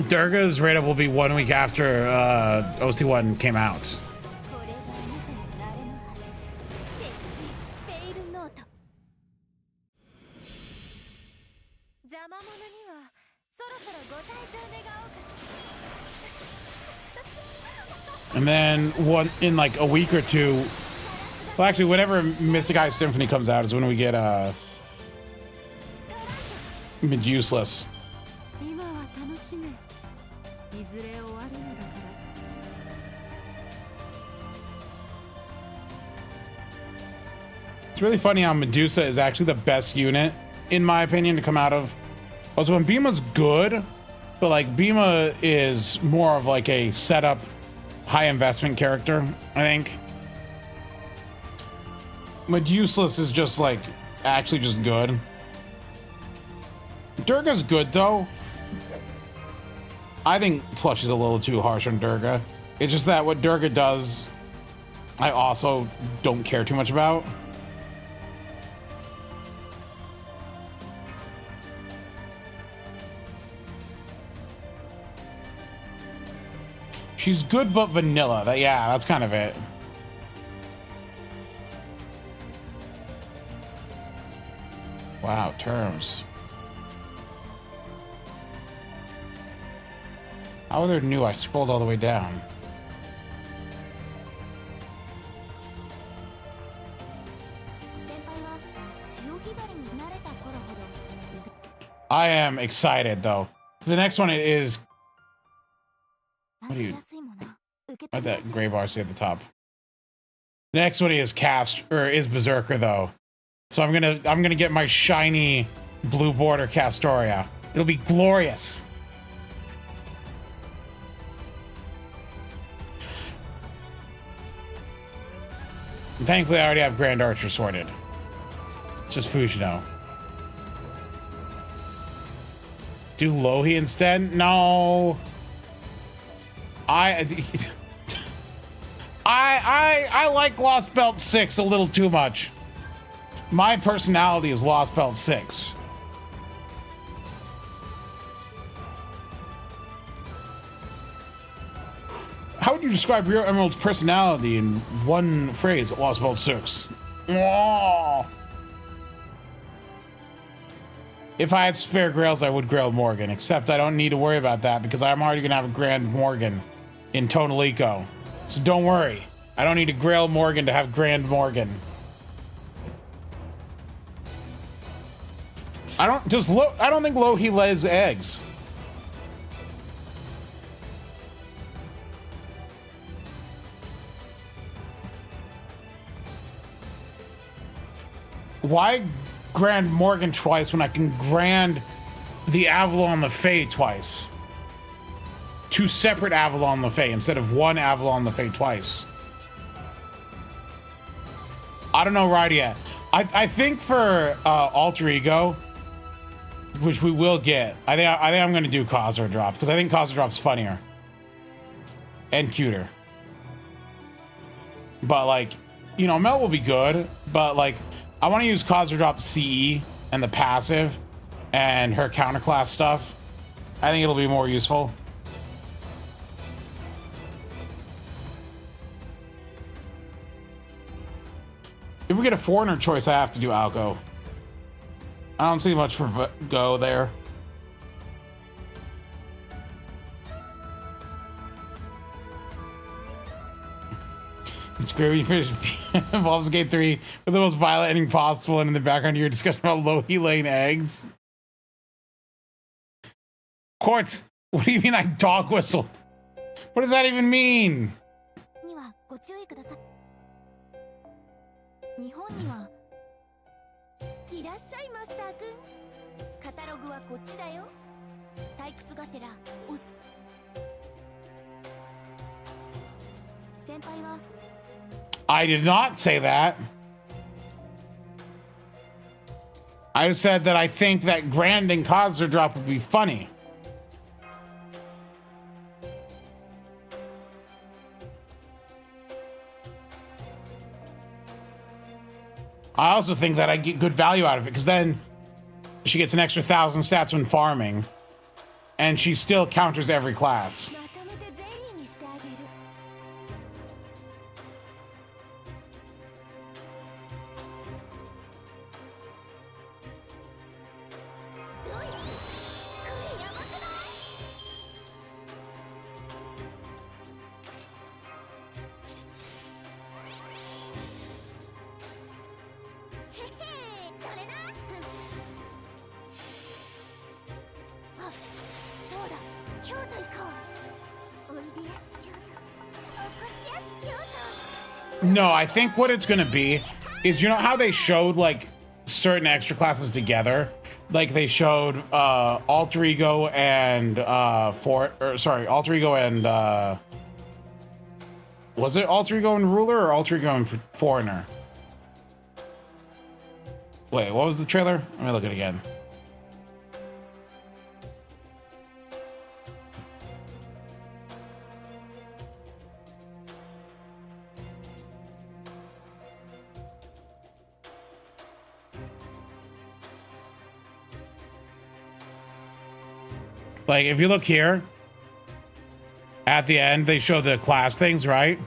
Durga's rate up will be 1 week after OC1 came out. And then in like a week or two, well, actually, whenever Mystic Eye Symphony comes out is when we get Mid-Useless. It's really funny how Medusa is actually the best unit, in my opinion, to come out of. Also, when Bima's good, but like Bima is more of like a setup, high investment character, I think. Meduseless is just like actually just good. Durga's good though. I think Plush is a little too harsh on Durga. It's just that what Durga does, I also don't care too much about. She's good but vanilla. Yeah, that's kind of it. Wow, terms. How are they new? I scrolled all the way down. I am excited though. The next one is What do し you? やすいもの受け What 取りや that すい gray bar say at the top? Next one is is Berserker though, so I'm gonna get my shiny blue border Castoria. It'll be glorious. And thankfully, I already have Grand Archer sorted. Just Fujino. Do Lohi instead? No. I like Lost Belt 6 a little too much. My personality is Lost Belt 6. How would you describe Rio Emerald's personality in one phrase, Lost Belt 6? Oh. If I had spare grails, I would grail Morgan, except I don't need to worry about that because I'm already going to have a Grand Morgan in Tonalico. So don't worry. I don't need to grail Morgan to have Grand Morgan. I don't think Lohi lays eggs. Why Grand Morgan twice when I can Grand the Avalon the Fae twice? Two separate Avalon the Fae instead of one Avalon the Fae twice. I don't know right yet. I think for Alter Ego, which we will get, I think I'm gonna do Khazra Drop because I think Khazra Drop's funnier and cuter. But like, you know, Melt will be good, but like I want to use Khazra Drop CE and the passive and her counterclass stuff. I think it'll be more useful. If we get a foreigner choice, I have to do Alco. I don't see much for Go there. It's great when you finish Baldur's Gate 3 with the most violent ending possible, and in the background, your discussion about Lohi laying eggs. Quartz, what do you mean I dog whistled? What does that even mean? にはご注意ください。日本にはいらっしゃいマスター君。カタログはこっちだよ。退屈がてら先輩は I did not say that. I said that I think that Granding Khazra Drop would be funny. I also think that I get good value out of it because then she gets an extra 1,000 stats when farming, and she still counters every class. まとめてゼリーにしてあげる。おい、これやばくない？へへ、それな。あ、そうだ、京都行こう。おいでやす京都。おこしやす京都。 No, I think what it's gonna be is, you know how they showed like certain extra classes together? Like they showed Alter Ego and Alter Ego and was it Alter Ego and Ruler or Alter Ego and Foreigner? Wait, what was the trailer? Let me look at it again. Like, if you look here, at the end, they show the class things, right?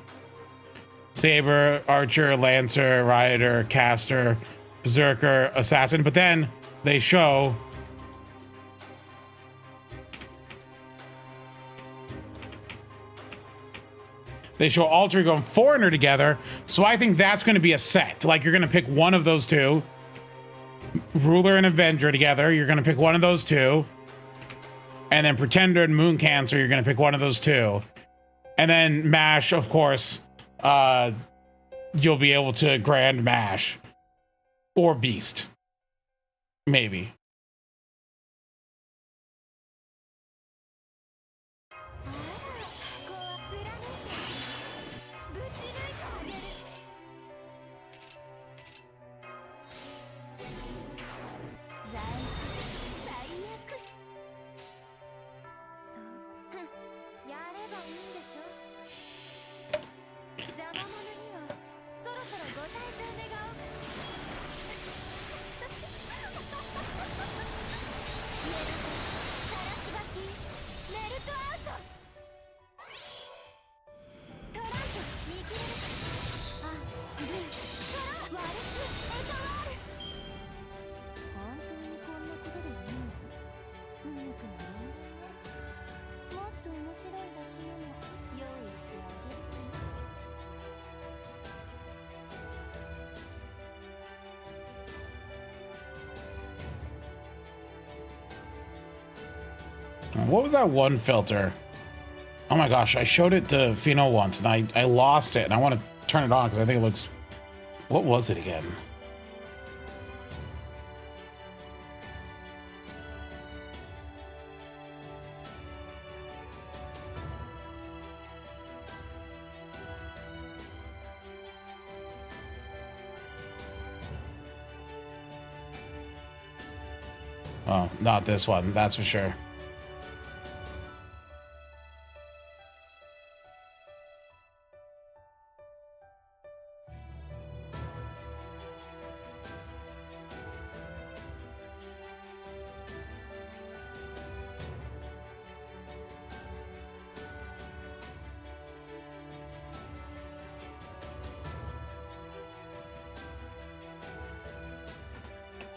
Saber, Archer, Lancer, Rioter, Caster, Berserker, Assassin. But then they show... They show Alter Ego and Foreigner together. So I think that's going to be a set. Like, you're going to pick one of those two. Ruler and Avenger together. You're going to pick one of those two. And then Pretender and Moon Cancer, you're going to pick one of those two. And then mash, of course, you'll be able to grand mash or beast, maybe. What was that one filter? Oh my gosh, I showed it to Fino once and I lost it and I want to turn it on because I think it looks... What was it again? Oh, not this one, that's for sure.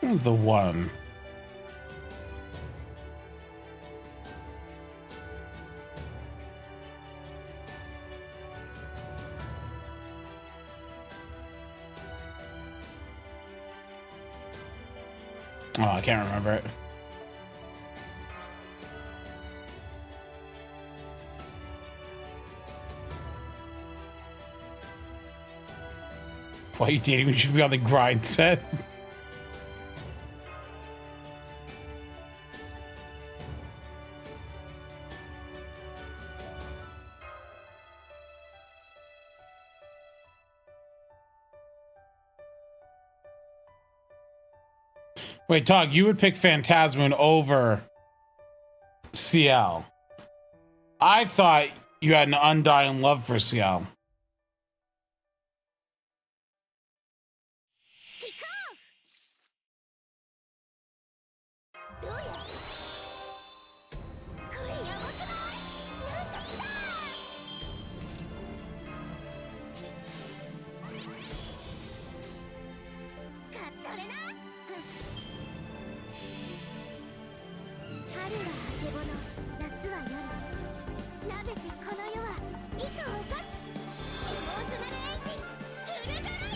What was the one? Oh, I can't remember it. Why are you dating? We should be on the grind set. Wait, Tog, you would pick Phantasmoon over CL. I thought you had an undying love for CL.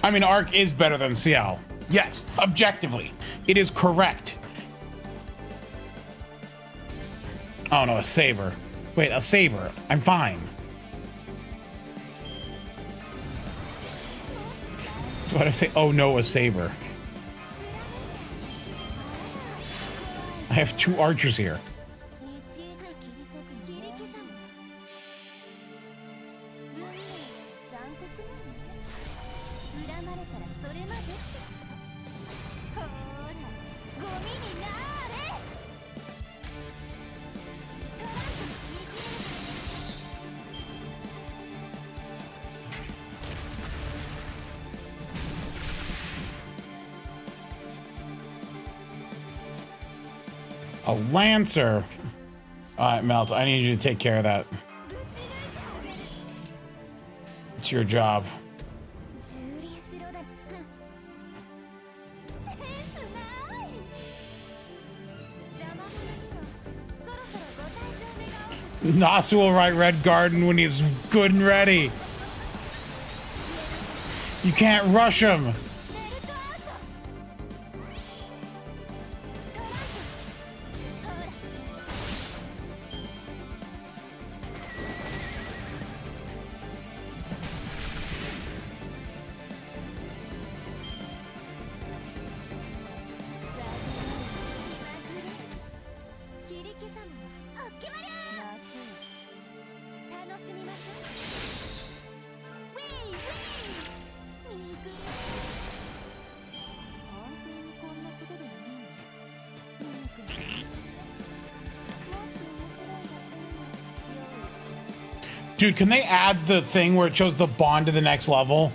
I mean, Arc is better than CL. Yes, objectively, it is correct. Oh no, a saber. Wait, a saber. I'm fine. What did I say? Oh no, a saber. I have two archers here. A Lancer. All right, Melt, I need you to take care of that. It's your job. Nasu will write Red Garden when he's good and ready. You can't rush him. Dude, can they add the thing where it shows the bond to the next level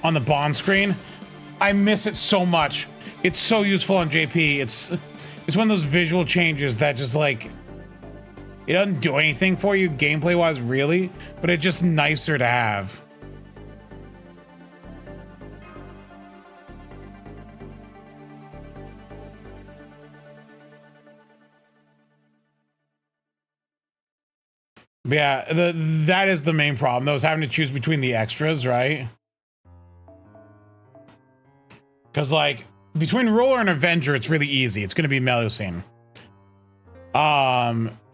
on the bond screen? I miss it so much. It's so useful on JP. It's one of those visual changes that just like, it doesn't do anything for you gameplay wise, really, but it's just nicer to have. But yeah, that is the main problem. Those having to choose between the extras, right? Because like between Ruler and Avenger, it's really easy. It's going to be Melusine.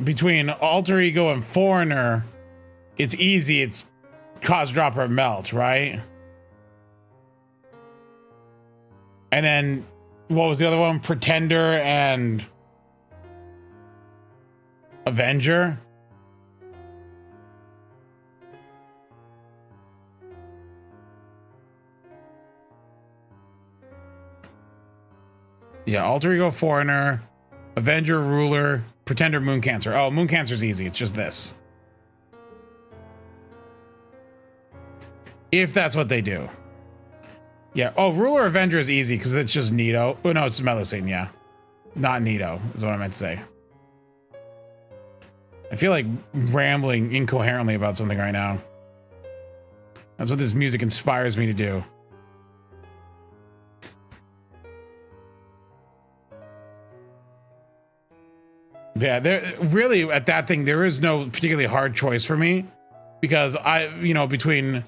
Between Alter Ego and Foreigner, it's easy. It's Cause Dropper Melt, right? And then what was the other one? Pretender and Avenger. Yeah, Alter Ego, Foreigner, Avenger, Ruler, Pretender, Moon Cancer. Oh, Moon Cancer's easy. It's just this. If that's what they do. Yeah. Oh, Ruler, Avenger is easy because it's just Nito. Oh, no, it's Melusine, yeah. Not Nito is what I meant to say. I feel like rambling incoherently about something right now. That's what this music inspires me to do. Yeah, there really at that thing, there is no particularly hard choice for me because between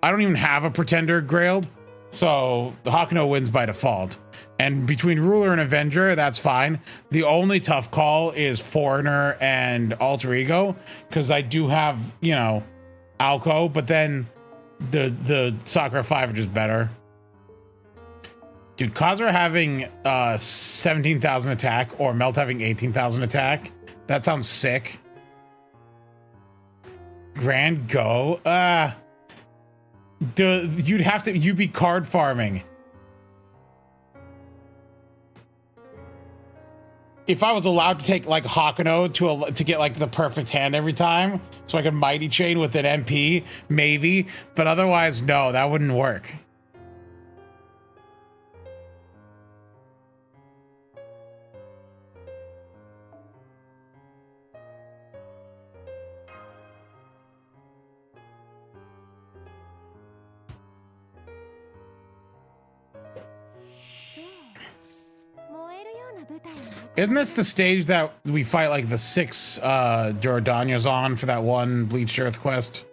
I don't even have a Pretender Grailed, so the Hakuno wins by default. And between Ruler and Avenger, that's fine. The only tough call is Foreigner and Alter Ego because I do have, Alco, but then the Sakura 5 are just better. Dude, Kazura having 17,000 attack or Melt having 18,000 attack. That sounds sick. Grand Go. You'd be card farming. If I was allowed to take like Hakuno to get like the perfect hand every time, so I could Mighty Chain with an MP, maybe. But otherwise, no, that wouldn't work. Isn't this the stage that we fight like the 6 Giordanios on for that one Bleached Earth quest?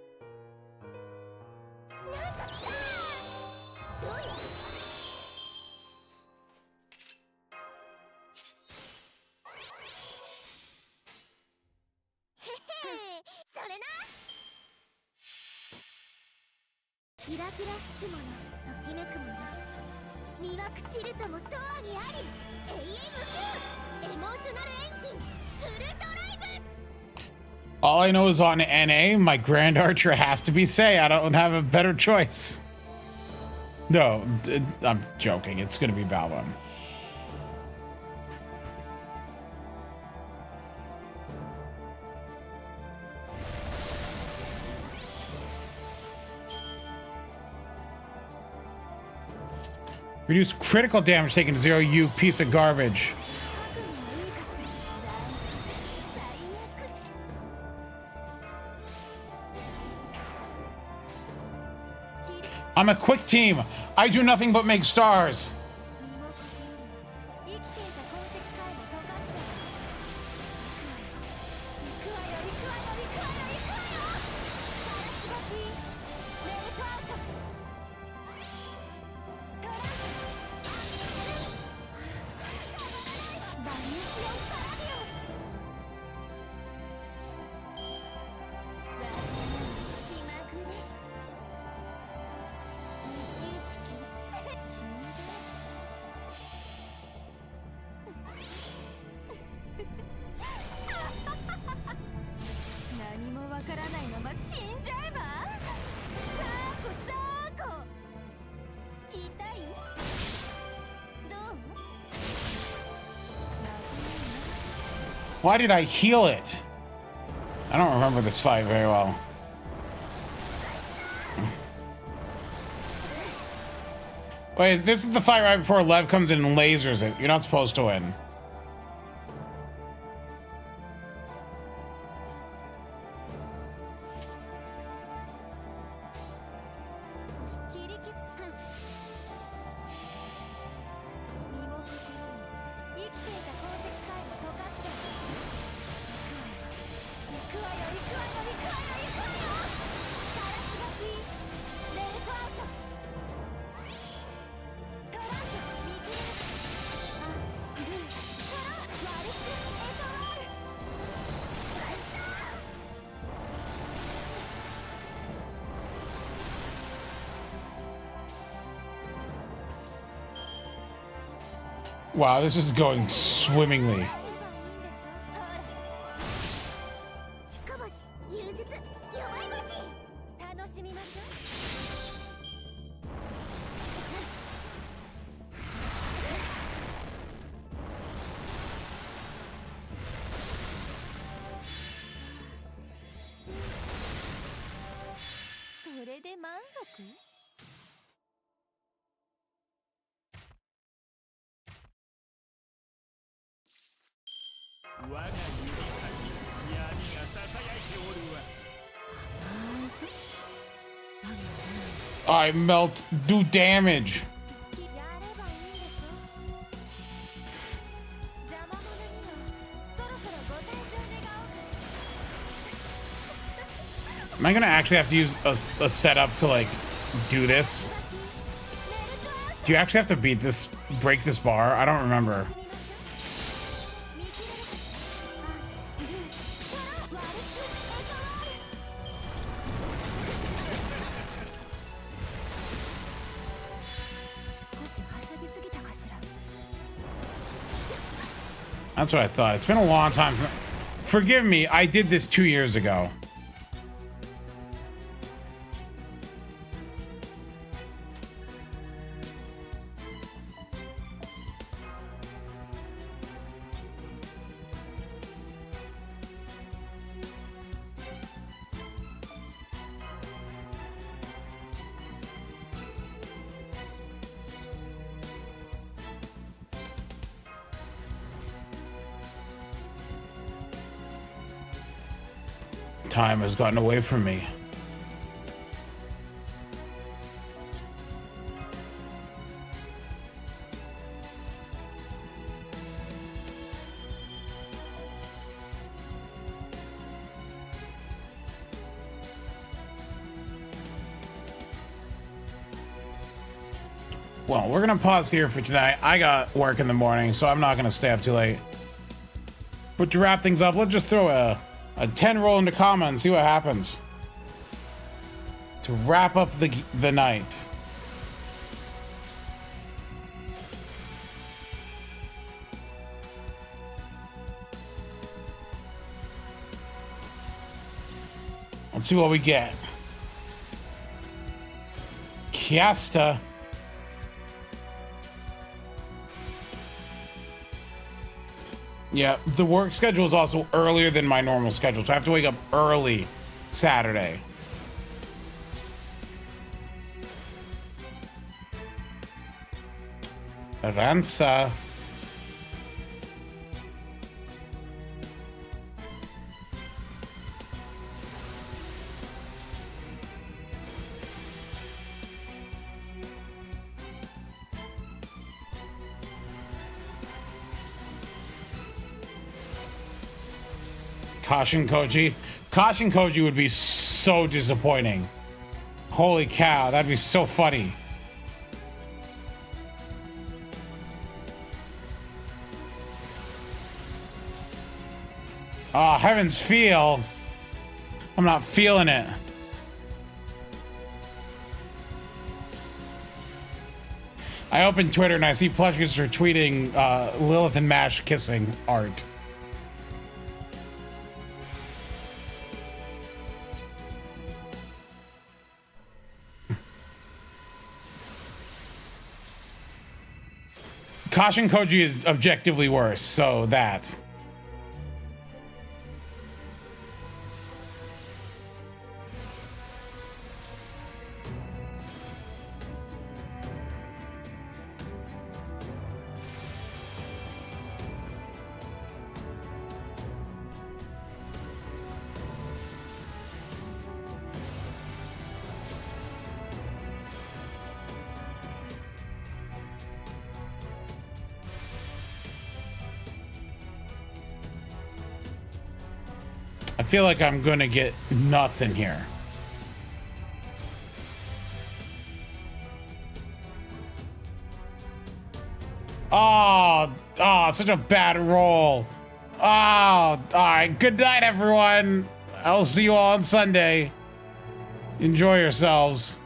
All I know is on NA, my Grand Archer has to be Sei. I don't have a better choice. No, I'm joking. It's going to be Balbon. Reduce critical damage taken to 0, you piece of garbage. I'm a quick team. I do nothing but make stars. Why did I heal it? I don't remember this fight very well. Wait, this is the fight right before Lev comes in and lasers it. You're not supposed to win. Wow, this is going swimmingly. I melt, do damage. Am I gonna actually have to use a setup to like do this? Do you actually have to break this bar? I don't remember. That's what I thought. It's been a long time since... Forgive me, I did this 2 years ago. Time has gotten away from me. Well, we're gonna pause here for tonight. I got work in the morning, so I'm not gonna stay up too late. But to wrap things up, let's just throw a 10 roll into comma and see what happens. To wrap up the night. Let's see what we get. Kiasta. Yeah, the work schedule is also earlier than my normal schedule, so I have to wake up early Saturday. Ransa. Caution Koji. Caution Koji would be so disappointing. Holy cow, that'd be so funny. Oh, heavens feel. I'm not feeling it. I open Twitter and I see Plushkins are tweeting Lilith and Mash kissing art. Caution Koji is objectively worse, so that. I feel like I'm gonna get nothing here. Oh, such a bad roll. Oh, all right. Good night, everyone. I'll see you all on Sunday. Enjoy yourselves.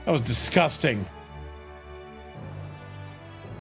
That was disgusting.